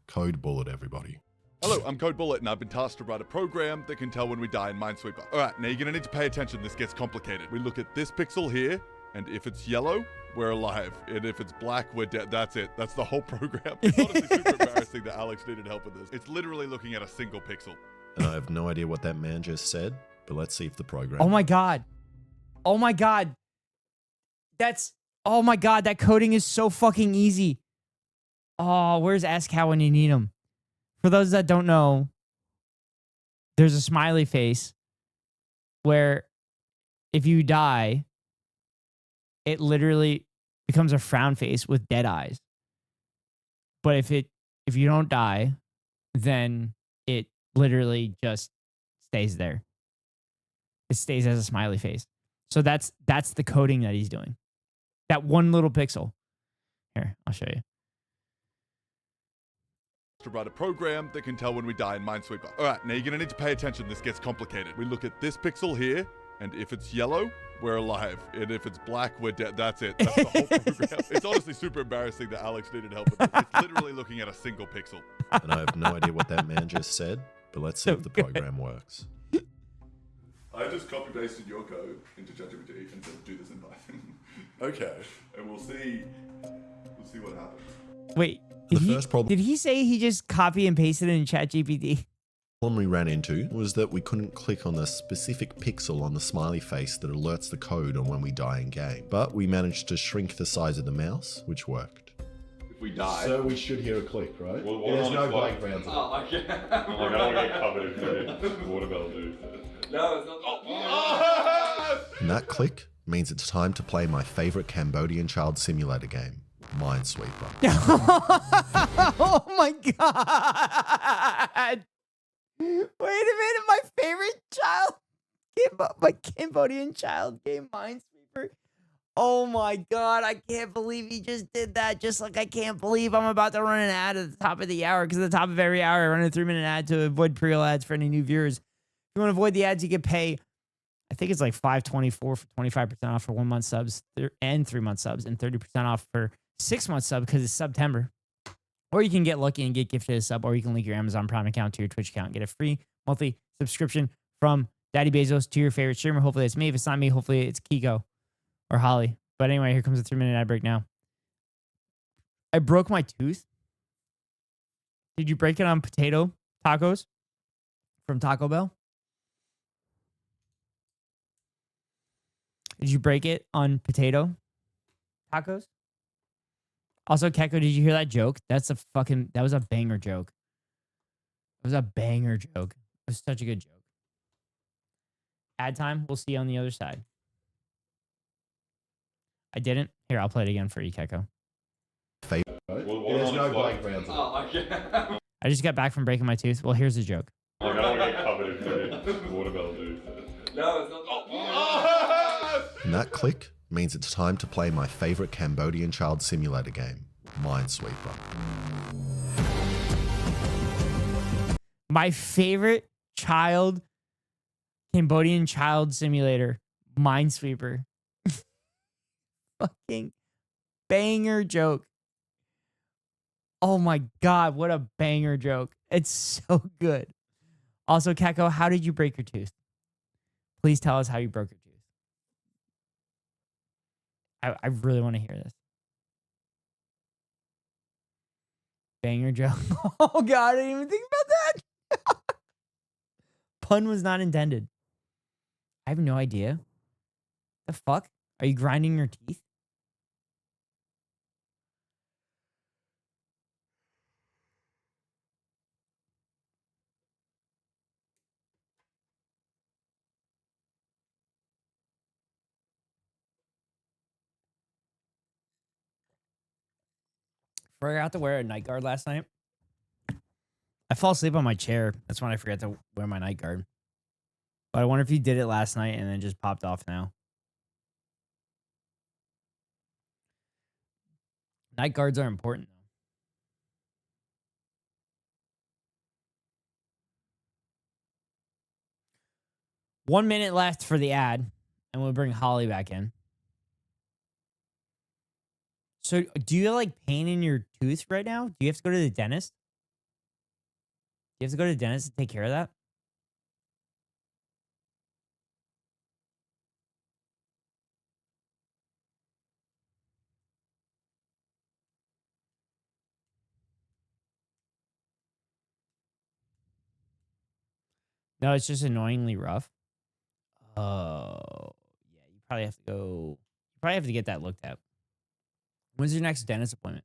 Code Bullet, everybody. Hello, I'm Code Bullet, and I've been tasked to write a program that can tell when we die in Minesweeper. Alright, now you're gonna need to pay attention, this gets complicated. We look at this pixel here, and if it's yellow, we're alive. And if it's black, we're dead. That's it. That's the whole program. It's honestly super embarrassing that Alex needed help with this. It's literally looking at a single pixel. And I have no idea what that man just said, but let's see if the program... Oh my God. Oh my God. Oh my God, that coding is so fucking easy. Oh, where's Ask How when you need him? For those that don't know, there's a smiley face where if you die, it literally becomes a frown face with dead eyes. But if you don't die, then it literally just stays there. It stays as a smiley face. So that's the coding that he's doing. That one little pixel. Here, I'll show you. to write a program that can tell when we die in Minesweeper. All right, now you're gonna need to pay attention. This gets complicated. We look at this pixel here, and if it's yellow, we're alive. And if it's black, we're dead. That's it. That's the whole program. It's honestly super embarrassing that Alex needed help with this. It's literally looking at a single pixel. And I have no idea what that man just said, but let's see if the program works. I just copy-pasted your code into ChatGPT and said, do this in Python. Okay. And we'll see what happens. Wait, did he say he just copy and pasted it in ChatGPT? The problem we ran into was that we couldn't click on the specific pixel on the smiley face that alerts the code on when we die in game. But we managed to shrink the size of the mouse, which worked. If we die... So we should hear a click, right? Well, there's no background. Oh, okay. I don't want to get covered in watermelon, dude. No, it's not. Oh. And that click means it's time to play my favorite Cambodian child simulator game, Minesweeper. Oh my god! Wait a minute, my favorite my Cambodian child game, Minesweeper. Oh my god, I can't believe he just did that. Just like I can't believe I'm about to run an ad at the top of the hour, because at the top of every hour I run a 3-minute ad to avoid pre-roll ads for any new viewers. If you want to avoid the ads, you can pay, I think it's like $5.24 for 25% off for 1 month subs and 3 month subs, and 30% off for 6 month sub because it's September. Or you can get lucky and get gifted a sub, or you can link your Amazon Prime account to your Twitch account and get a free monthly subscription from Daddy Bezos to your favorite streamer. Hopefully it's me. If it's not me, hopefully it's Kiko or Holly. But anyway, here comes a 3-minute ad break now. I broke my tooth. Did you break it on potato tacos from Taco Bell? Did you break it on potato tacos? Also, Keko, did you hear that joke? That was a banger joke. It was a banger joke. It was such a good joke. Ad time. We'll see you on the other side. I didn't. Here, I'll play it again for you, Keko. There's no background. Oh, okay. I just got back from breaking my tooth. Well, here's the joke. I don't want to get covered in watermelon, dude. No, it's not. And that click means it's time to play my favorite Cambodian child simulator game, Minesweeper. My favorite Cambodian child simulator, Minesweeper. Fucking banger joke. Oh my god, what a banger joke. It's so good. Also, Keko, how did you break your tooth? Please tell us how you broke your tooth. I really want to hear this. Banger joke. Oh god, I didn't even think about that. Pun was not intended. I have no idea. The fuck? Are you grinding your teeth? I forgot to wear a night guard last night. I fell asleep on my chair. That's when I forgot to wear my night guard. But I wonder if you did it last night and then just popped off now. Night guards are important, though. 1 minute left for the ad, and we'll bring Holly back in. So, do you have, like, pain in your tooth right now? Do you have to go to the dentist? Do you have to go to the dentist to take care of that? No, it's just annoyingly rough. Oh, yeah, you probably have to go. You probably have to get that looked at. When's your next dentist appointment?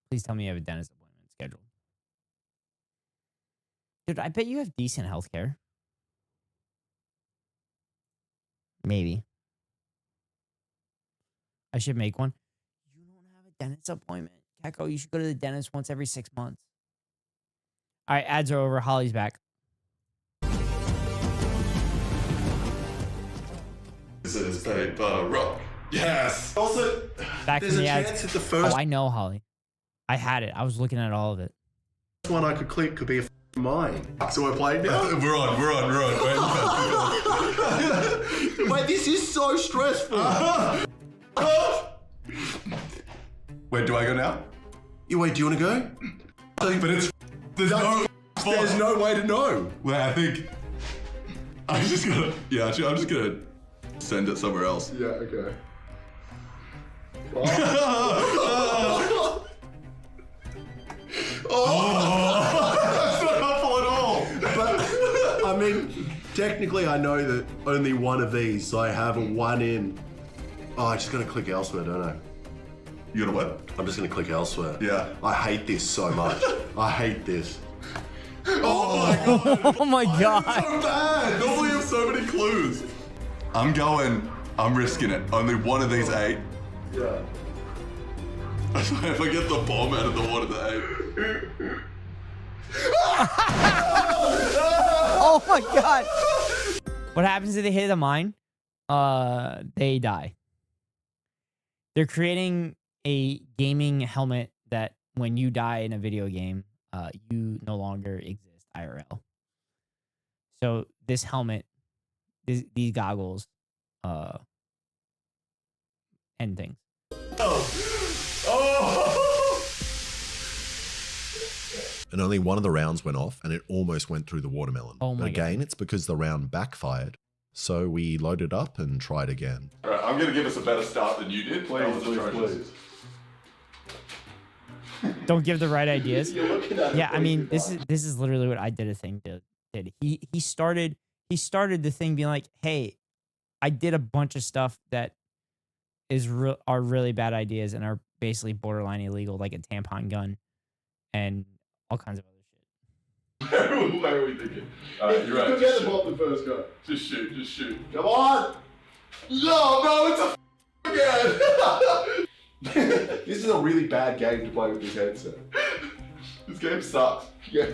Please tell me you have a dentist appointment scheduled. Dude, I bet you have decent health care. Maybe. I should make one. You don't have a dentist appointment. Keko, you should go to the dentist once every 6 months. All right, ads are over. Holly's back. This is paper rock. Yes. Back from the ads. Oh, I know, Holly. I had it. I was looking at all of it. one I could click could be a mine. So we're playing now? We're on. Wait, this is so stressful. Wait, do I go now? Wait, do you want to go? But there's no way to know. Well, I think I'm just gonna send it somewhere else. Yeah, okay. That's not helpful at all. But, I mean, technically I know that only one of these, so I have a 1 in. Oh, I'm just gonna click elsewhere, don't I? You gonna what? I'm just gonna click elsewhere. Yeah. I hate this so much. I hate this. Oh my god! Oh my god! So bad! Normally you have so many clues. I'm risking it. Only one of these 8. Yeah. If I get the bomb out of the one of the 8. Oh my god! What happens if they hit a mine? They die. They're creating a gaming helmet that when you die in a video game, you no longer exist IRL. So this helmet, these goggles, end things. And only one of the rounds went off, and it almost went through the watermelon. Oh my but again, God. it's because the round backfired. So we loaded up and tried again. All right, I'm gonna give us a better start than you did. Please. Don't give the right ideas. You're looking at it. Yeah, I mean, this is literally what I did a thing did. He started the thing being like, hey, I did a bunch of stuff that are really bad ideas and are basically borderline illegal, like a tampon gun and all kinds of other shit. Where are we thinking? Alright, you're right. You get the bomb the first go. Just shoot. Come on! No, it's a again! This is a really bad game to play with this headset. This game sucks. Yeah.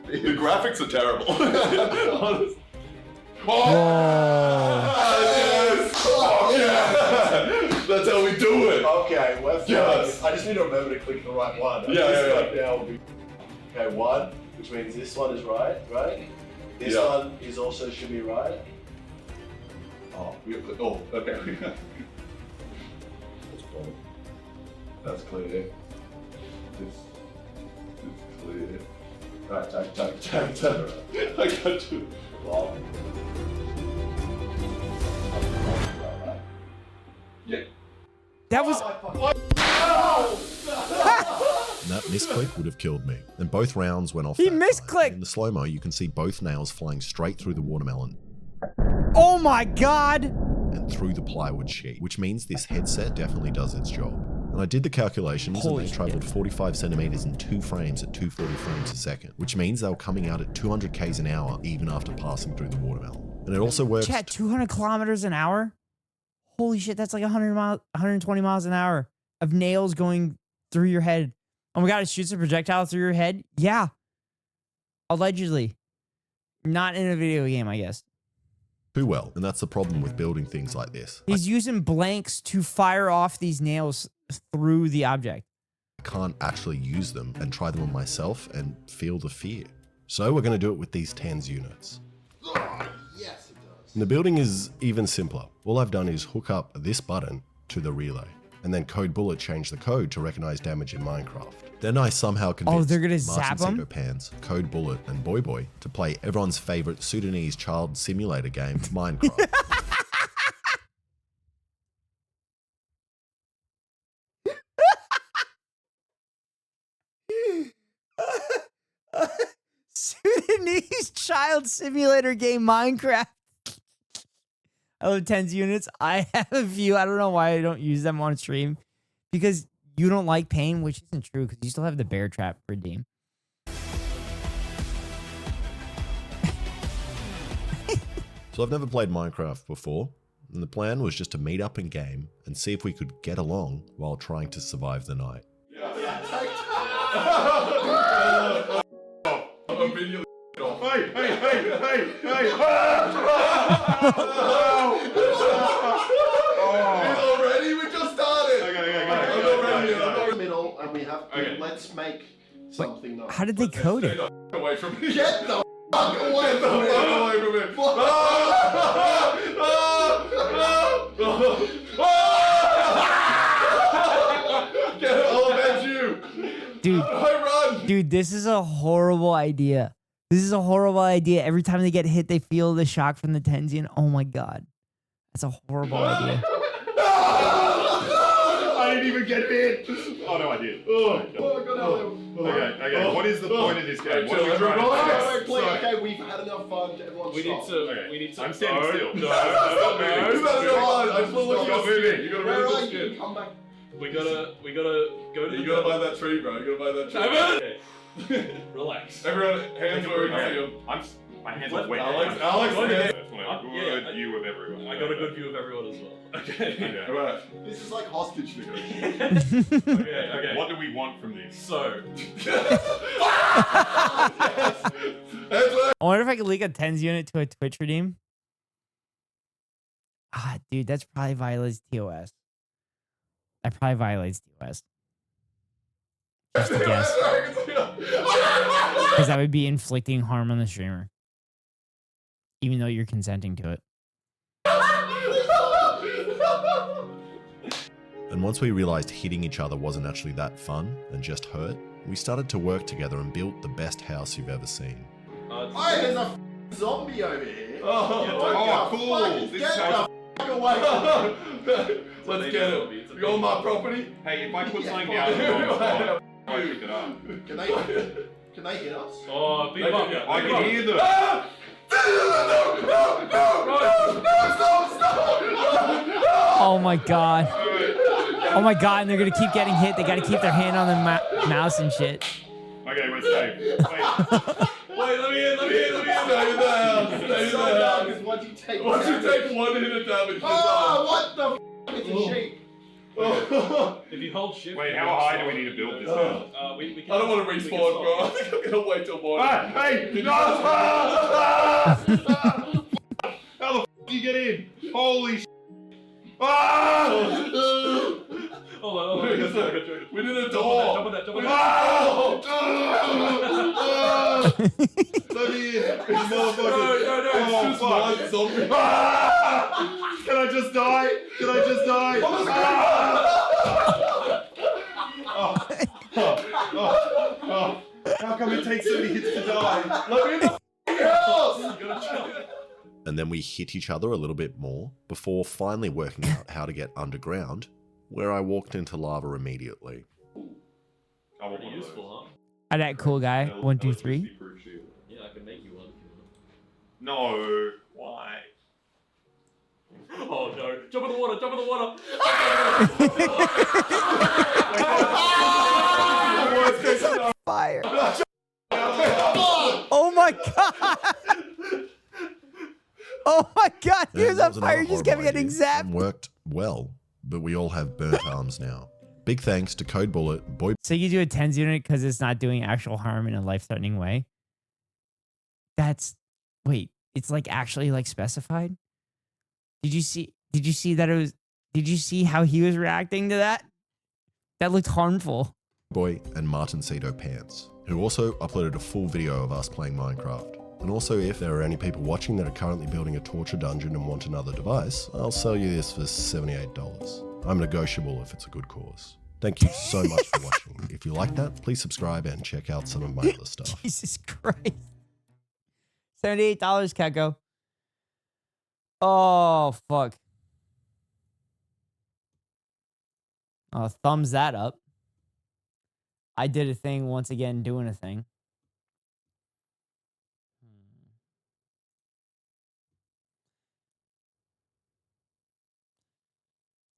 The graphics are terrible. Honestly. Whoa. Yes! Oh, yeah! That's how we do it. Okay, let's Yes. I just need to remember to click the right one. Yeah. Now will be... Okay, 1, which means this one is right? This one is also should be right. Oh, okay. That's clear. This is clear. Right, turn around. I got you. Wow. Yeah. That was... That misclick would have killed me. And both rounds went off. He that time. misclicked! In the slow-mo, you can see both nails flying straight through the watermelon Oh my god! and through the plywood sheet, which means this headset definitely does its job. And I did the calculations Holy and they traveled 45 centimeters in 2 frames at 240 frames a second, which means they were coming out at 200 k's an hour even after passing through the watermelon. And it also works. Chat, 200 kilometers an hour? Holy shit, that's like 120 miles an hour of nails going through your head. Oh my god, it shoots a projectile through your head? Yeah. Allegedly. Not in a video game, I guess. too well, and that's the problem with building things like this. He's using blanks to fire off these nails through the object. I can't actually use them and try them on myself and feel the fear. So we're going to do it with these TENS units. Oh, yes, it does. And the building is even simpler. All I've done is hook up this button to the relay, and then Code Bullet changed the code to recognize damage in Minecraft. Then I somehow convinced they're gonna Martin zap 'em? Cito Pants, Code Bullet, and Boy Boy to play everyone's favorite Sudanese child simulator game, Minecraft. Sudanese child simulator game Minecraft. I love TENS units. I have a few. I don't know why I don't use them on stream. Because you don't like pain, which isn't true because you still have the bear trap redeem. So I've never played Minecraft before, and the plan was just to meet up in game and see if we could get along while trying to survive the night. Immediately Hey! Already? We just started! Okay. I'm not ready yet. In the middle, and we have to, let's make something nice. How did they code it? Away from me. Get the fuck away Get the from me! fuck away from me! Get it, I'll avenge you! Dude, I run! dude, this is a horrible idea. This is a horrible idea. Every time they get hit, they feel the shock from the Tenzian. Oh my god. That's a horrible idea. I didn't even get it in! Oh no, I did. Okay, what is the point of this game? What are we trying to do? Okay, we've had enough fun. Everyone stop. We need to. I'm standing still. No, Stop moving. You better go. I just want to look at your moving. You gotta Where really are good you? spin. Come back. We gotta go to. You gotta buy that tree, bro. You gotta buy that tree. Okay. Relax. Everyone, hands where we can see them. My hands are wet. Alex, that's when I have a good view of everyone. I got a good view of everyone as well. Okay. Alright. This is like hostage negotiation. Okay. What do we want from this? So. I wonder if I could leak a TENS unit to a Twitch redeem. Ah, dude, that's probably violates TOS. That probably violates TOS. Just a guess. Because that would be inflicting harm on the streamer. Even though you're consenting to it. And once we realized hitting each other wasn't actually that fun and just hurt, we started to work together and built the best house you've ever seen. Hey, there's a zombie over here. Cool. Get the fuck away. Let's get it. You on my property? Hey, if I put something down, I pick it up. Can they hit us? Oh, beat him up. I can hear them. Oh my god. Oh my god, and they're gonna keep getting hit. They gotta keep their hand on the mouse and shit. Okay, we're safe. Wait, let me in. Stay in the house. Stay in the house. Once you take one hit of damage. Oh, what the f***? It's a sheep. If you hold shift. Wait, how high do we need to build this house? We can, I don't want to respawn, bro. I think I'm gonna wait till morning. Hey! No! How the f*** do you get in? Holy sh**. Hold on. We need a door. Jump on that. Let me in. No. It's just one zombie. Can I just die? How come it takes so many hits to die? Let me in the house! And then we hit each other a little bit more before finally working out how to get underground, where I walked into lava immediately. Pretty useful, huh? Hi, that cool guy. 1, 2, 3. Yeah, I can make you one if you want. No. Why? Oh no. Jump in the water. Fire. Oh my god. Oh my god, he was on fire, just kept getting zapped. Worked well, but we all have burnt arms now. Big thanks to Code Bullet, Boy. So you do a TENS unit because it's not doing actual harm in a life-threatening way? Wait, it's like actually like specified? Did you see that it was, did you see how he was reacting to that? That looked harmful. Boy and Martin Cedo Pants, who also uploaded a full video of us playing Minecraft. And also, if there are any people watching that are currently building a torture dungeon and want another device, I'll sell you this for $78. I'm negotiable if it's a good cause. Thank you so much for watching. If you like that, please subscribe and check out some of my other stuff. Jesus Christ. $78, Keko. Oh, fuck. Thumbs that up. I did a thing once again, doing a thing.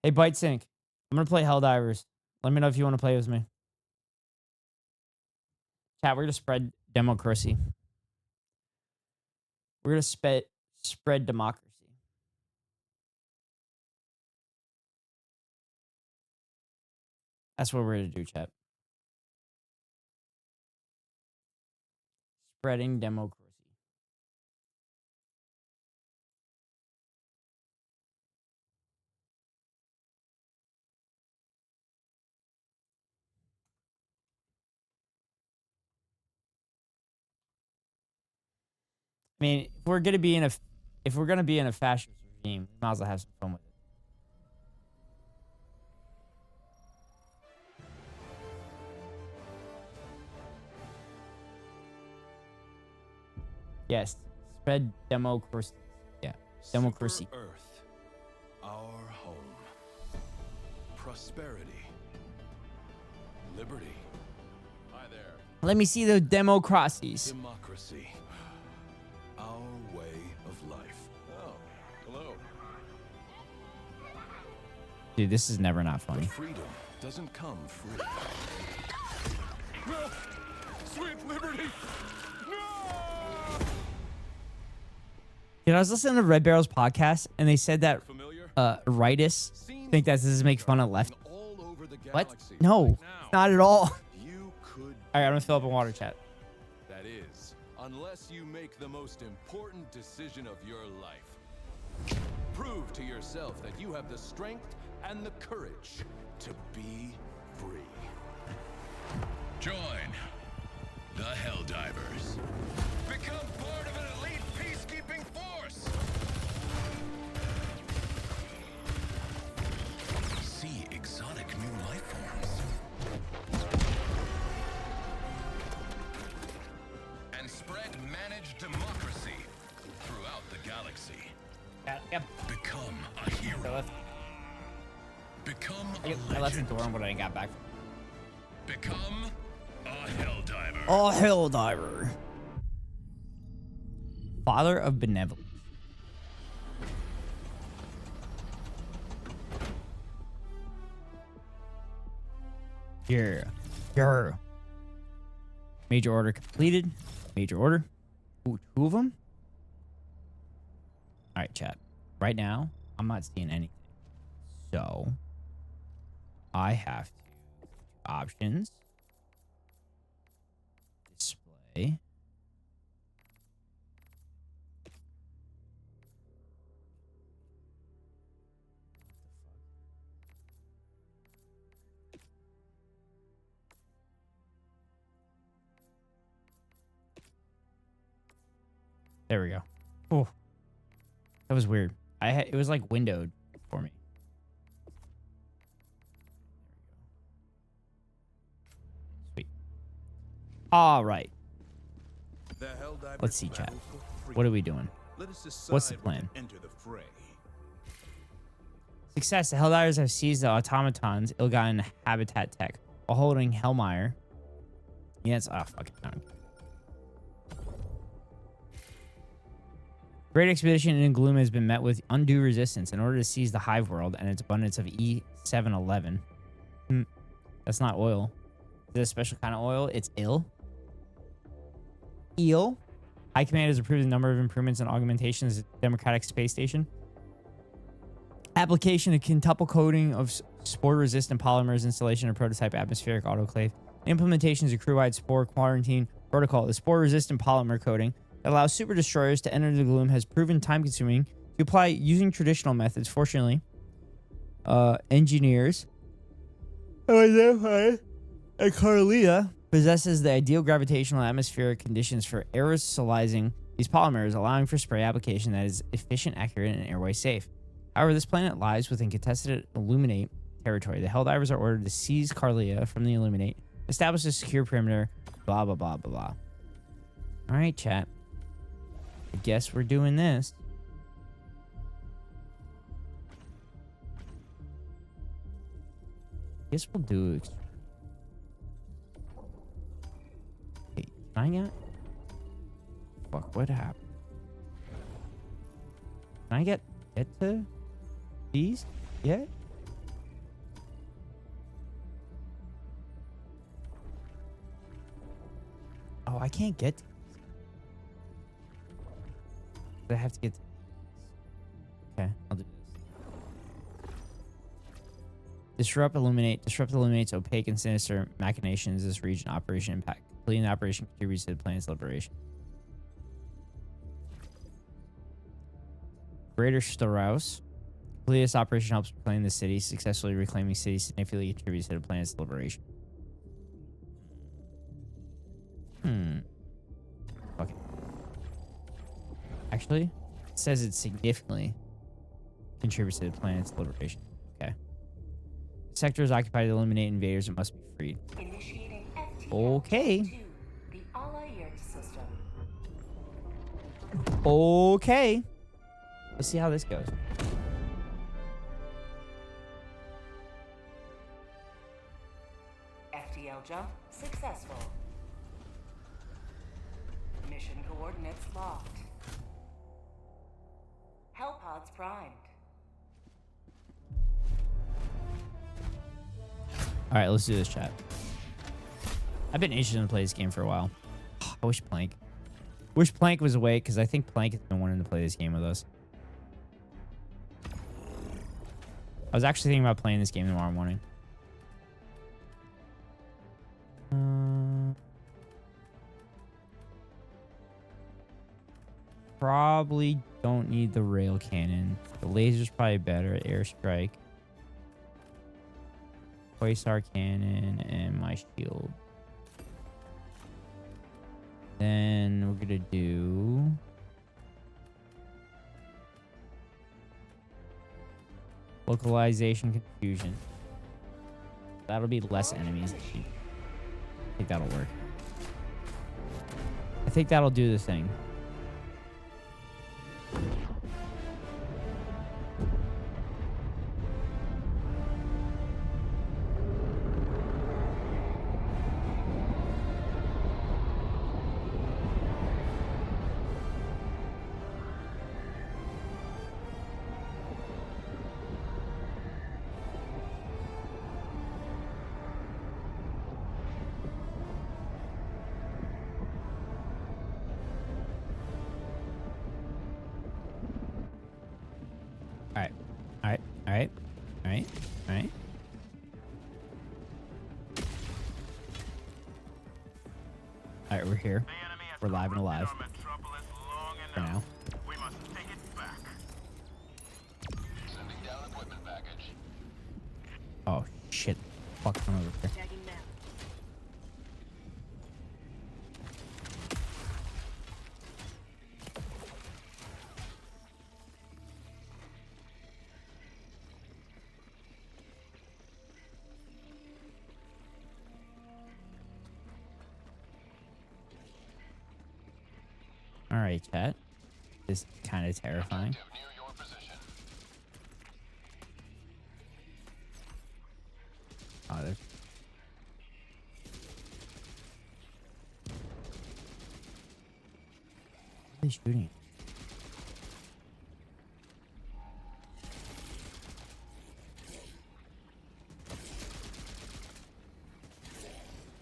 Hey, Bytesync. I'm going to play Helldivers. Let me know if you want to play with me. Chat, we're going to spread democracy. We're going to spread democracy. That's what we're going to do, chat. Spreading democracy. mean, if we're gonna be in a fascist regime, we might as well have some fun with it. Yes, spread democracy. Yeah, democracy. Super Earth, our home. Prosperity. Liberty. Hi there. Let me see those democracies. Democracy. Our way of life. Oh, hello. Dude, this is never not funny. But freedom doesn't come free. No! Sweet liberty! Dude, I was listening to Red Barrel's podcast, and they said that rightists think that this is make fun of left. What? No, not at all. All right, I'm gonna fill up a water chat. That is, unless you make the most important decision of your life. Prove to yourself that you have the strength and the courage to be free. Join the Helldivers. Become part of an elite peacekeeping force. See exotic new life forms. And spread managed democracy throughout the galaxy. Yep. Become a hero. Become a I left the legend. door on when I got back. Become a Helldiver. Oh, Helldiver. Father of benevolence. Yeah. Yeah. Major order completed. Major order. Ooh, 2 of them? All right, chat. Right now, I'm not seeing anything. So, I have to options. Display. There we go. Oh, that was weird. It was like windowed for me. Sweet. All right. Let's see, chat. What are we doing? What's the plan? Success. The Helldivers have seized the automatons' ill-gotten habitat tech while holding Hellmire. Yes. Oh, fuck it. No. Great expedition in Gloom has been met with undue resistance in order to seize the hive world and its abundance of E711. That's not oil. Is it a special kind of oil? It's ill. Eel. High Command has approved a number of improvements and augmentations at the Democratic Space Station. Application of quintuple coating of spore-resistant polymers, installation of prototype atmospheric autoclave. Implementations of crew-wide spore quarantine protocol. The spore-resistant polymer coating that allows super destroyers to enter the Gloom has proven time-consuming to apply using traditional methods. Fortunately, engineers and Carlia possesses the ideal gravitational atmospheric conditions for aerosolizing these polymers, allowing for spray application that is efficient, accurate, and airway safe. However, this planet lies within contested Illuminate territory. The Helldivers are ordered to seize Carlia from the Illuminate, establish a secure perimeter, blah, blah, blah, blah, blah. All right, chat. I guess we're doing this. Guess we'll do. Hey, can I get? Fuck, what happened? Can I get to these yet? Oh, I can't get. I have to get. Okay, I'll do this. Disrupt illuminates opaque and sinister machinations of this region. Operation Impact. Completing the operation contributes to the planet's liberation. Greater Strauss. Completing this operation helps reclaim the city. Successfully reclaiming city significantly contributes to the planet's liberation. Okay. Actually, it says it significantly contributes to the planet's liberation. Okay. The sector is occupied to eliminate invaders and must be freed. Initiating FTL Okay. to the Allied system. Okay. Let's see how this goes. FTL jump successful. Mission coordinates locked. Hellpods primed. All right, let's do this, chat. I've been interested in play this game for a while. I wish Plank was awake, because I think Plank has been wanting to play this game with us. I was actually thinking about playing this game tomorrow morning. Probably don't need the rail cannon. The laser's probably better. Airstrike. Quasar cannon and my shield. Then we're gonna do localization confusion. That'll be less enemies. I think that'll work. I think that'll do the thing. Alright. Alright, we're here. We're live and alive. For now. Oh, shit. Fuck, I'm over here. Alright, chat. This is kind of terrifying. Oh, they're... What are they shooting?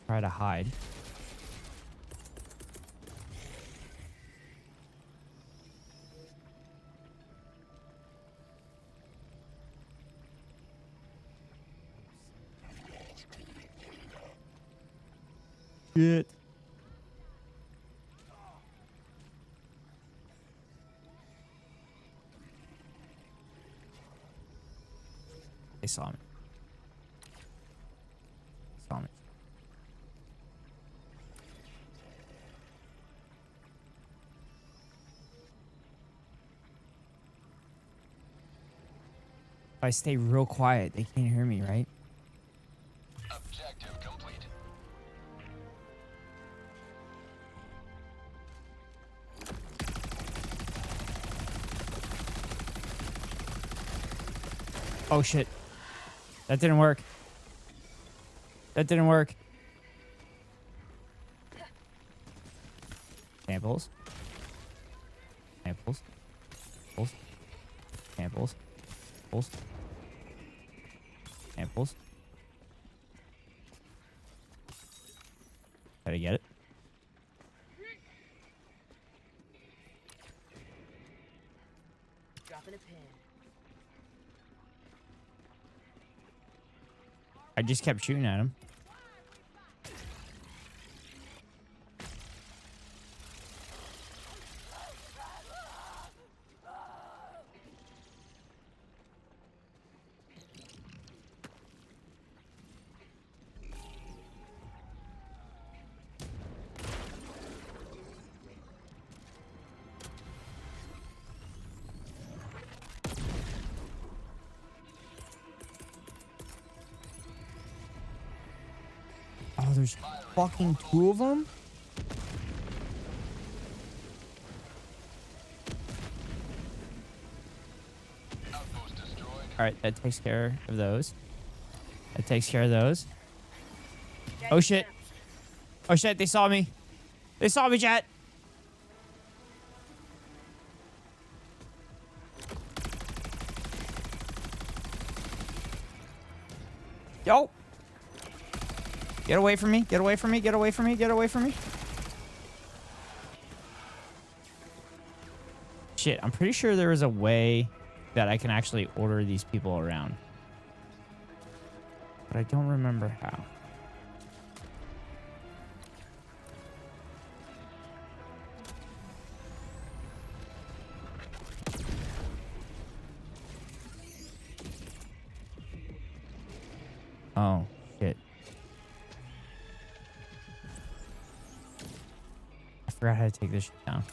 Try to hide. Shit. They saw me. Saw me. If I stay real quiet, they can't hear me, right? Objective complete. Oh shit. That didn't work. That didn't work. Samples. Samples. Samples. Samples. Samples. Samples. Did I get it? Dropping a pin. I just kept shooting at him. Oh, there's fucking 2 of them? Alright, that takes care of those. That takes care of those. Oh shit. Oh shit, they saw me. They saw me, chat. Yo. Get away from me. Get away from me. Get away from me. Get away from me. Shit, I'm pretty sure there is a way that I can actually order these people around. But I don't remember how. Oh, shit. I forgot how to take this shit down.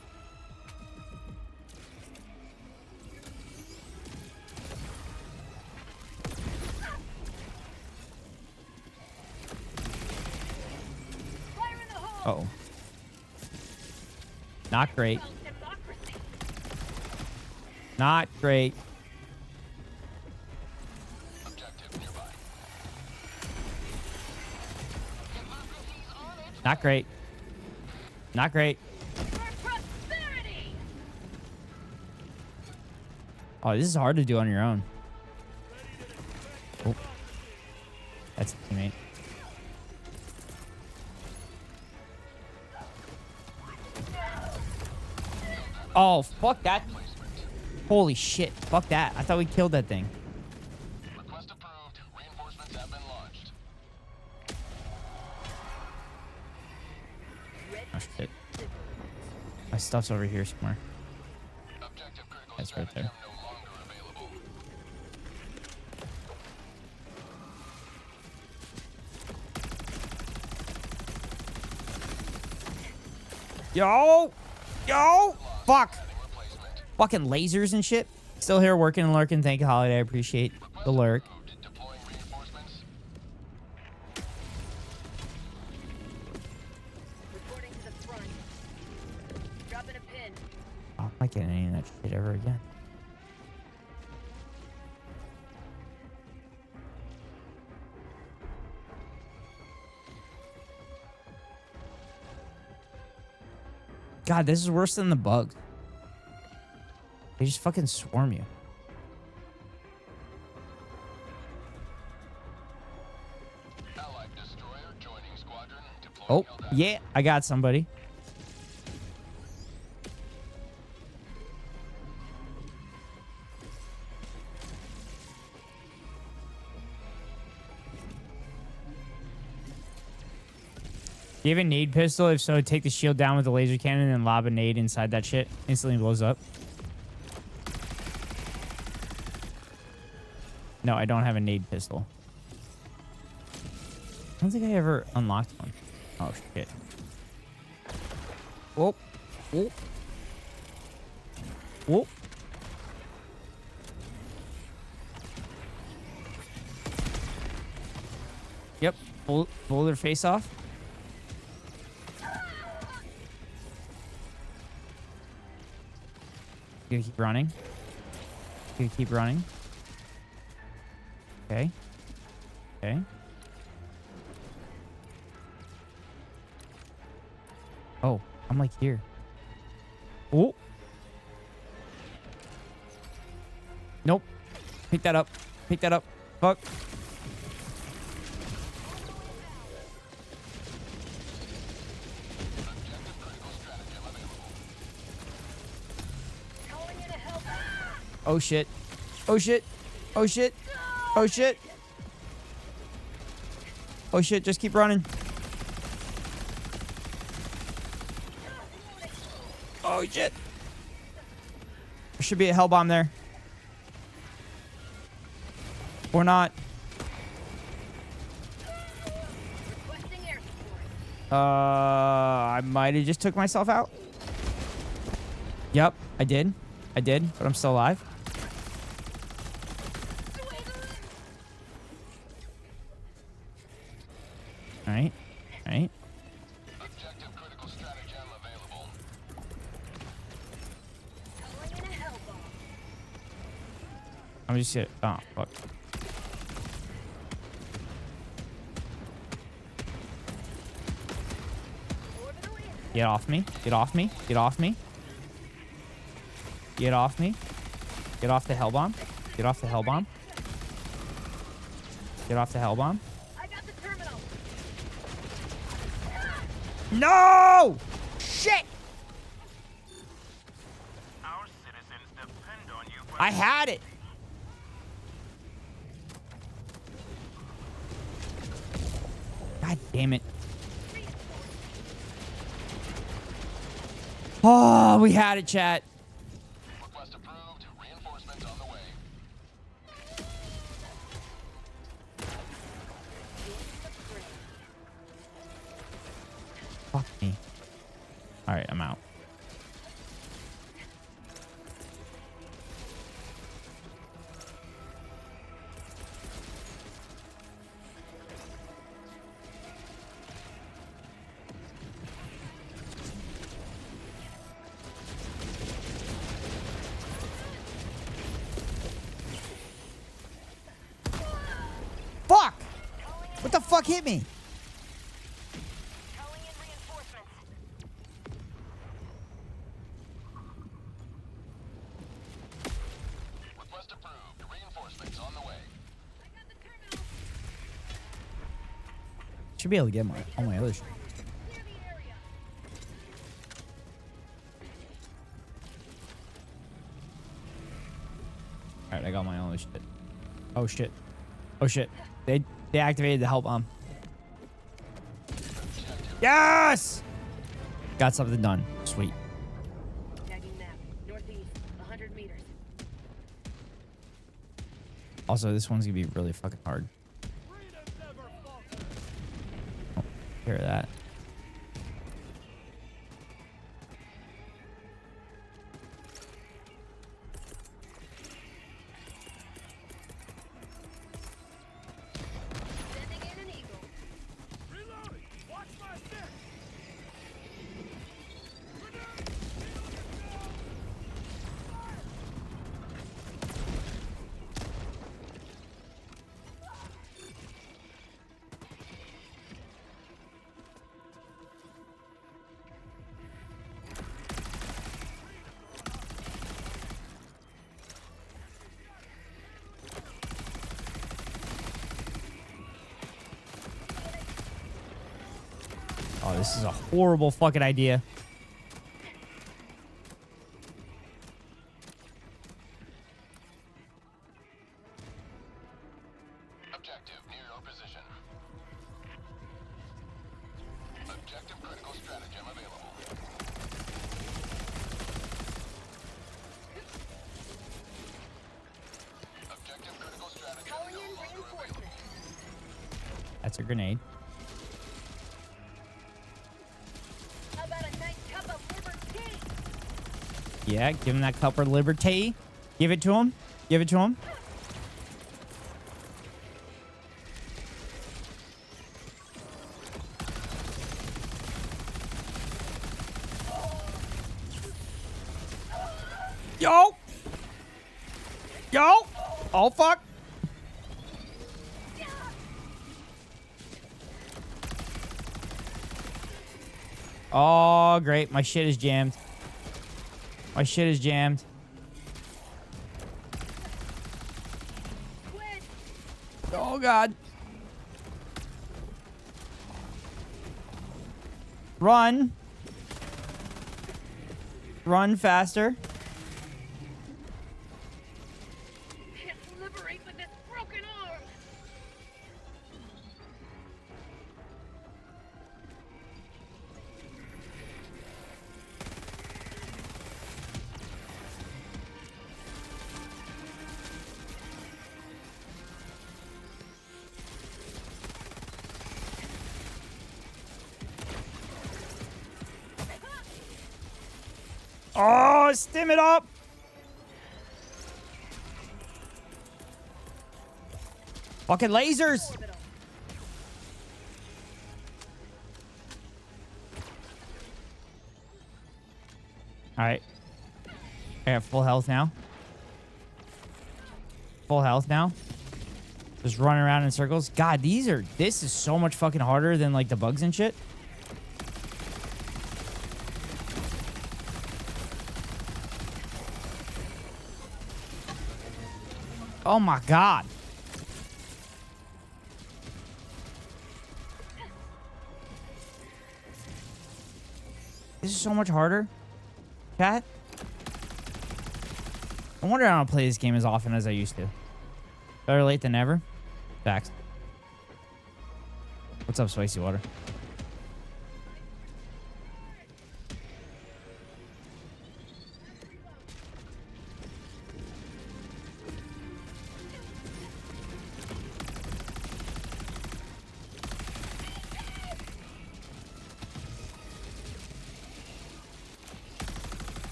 Uh-oh. Not great. Not great. Not great. Not great. Oh, this is hard to do on your own. Oh. That's a teammate. Oh, fuck that. Holy shit. Fuck that. I thought we killed that thing. Request approved. Reinforcements have been launched. Oh, shit. My stuff's over here somewhere. That's right there. Yo! Yo! Fuck! Fucking lasers and shit. Still here working and lurking. Thank you, Holiday. I appreciate the lurk. Oh, I'm not getting any of that shit ever again. God, this is worse than the bugs. They just fucking swarm you. Oh, yeah, I got somebody. Do you have a nade pistol? If so, take the shield down with the laser cannon and lob a nade inside that shit. Instantly blows up. No, I don't have a nade pistol. I don't think I ever unlocked one. Oh, shit. Whoop. Whoop. Whoop. Yep. Blow their face off. Gonna keep running. Gonna keep running. Okay. Okay. Oh, I'm like here. Oh. Nope. Pick that up. Pick that up. Fuck. Oh shit. Oh shit. Oh shit. Oh shit. Oh shit, just keep running. Oh shit. There should be a hell bomb there. Or not. I might have just took myself out. Yep, I did. I did, but I'm still alive. Alright. I'm just gonna... Oh, fuck. Get off me. Get off me. Get off me. Get off me. Get off the hell bomb. Get off the hell bomb. Get off the hell bomb. No! Shit! I had it. God damn it. Oh, we had it, chat. Request approved. Reinforcements on the way. Fuck me. All right, I'm out. Fuck! What the fuck hit me? Request approved. Reinforcements on the way. Should be able to get my all my other shit. All right, I got my own shit. Oh shit. Oh shit. They activated the help bomb. Yes! Got something done. Sweet. Tagging map. Northeast, 100 meters. Also, this one's gonna be really fucking hard. Oh, hear that. Oh, this is a horrible fucking idea. Objective near your position. Objective critical stratagem available. Objective critical stratagem no longer available. That's a grenade. How about a nice cup of liberty? Yeah, give him that cup of liberty. Give it to him. Give it to him. Yo! Yo! Oh, fuck! Oh, great. My shit is jammed. My shit is jammed. Oh, God. Run. Run faster. Can't liberate with this broken arm. Oh, stim it up. Fucking lasers. All right. I have full health now. full health now. Just running around in circles. God, this is so much fucking harder than like the bugs and shit. Oh my God. This is so much harder. Chat. I wonder I don't play this game as often as I used to. Better late than never. Facts. What's up, Spicy Water?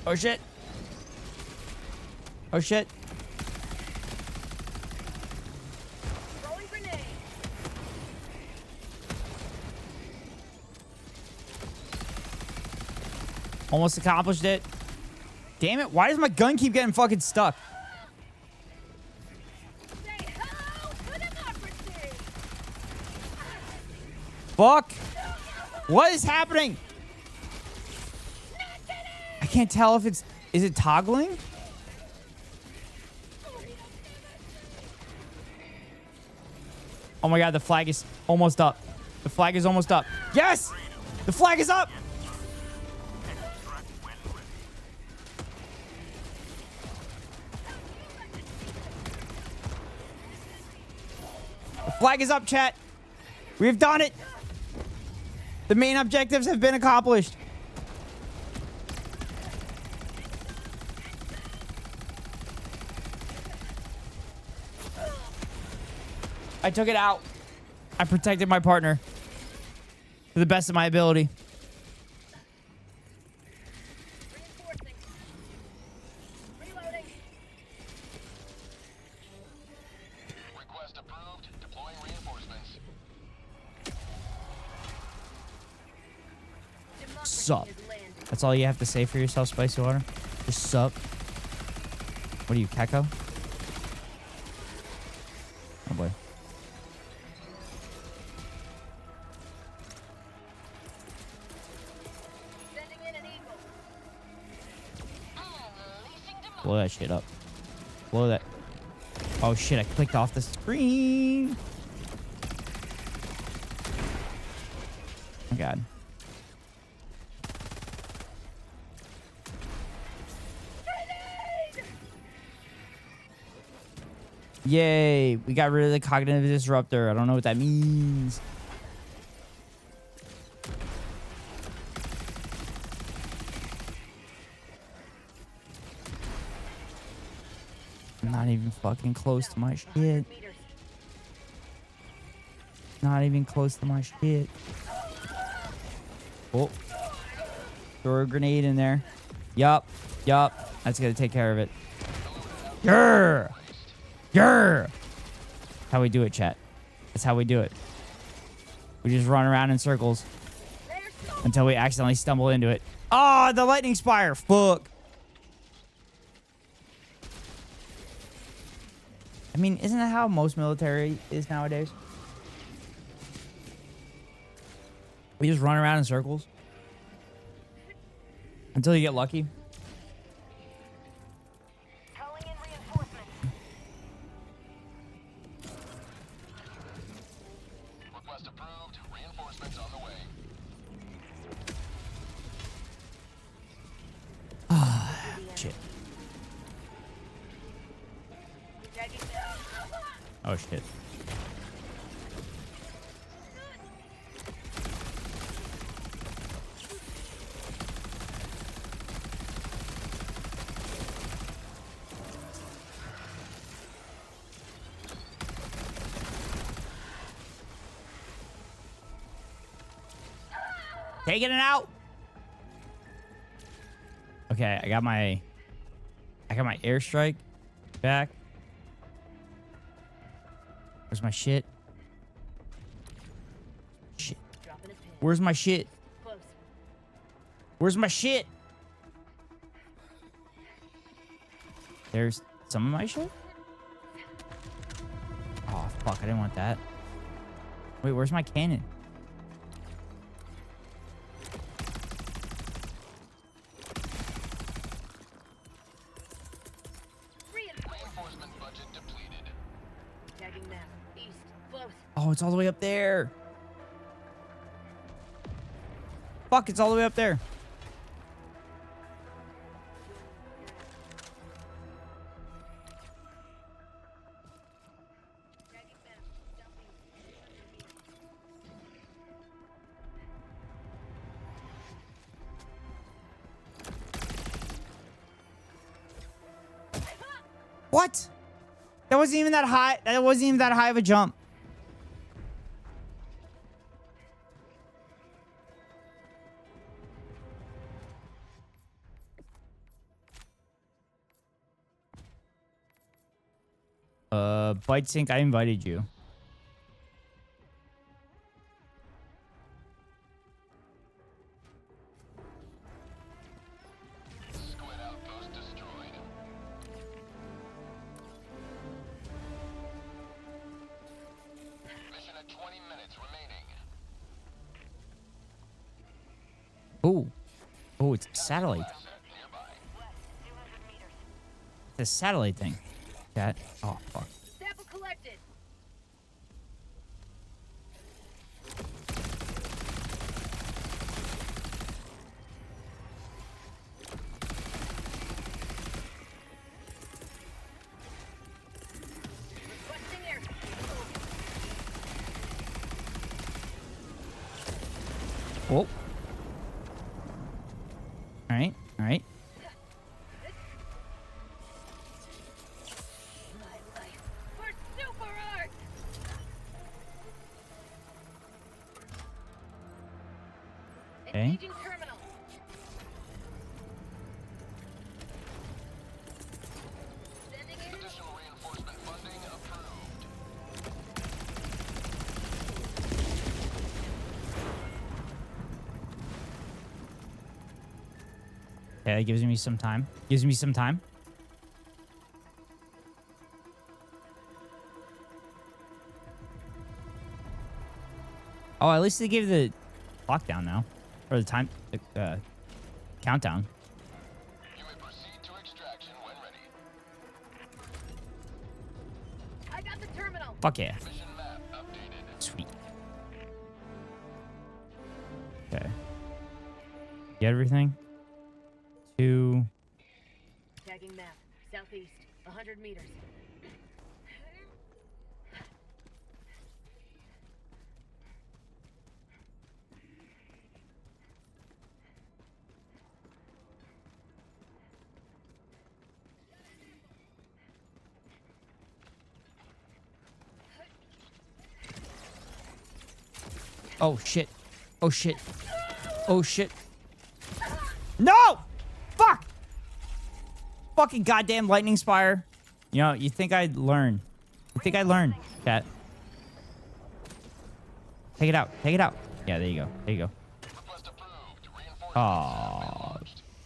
Oh shit. Oh shit. Almost accomplished it. Damn it. Why does my gun keep getting fucking stuck? Fuck. What is happening? I can't tell if it's... Is it toggling? Oh my God, the flag is almost up. The flag is almost up. Yes! The flag is up! The flag is up, chat. We've done it. The main objectives have been accomplished. I took it out. I protected my partner to the best of my ability. Request approved. Deploying reinforcements. Sup. That's all you have to say for yourself, Spicy Water? Just sup. What are you, Keko? Oh boy. Blow that shit up. Blow that. Oh shit, I clicked off the screen. Oh God. Yay, we got rid of the cognitive disruptor. I don't know what that means. I'm not even fucking close to my shit. Not even close to my shit. Oh. Throw a grenade in there. Yup. Yup. That's gonna take care of it. Grr. Grr. How we do it, chat. That's how we do it. We just run around in circles until we accidentally stumble into it. Oh, the lightning spire. Fuck. I mean, isn't that how most military is nowadays? We just run around in circles until you get lucky. Request approved. Reinforcements on the way. Ah, shit. Oh, shit. Taking it out. Okay, I got my airstrike back. Where's my shit? Shit. Where's my shit? Where's my shit? There's some of my shit? Oh, fuck. I didn't want that. Wait, where's my cannon? Oh, it's all the way up there. Fuck, it's all the way up there. What? That wasn't even that high. That wasn't even that high of a jump. Bytesync, I invited you. Oh. Oh, it's a satellite. It's a satellite thing. That. Oh, fuck. Sample collected. Oh. All right. All right. Okay. Okay, that gives me some time. Gives me some time. Oh, at least they gave the clock down now. Or the time, countdown. You may proceed to extraction when ready. I got the terminal. Fuck yeah. Mission map updated. Sweet. Okay. Get everything? 2. Tagging map. Southeast. 100 meters. Oh shit. Oh shit. Oh shit. No! Fuck! Fucking goddamn lightning spire. You know, you think I'd learn. You think I'd learn, chat. Take it out. Take it out. Yeah, there you go. There you go. Oh,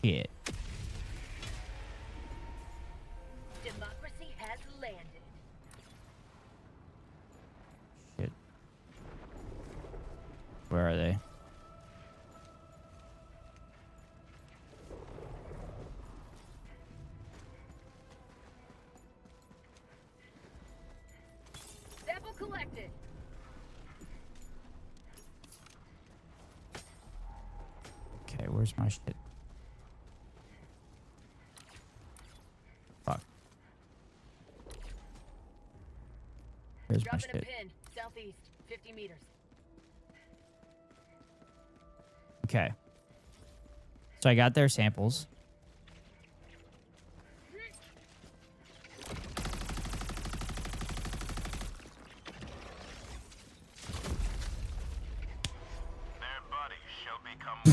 shit. Democracy has landed. Shit. Where are they? Sample collected. Okay, where's my shit? Fuck. Where's my Dropping a shit? pin. Southeast. 50 meters. Okay. So I got their samples. Their bodies shall become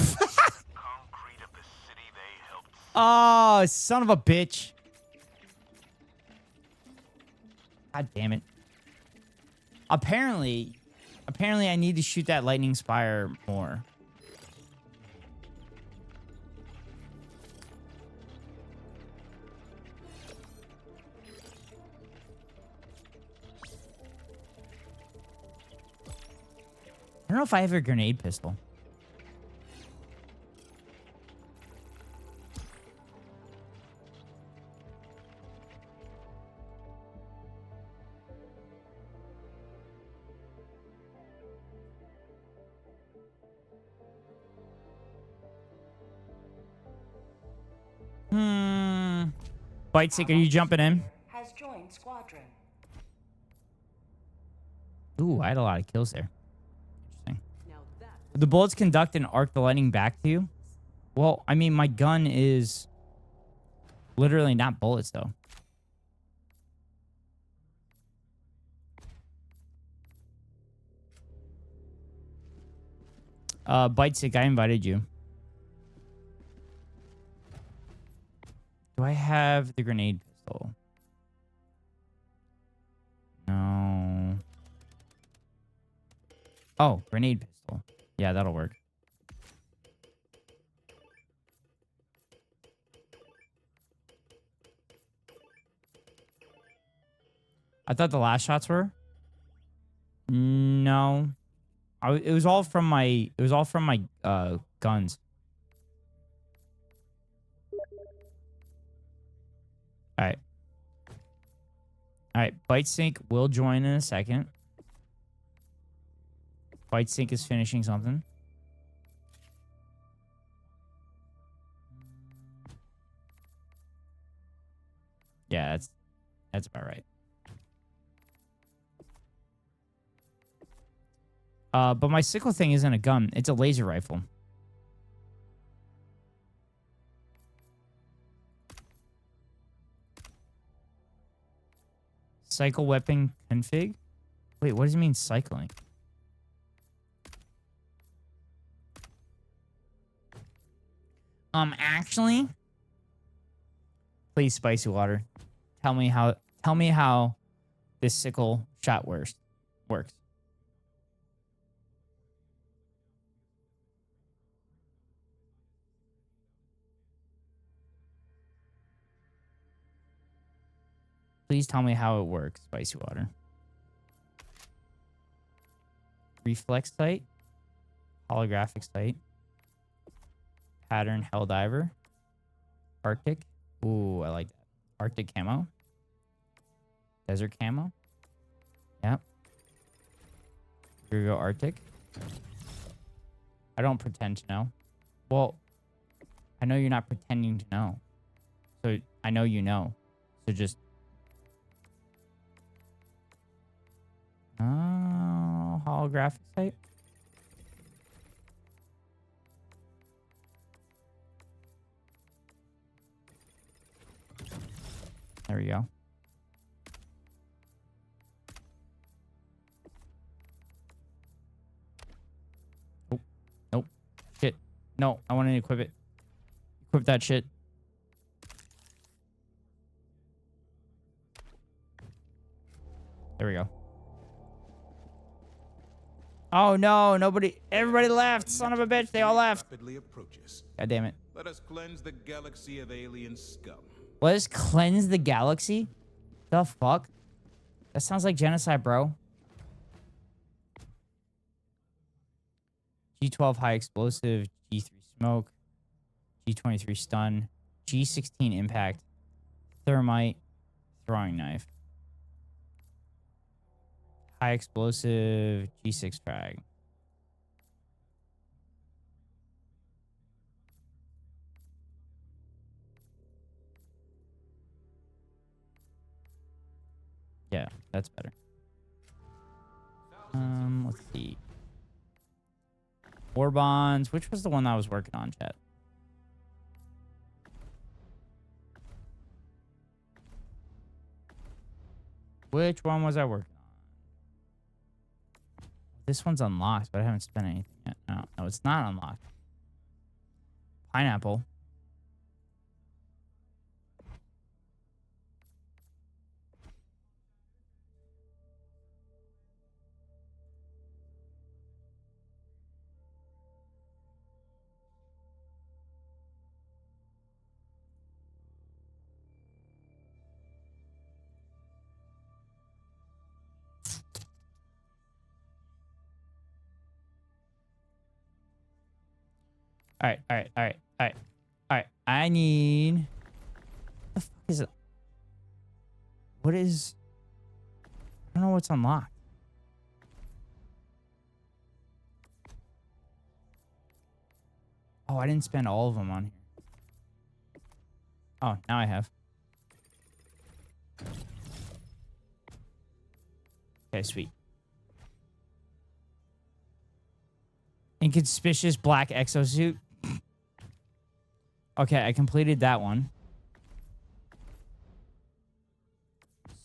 Oh, son of a bitch. God damn it. Apparently I need to shoot that lightning spire more. I don't know if I have a grenade pistol. Bytesync, are you jumping in? Has joined squadron. Ooh, I had a lot of kills there. Interesting. The bullets conduct and arc the lightning back to you? Well, I mean, my gun is literally not bullets, though. Bytesync, I invited you. Do I have the grenade pistol? No. Oh, grenade pistol. Yeah, that'll work. I thought the last shots were. No. It was all from my guns. All right. All right, Bytesync will join in a second. Bytesync is finishing something. Yeah, that's about right. But my sickle thing isn't a gun. It's a laser rifle. Cycle weapon config? Wait, what does it mean cycling? Actually, please, Spicy Water, tell me how this sickle shot works. Please tell me how it works, Spicy Water. Reflex sight. Holographic sight. Pattern Helldiver. Arctic. Ooh, I like that. Arctic camo. Desert camo. Yep. Here we go, Arctic. I don't pretend to know. Well, I know you're not pretending to know. So I know you know. So just... Oh, holographic sight. There we go. Oh, nope. Shit. No, I want to equip it. Equip that shit. There we go. Oh no, everybody left. Son of a bitch, they all left. God damn it. Let us cleanse the galaxy of alien scum. Let us cleanse the galaxy? The fuck? That sounds like genocide, bro. G12 high explosive, G3 smoke, G23 stun, G16 impact, thermite, throwing knife. High explosive, G6 frag. Yeah, that's better. Let's see. War bonds. Which was the one that I was working on, chat? Which one was I working on? This one's unlocked, but I haven't spent anything yet. No, it's not unlocked. Pineapple. All right, all right, all right, all right, all right. I need. What the fuck is it? What is? I don't know what's unlocked. Oh, I didn't spend all of them on here. Oh, now I have. Okay, sweet. Inconspicuous black exosuit. Okay, I completed that one.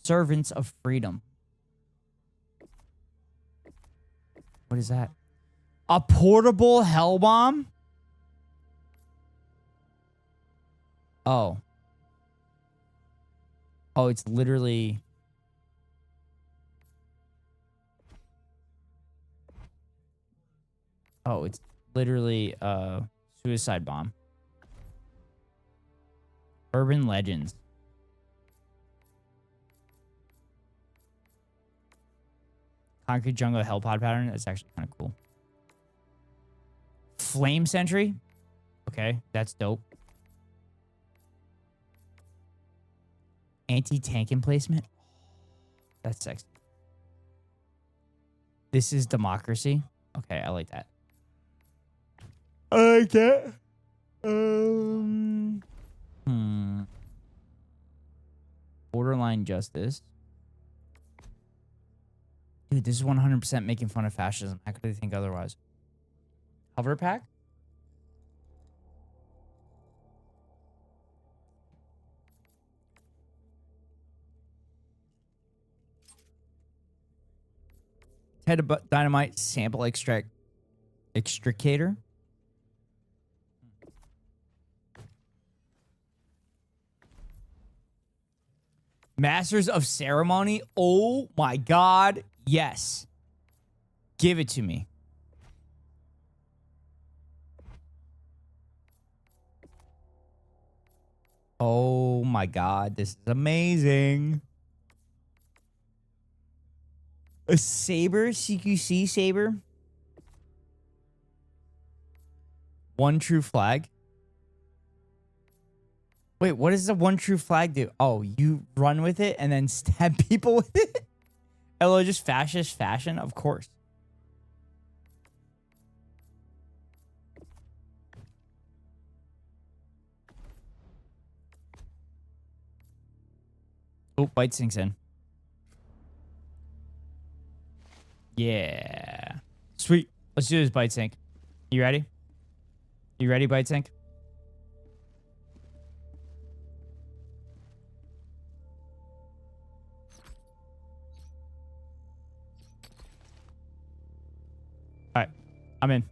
Servants of Freedom. What is that? A portable hell bomb? Oh. Oh, it's literally... Oh, it's literally a suicide bomb. Urban Legends. Concrete jungle hell pod pattern. That's actually kind of cool. Flame Sentry. Okay, that's dope. Anti-tank emplacement. That's sexy. This is democracy. Okay, I like that. I like that. Borderline justice. Dude, this is 100% making fun of fascism. How could they think otherwise? Hover pack? Head of dynamite sample extricator. Masters of Ceremony. Oh my God. Yes. Give it to me. Oh my God. This is amazing. A saber, CQC saber. One true flag. Wait, what does the one true flag do? Oh, you run with it and then stab people with it? Hello, just fascist fashion? Of course. Oh, Bytesync's in. Yeah. Sweet. Let's do this, Bytesync. You ready? You ready, Bytesync? Alright. I'm in.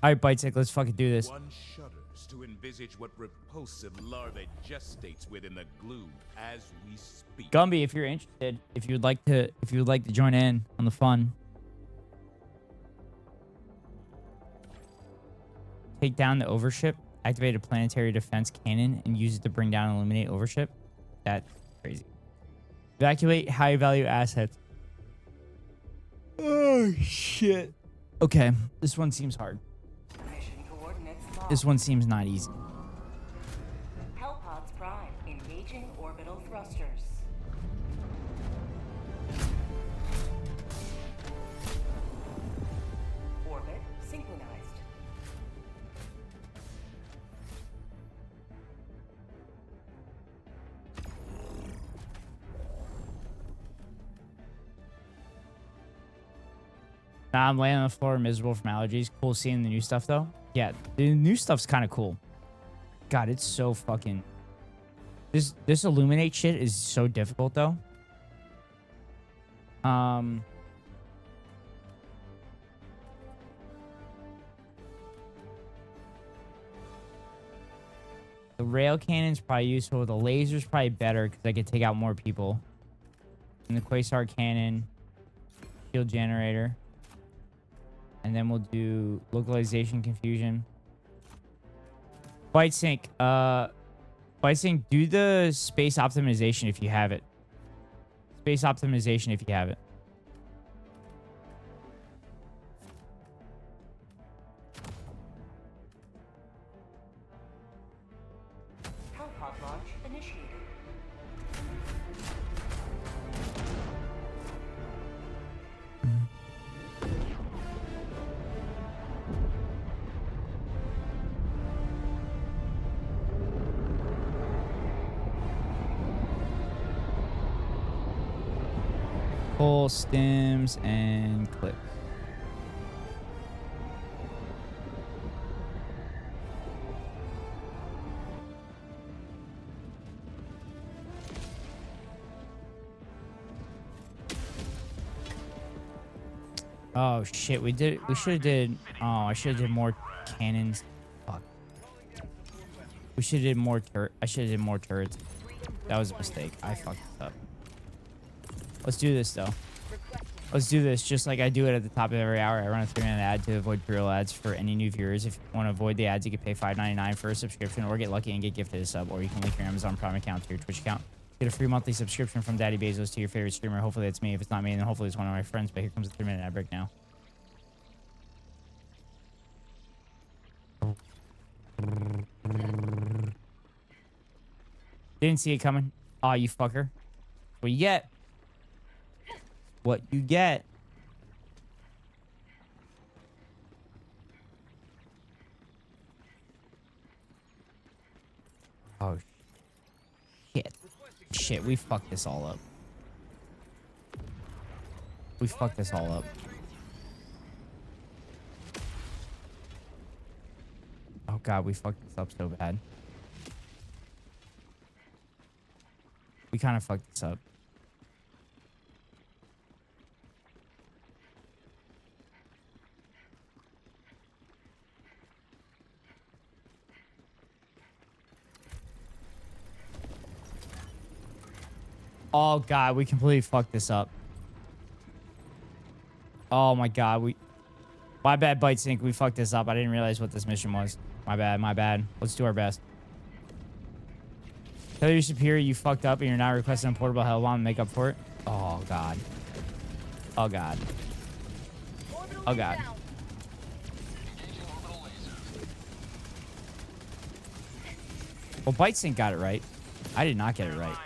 Alright, Bytesync, let's fucking do this. One shudders to envisage what repulsive larvae gestates within the glue as we speak. Gumby, if you're interested, if you would like to join in on the fun. Take down the overship, activate a planetary defense cannon, and use it to bring down and eliminate overship. That's crazy. Evacuate high value assets. Oh shit. Okay, this one seems hard. Mission coordinates locked. This one seems not easy. Hellpods Prime engaging orbital thrusters. Orbit synchronized. Nah, I'm laying on the floor miserable from allergies. Cool seeing the new stuff though. Yeah, the new stuff's kind of cool. God, it's so fucking... This illuminate shit is so difficult though. The rail cannon's probably useful. The laser's probably better because I could take out more people. And the Quasar cannon, shield generator. And then we'll do localization confusion. Bytesync, Bytesync, do the space optimization if you have it. Space optimization if you have it. Pod launch initiated. Pull stems and clip. Oh shit, we should have did, oh, I should have did more cannons. Fuck. I should have did more turrets. That was a mistake. I fucked this up. Let's do this though. Let's do this just like I do it at the top of every hour. I run a 3-minute ad to avoid pre-roll ads for any new viewers. If you want to avoid the ads, you can pay $5.99 for a subscription or get lucky and get gifted a sub, or you can link your Amazon Prime account to your Twitch account. Get a free monthly subscription from Daddy Bezos to your favorite streamer. Hopefully it's me. If it's not me, then hopefully it's one of my friends. But here comes the 3-minute ad break now. Didn't see it coming. Aw, you fucker. What you get? What you get? Oh, shit. Shit, we fucked this all up. We fucked this all up. Oh, God, we fucked this up so bad. We kind of fucked this up. Oh, God, we completely fucked this up. Oh, my God, my bad, Bytesync. We fucked this up. I didn't realize what this mission was. My bad, my bad. Let's do our best. Tell your superior you fucked up and you're not requesting a portable hell bomb to make up for it. Oh, God. Oh, God. Oh, God. Well, Bytesync got it right. I did not get it right.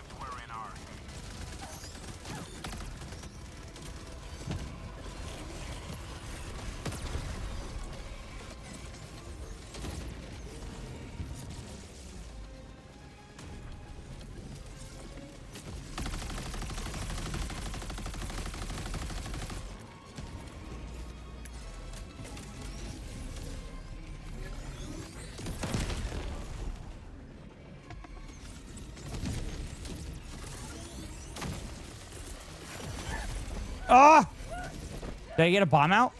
Ah! Did I get a bomb out?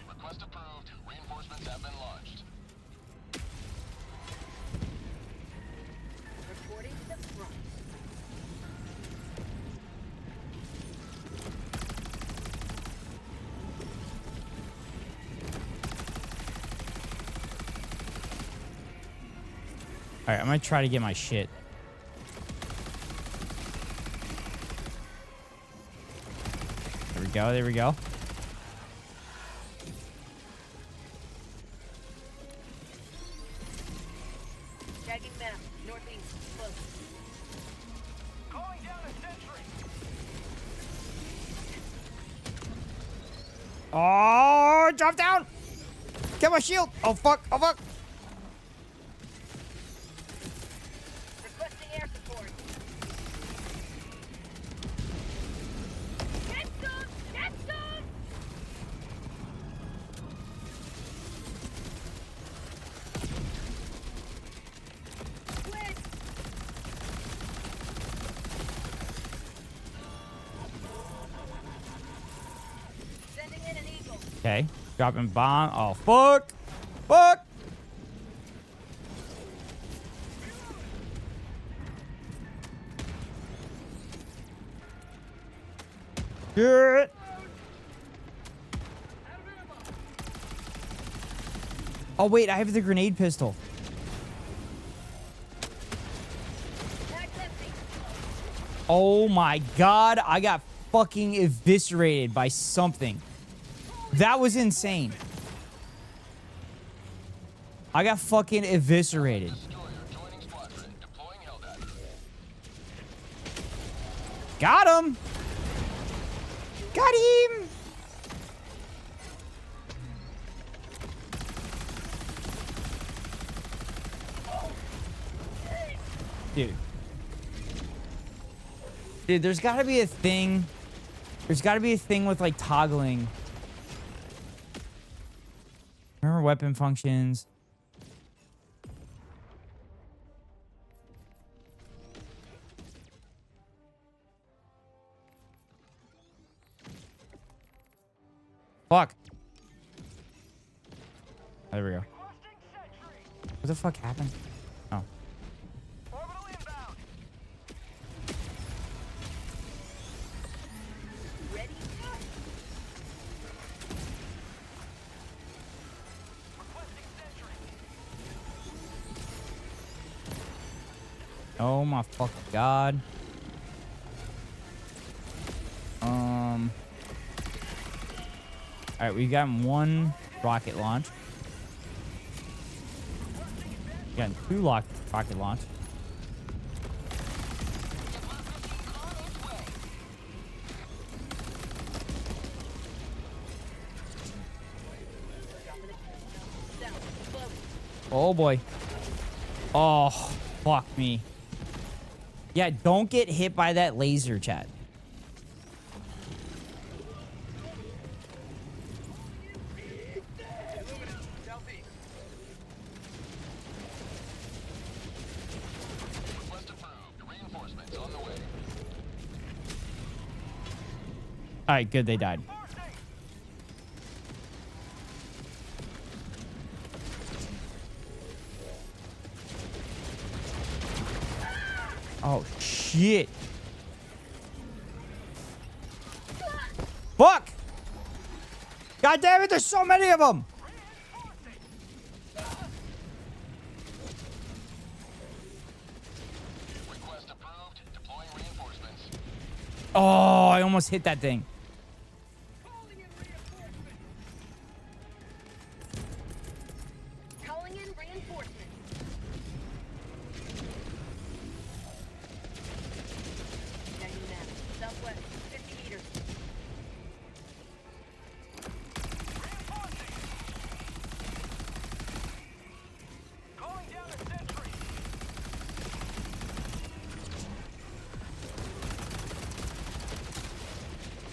Request approved. Reinforcements have been launched. Reporting to the front. All right, I'm gonna try to get my shit. There we go. There we go. Tagging map. Northeast. Close. Calling down a sentry. Oh, drop down! Get my shield! Oh fuck! Oh fuck! Requesting air support. Get some! Get some! Quit! Sending in an eagle. Okay, dropping bomb. Oh fuck! Fuck! Shit! Oh wait, I have the grenade pistol. Oh my God, I got fucking eviscerated by something. That was insane. I got fucking eviscerated. Got him. Got him. Dude, there's got to be a thing. There's got to be a thing with like toggling. Remember weapon functions. Fuck. There we go. What the fuck happened? Oh. Oh my fucking god. Alright, we got one rocket launch. We got two rocket launch. Oh boy. Oh, fuck me. Yeah, don't get hit by that laser, chat. All right, good. They died. Oh, shit. Fuck! God damn it, there's so many of them! Oh, I almost hit that thing. Calling in reinforcements. Southwest, 50 meters. Calling down a sentry.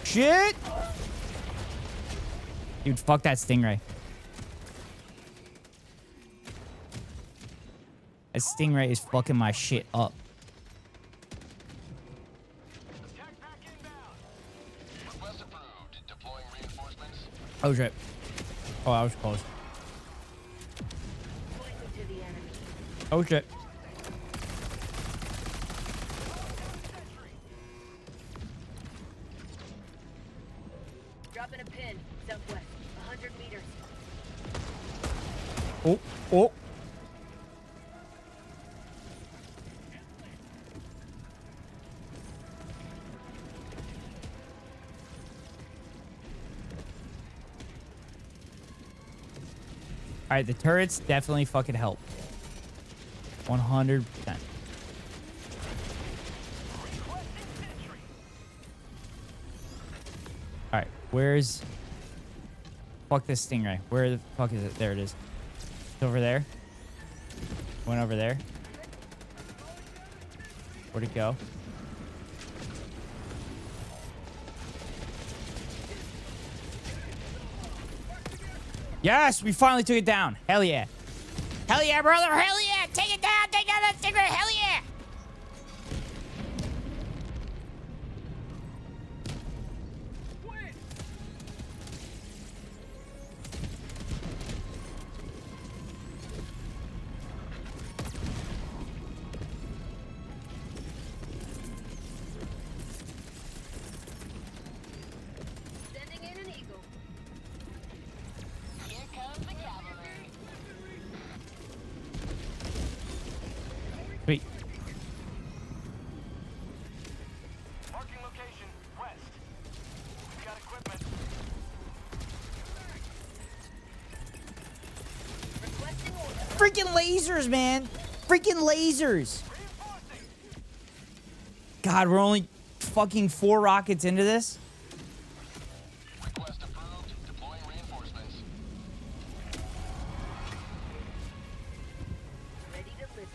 Shit! Dude, fuck that stingray. That stingray is fucking my shit up. Oh shit. Oh, I was close. Oh shit. Dropping a pin, southwest, 100 meters. Oh, oh. All right, the turrets definitely fucking help. 100%. All right, where's... Fuck this stingray. Where the fuck is it? There it is. It's over there. Went over there. Where'd it go? Yes, we finally took it down. Hell yeah. Hell yeah, brother. Hell yeah. Take it down. Take down that stingray. Hell yeah. Sending in an eagle. Here comes the cavalry. Sweet. Freaking lasers, man. Freaking lasers. God, we're only fucking 4 rockets into this. Request approved. Deploying reinforcements. Ready to liberate.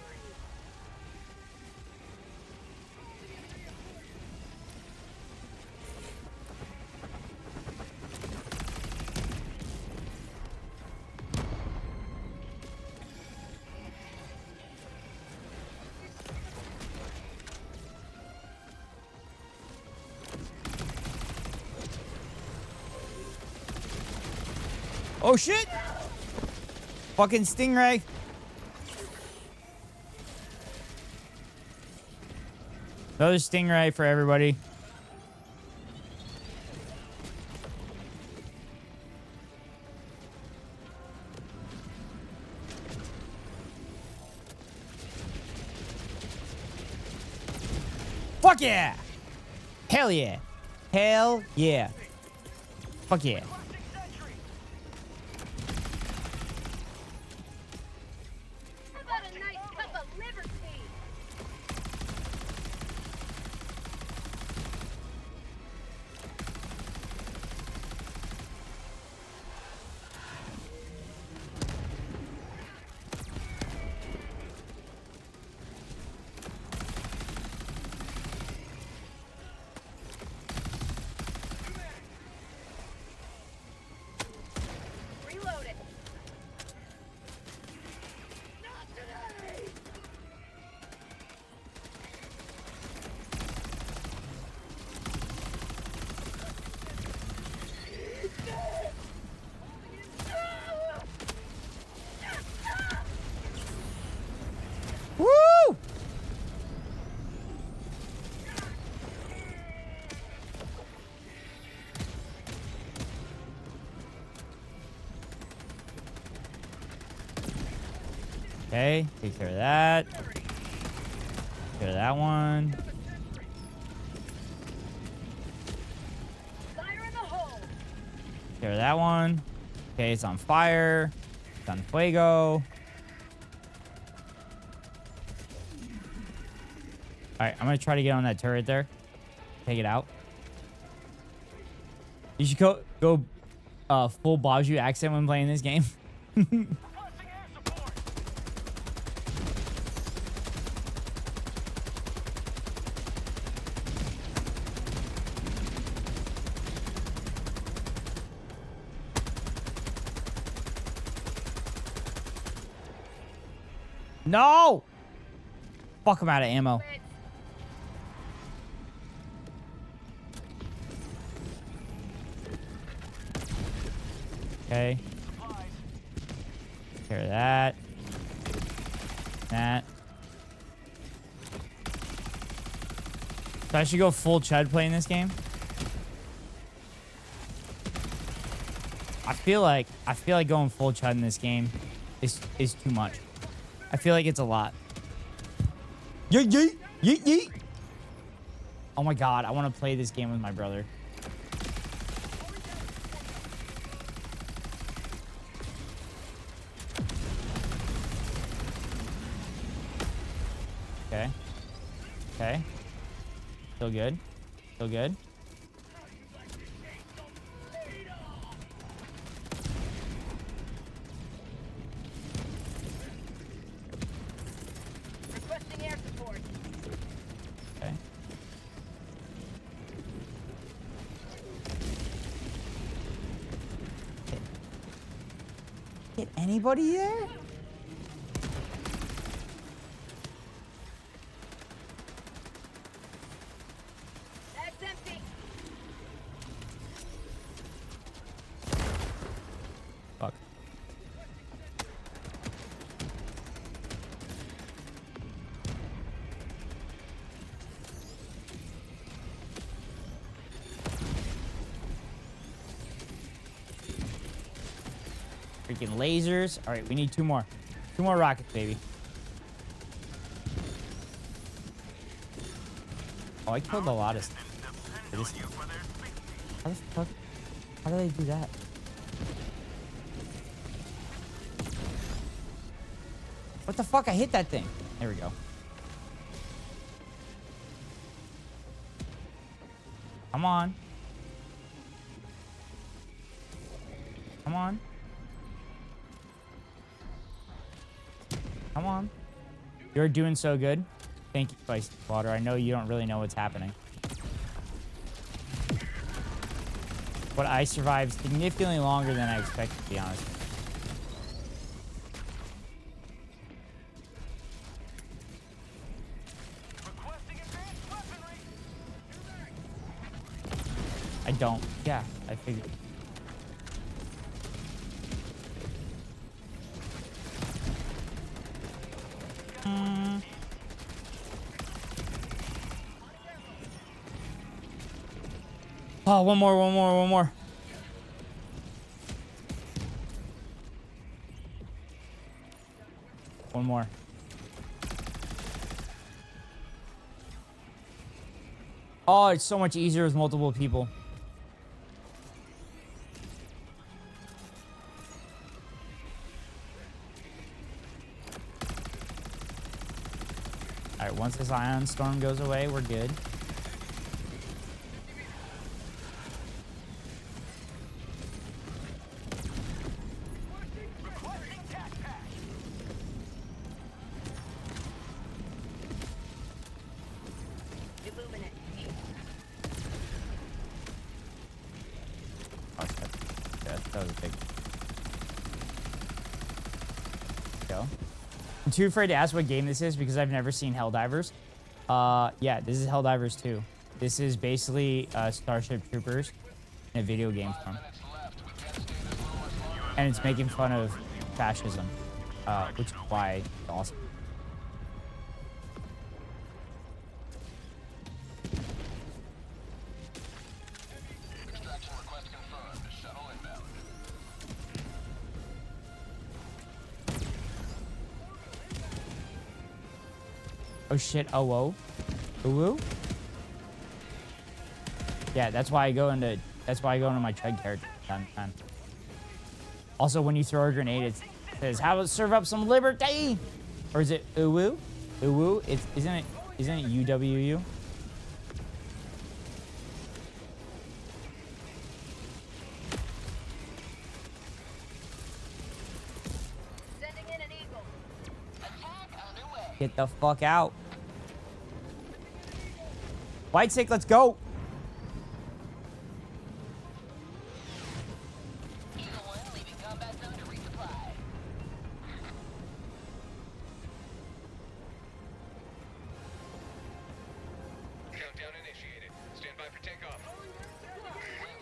Oh shit! Fucking stingray. Another stingray for everybody. Fuck yeah! Hell yeah! Hell yeah! Fuck yeah! How about a nice cup of liberty? Reload it. Not today. Woo! Okay, take care of that. Take care of that one. Fire in the hole. Take care of that one. Okay, it's on fire. It's on fuego. Alright, I'm gonna try to get on that turret there. Take it out. You should go full Baju accent when playing this game. No! Fuck, I'm out of ammo. Okay. Take care of that. That. So I should go full Chud playing this game. I feel like going full Chud in this game is too much. I feel like it's a lot. Yeet, yeet, yeet, yeet. Oh my god, I want to play this game with my brother. Okay. Okay. Still good. Still good. Requesting air support. Okay. Get anybody there? That's empty. Fuck. Freaking lasers. All right, we need 2 more. 2 more rockets, baby. Oh, I killed a lot of stuff. How the fuck? How do they do that? What the fuck? I hit that thing. There we go. Come on. Come on. Come on. You're doing so good. Thank you, Spicy Water. I know you don't really know what's happening. But I survived significantly longer than I expected, to be honest. I don't. Yeah, I figured. Oh, one more. One more. Oh, it's so much easier with multiple people. All right, once this ion storm goes away, we're good. I'm too afraid to ask what game this is because I've never seen Helldivers. Yeah, this is Helldivers 2. This is basically Starship Troopers in a video game form. And it's making fun of fascism, which is why it's awesome. Oh shit, oh whoa. Ooh. Yeah, that's why I go into my Chud character time. Also, when you throw a grenade, it says, "How about serve up some liberty?" Or is it ooh? Ooh? Isn't it UWU? Sending in an eagle. Attack underway. Get the fuck out. Bytesync, let's go. Eagle 1 leaving combat zone to resupply. Countdown initiated. Stand by for takeoff.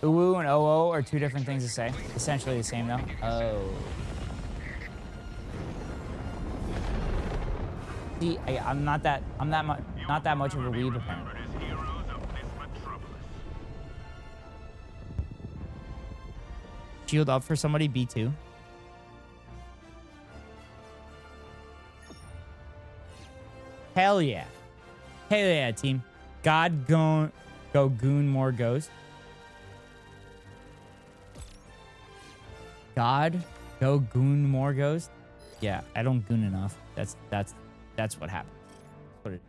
Ooh and OO are two different things to say. Essentially the same though. Oh. See, I'm not that much of a weeb apparently. Shield up for somebody, B2. Hell yeah. Hell yeah, team. God go goon more ghost. God go goon more ghost. Yeah, I don't goon enough. That's what happens. That's what it is.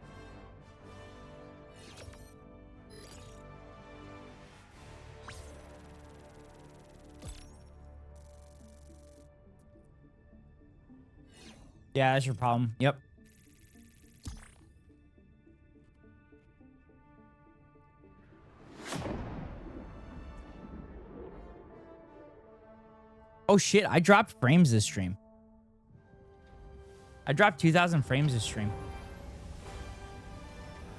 Yeah, that's your problem. Yep. Oh shit, I dropped frames this stream. I dropped 2,000 frames this stream.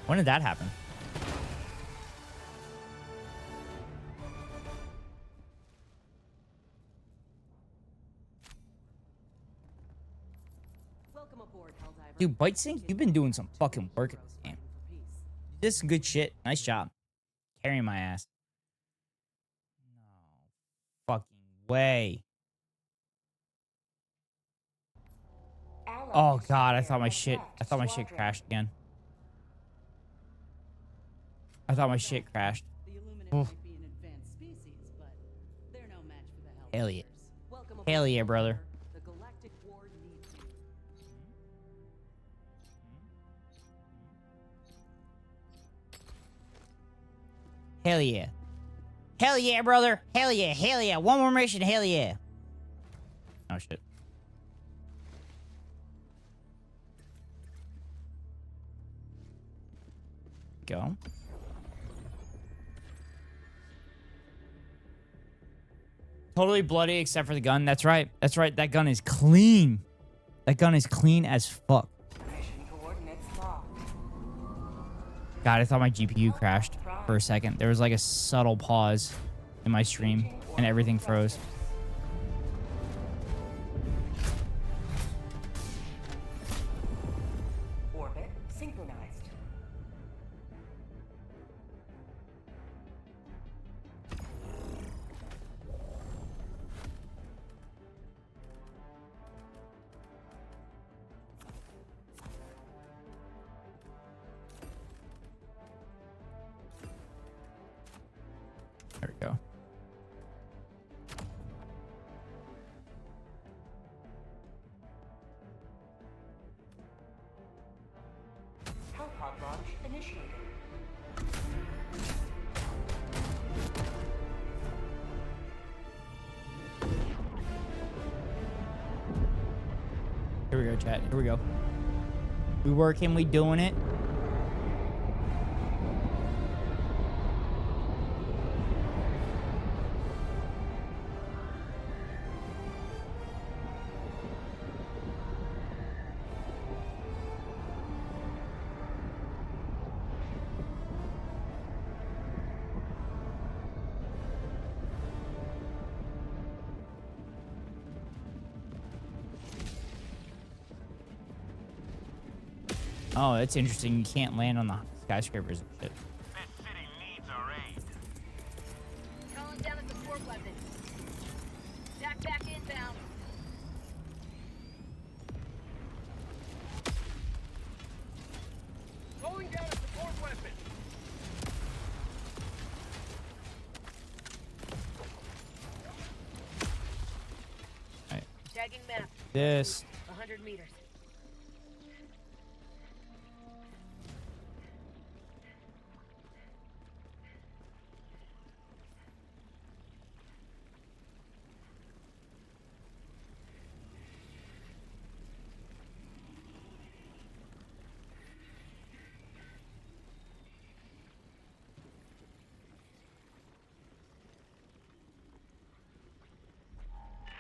When did that happen? Welcome aboard, Helldivers. Dude, Bytesync, you've been doing some fucking work in this game. You did some good shit. Nice job. Carrying my ass. No fucking way. Oh god, I thought my shit crashed again. I thought my shit crashed. Oof. Hell yeah. Hell yeah, brother. Hell yeah. Hell yeah, brother. Hell yeah. Hell yeah. One more mission. Hell yeah. Oh, shit. Go. Totally bloody except for the gun. That's right. That's right. That gun is clean. That gun is clean as fuck. God, I thought my GPU crashed for a second. There was like a subtle pause in my stream and everything froze. Orbit synchronized. There we go. Hellpod launch initiated. Here we go, chat. Here we go. We working, we doing it. Oh, that's interesting. You can't land on the skyscrapers and shit. Calling down a support weapon. Jack back inbound. Calling down a support weapon. Alright. Tagging map. This. 100 meters.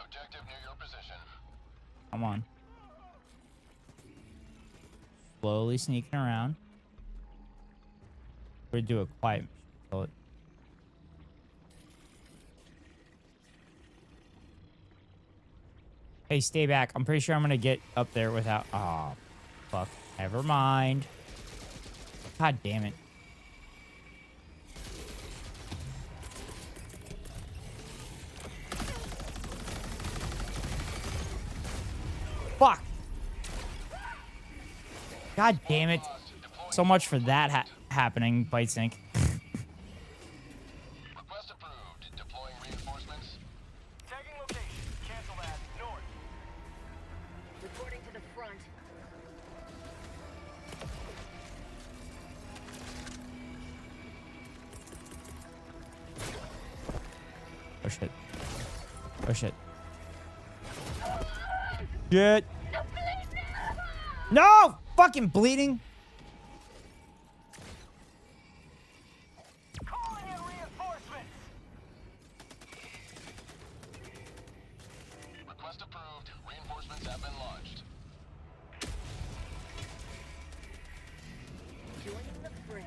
Objective near your position. Come on. Slowly sneaking around. We're gonna do a quiet mission. Call it. Hey, stay back. I'm pretty sure I'm gonna get up there without. Oh, fuck. Never mind. God damn it. Fuck. God damn it. So much for that happening, Bytesync. Request approved. Deploying reinforcements. Tagging location. Cancel that. North. Reporting to the front. Oh shit. Oh shit. Shit. No! Fucking bleeding. Calling in reinforcements. Request approved. Reinforcements have been launched. Joining the fray.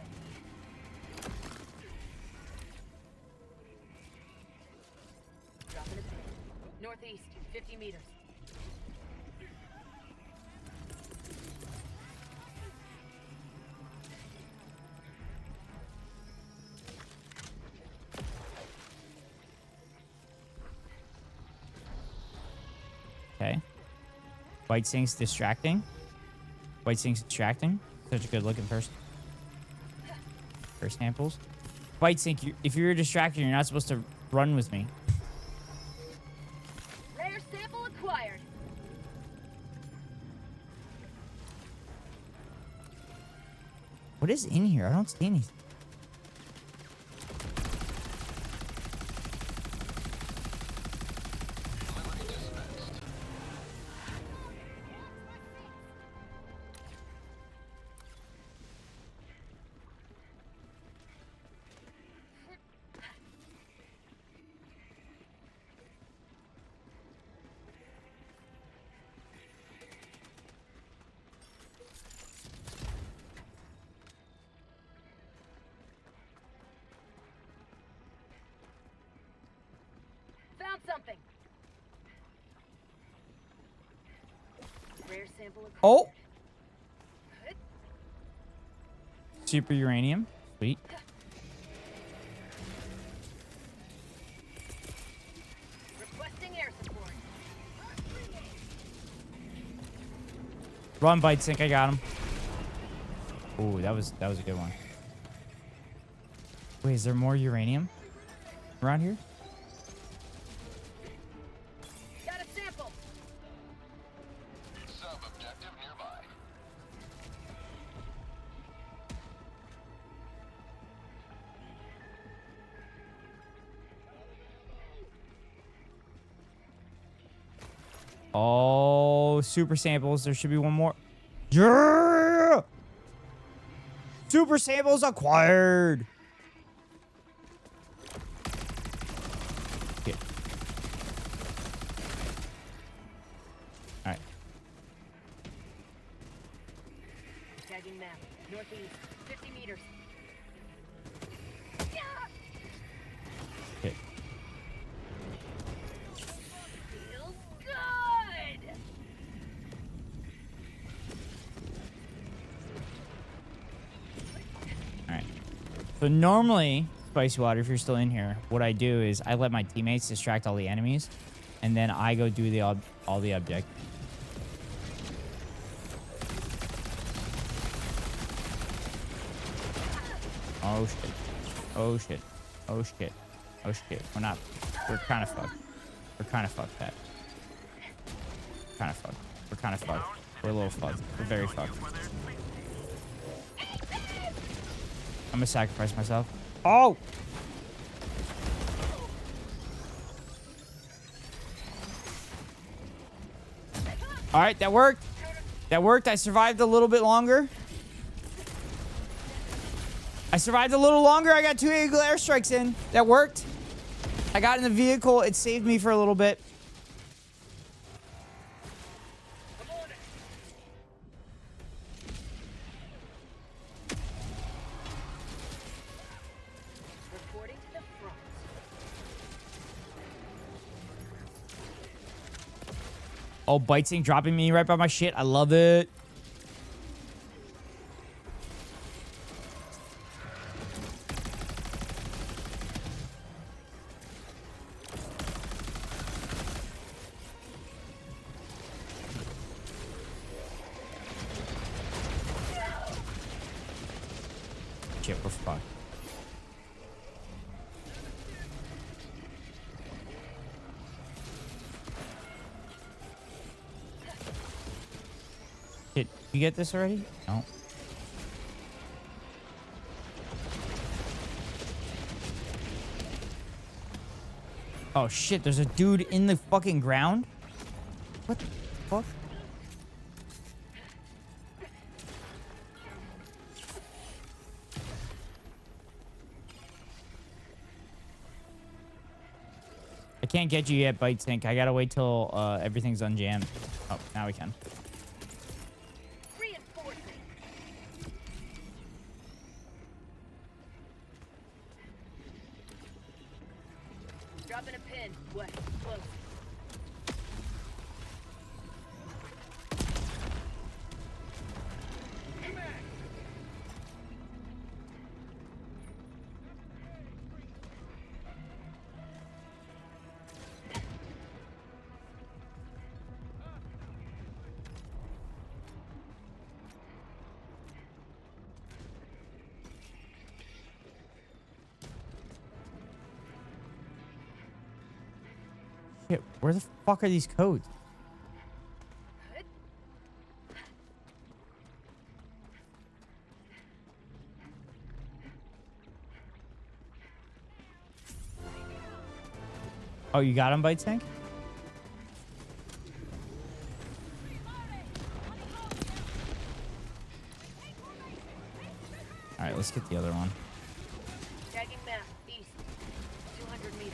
Dropping a pin. Northeast, 50 meters. Okay. Bytesync's distracting. Bytesync's distracting. Such a good looking person. First samples. Bytesync, if you're distracted, you're not supposed to run with me. Rare sample acquired. What is in here? I don't see anything. something. Rare sample of Oh! Super uranium. Sweet. requesting air support. Run, Bytesync. I got him. Ooh, that was a good one. Wait, is there more uranium around here? Got a sample. Sub-objective nearby. Oh, super samples. There should be one more. Yeah! Super samples acquired. Okay. All right. Tagging map. Northeast. 50 meters. Okay. Feels good. All right. So normally, Spicy Water, if you're still in here, what I do is I let my teammates distract all the enemies, and then I go do the all the object. Oh shit. Oh shit. Oh shit. Oh shit. We're kind of fucked. We're kind of fucked, Pat. Kind of fucked. We're kind of fucked. We're a little fucked. We're very fucked. I'm gonna sacrifice myself. Oh! Alright, that worked. That worked. I survived a little bit longer. I survived a little longer. I got 2 Eagle airstrikes in. That worked. I got in the vehicle. It saved me for a little bit. Reporting to the front. Oh, Bytesync dropping me right by my shit. I love it. Shit, we're fucked. Did you get this already? No. Oh shit, there's a dude in the fucking ground? What the fuck? I can't get you yet, Bytesync. I gotta wait till everything's unjammed. Oh, now we can. Reinforcing. Dropping a pin. West. Close. Shit, where the fuck are these codes? Oh, you got him, Bytesync? Alright, let's get the other one. Tagging map. East. 200 meters.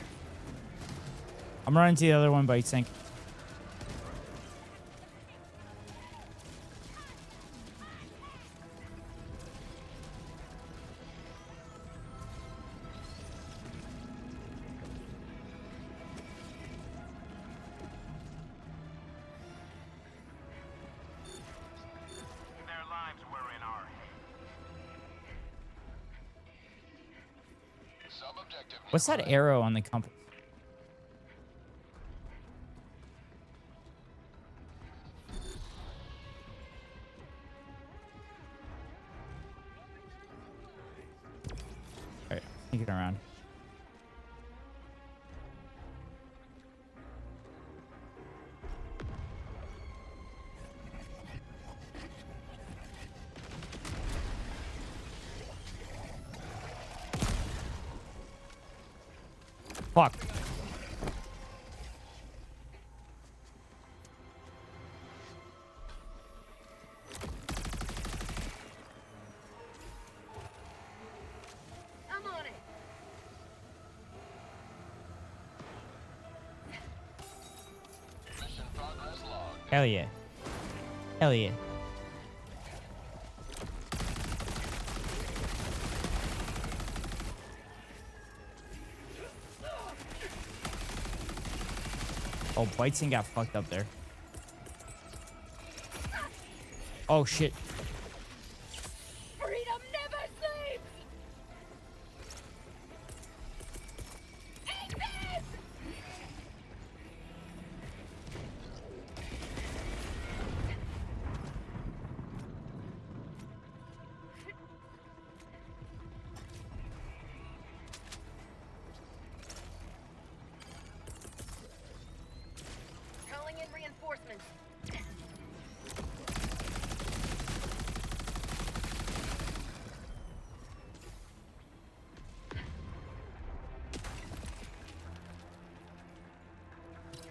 I'm running to the other one, Bytesync. What's that arrow on the compass? All right, sneaking around. Fuck. I'm on it. Mission progress log. Hell yeah. Hell yeah. Oh, Bytesync got fucked up there. Oh, shit. Freedom never sleeps! Aces! Calling in reinforcements.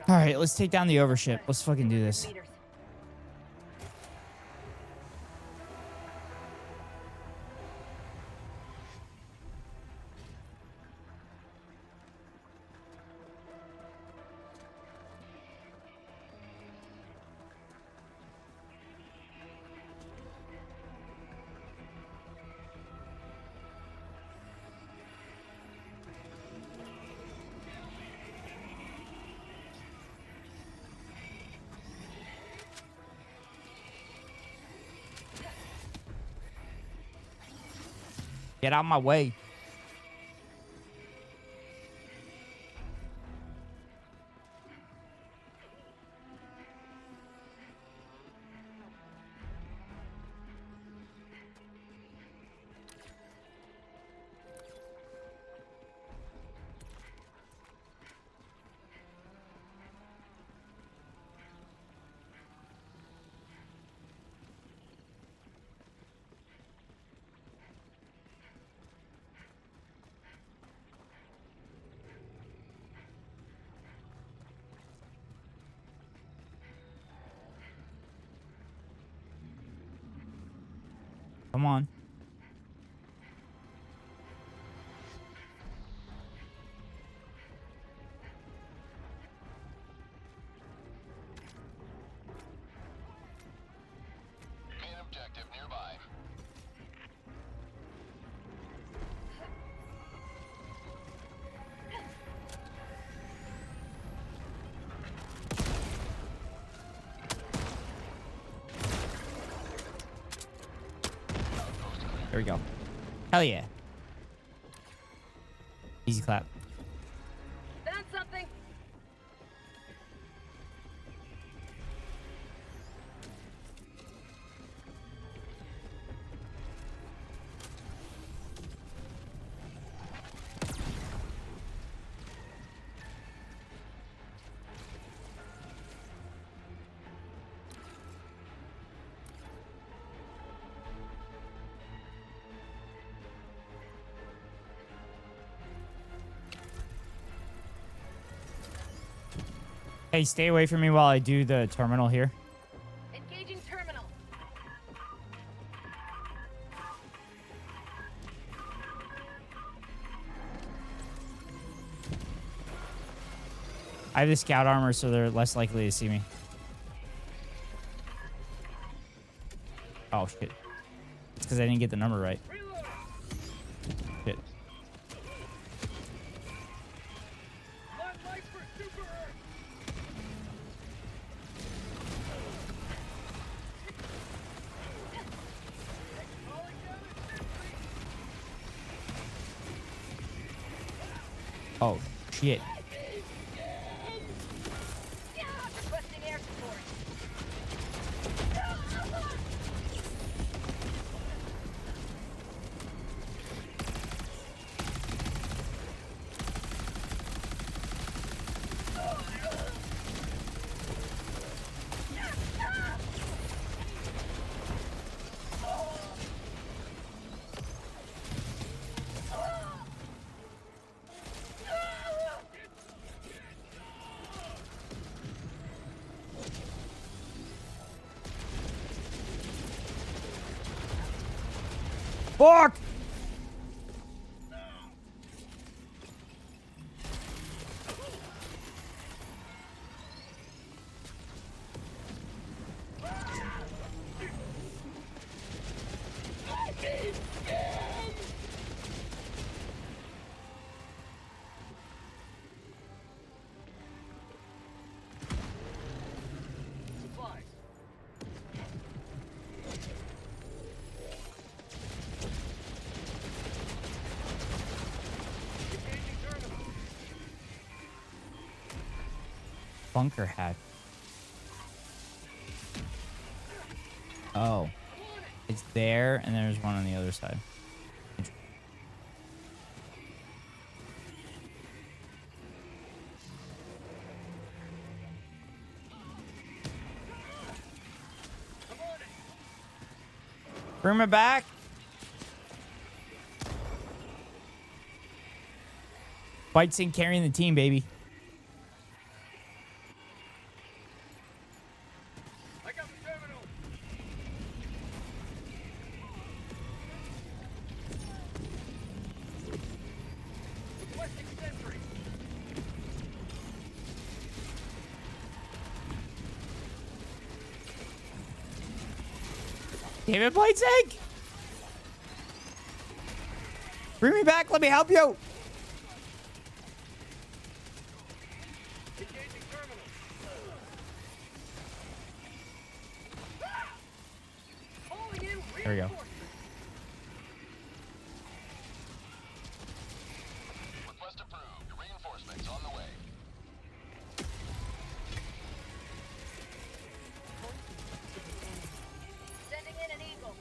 All right, let's take down the overship. Let's fucking do this. Get out of my way. Come on. Main objective nearby. There we go. Hell yeah. Easy clap. Found something. Hey, stay away from me while I do the terminal here. Engaging terminal. I have the scout armor, so they're less likely to see me. Oh, shit. It's because I didn't get the number right. Shit. Oh, shit. Requesting air support. Fuck! Bunker hat. Oh. It's there, and there's one on the other side. Bring me back. Bytesync carrying the team, baby. Damn it, Bytesync! Bring me back, let me help you! There we go. Request approved. Reinforcements on the way. Sending in an eagle.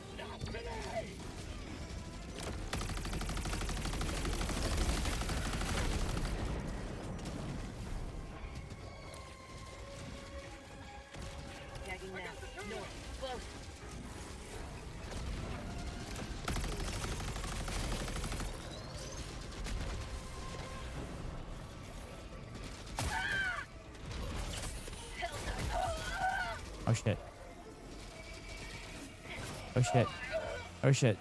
Tagging now. North. Close. Oh shit. Oh shit. Oh shit.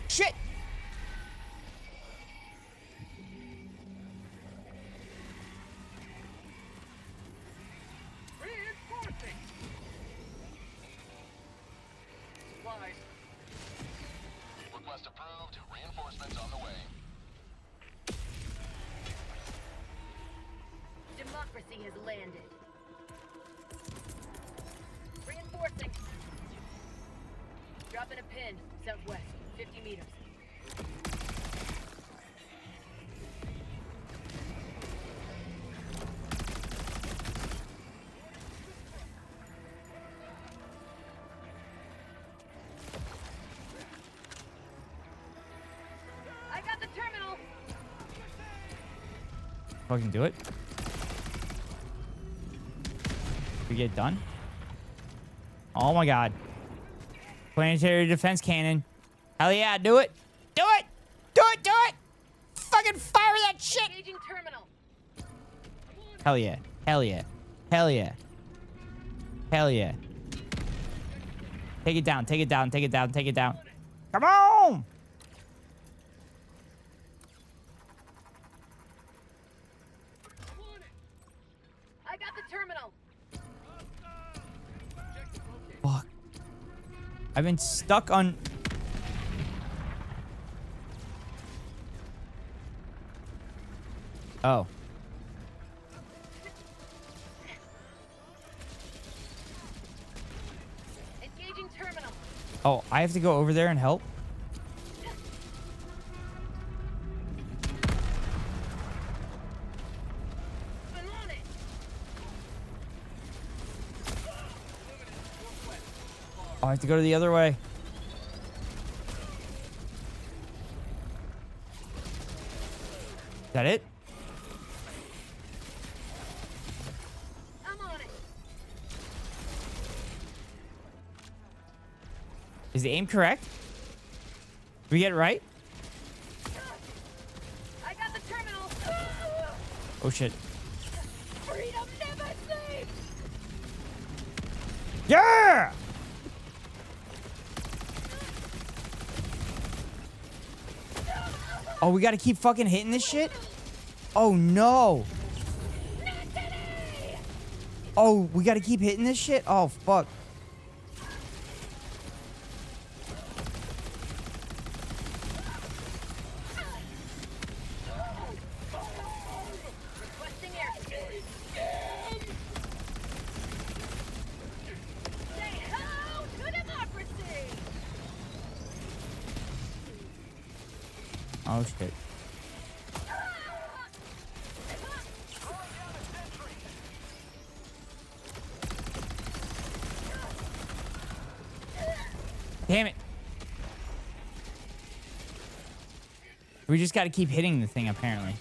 Shit! Reinforcing. Supplies. Request approved. Reinforcements on the way. Democracy has landed. Reinforcing. Dropping a pin, southwest, 50 meters. I got the terminal. Fucking do it. We get done. Oh my god. Planetary defense cannon. Hell yeah, do it. Do it. Do it. Do it. Fucking fire that shit. Engaging terminal. Hell yeah. Hell yeah. Hell yeah. Hell yeah. Take it down. Take it down. Take it down. Take it down. Come on. I've been stuck on... Oh. Engaging terminal. Oh, I have to go over there and help? I'm on it. Oh, I have to go to the other way. Is that it? I'm on it. Is the aim correct? Did we get it right? I got the terminal. Oh shit. Freedom never sleeps. Yeah! Oh, we gotta keep fucking hitting this shit? Oh no. Oh, we gotta keep hitting this shit? Oh, fuck. Requesting airspace. Say hello to democracy. Oh shit. Damn it. We just gotta keep hitting the thing, apparently.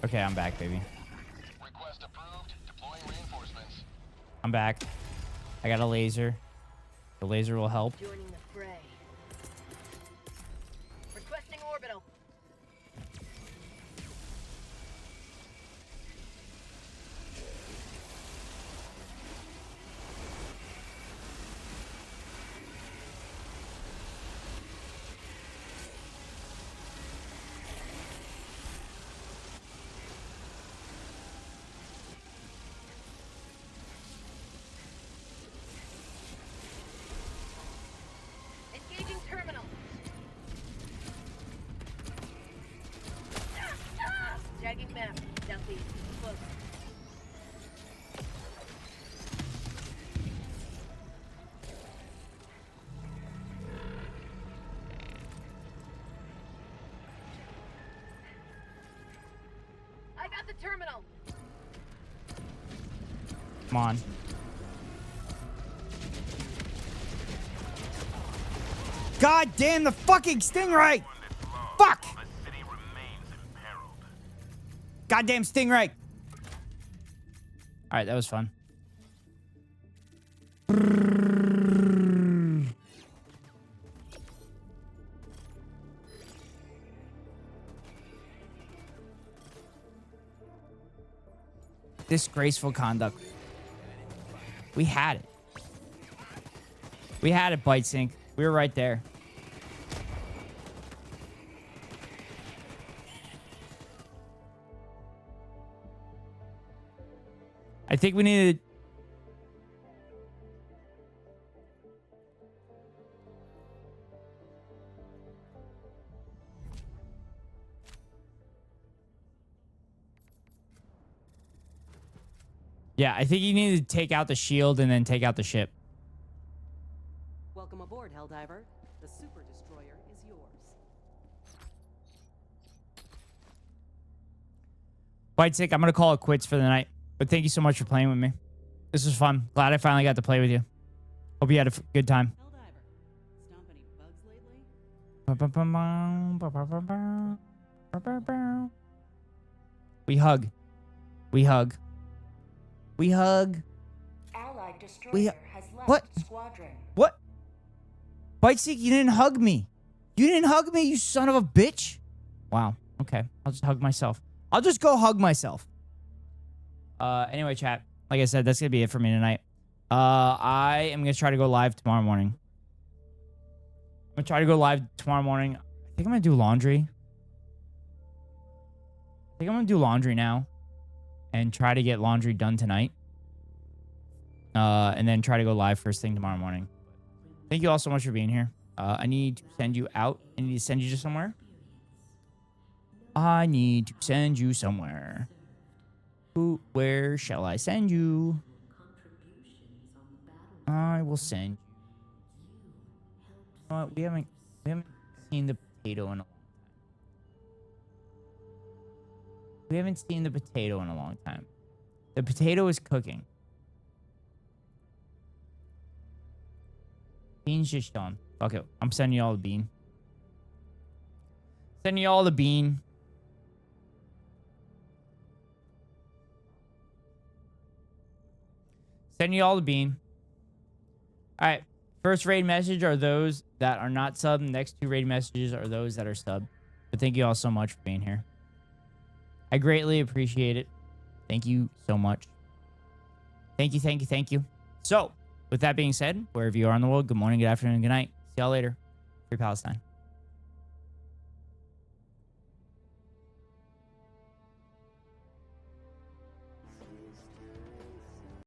Okay, I'm back, baby. Request approved. Deploying reinforcements. I'm back. I got a laser. The laser will help. Joining the fray. Requesting orbital. Engaging terminal. Tagging map. Southeast. Close. I got the terminal. Come on. God damn the fucking stingray! Fuck! Goddamn stingray! Alright, that was fun. Disgraceful conduct. We had it. We had it, Bytesync. We were right there. I think we needed... Yeah, I think you need to take out the shield and then take out the ship. Welcome aboard, Helldiver. The Super Destroyer is yours. Bytesync, I'm going to call it quits for the night. But thank you so much for playing with me. This was fun. Glad I finally got to play with you. Hope you had a good time. We hug. We hug. We hug. Allied destroyer has left what? squadron. What? Bytesync, you didn't hug me. You didn't hug me, you son of a bitch. Wow. Okay. I'll just hug myself. I'll just go hug myself. Anyway, chat. Like I said, that's going to be it for me tonight. I am going to try to go live tomorrow morning. I'm going to try to go live tomorrow morning. I think I'm going to do laundry. I think I'm going to do laundry now and try to get laundry done tonight. And then try to go live first thing tomorrow morning. Thank you all so much for being here. I need to send you out. I need to send you to somewhere. I need to send you somewhere. Where shall I send you? I will send you. We haven't seen the potato in a long time. We haven't seen the potato in a long time. The potato is cooking. Bean's just done. Fuck it. I'm sending you all the bean. Sending you all the bean. Sending you all the bean. All right. First raid message are those that are not sub. Next two raid messages are those that are sub. But thank you all so much for being here. I greatly appreciate it. Thank you so much. Thank you, thank you, thank you. So, with that being said, wherever you are in the world, good morning, good afternoon, good night. See y'all later. Free Palestine.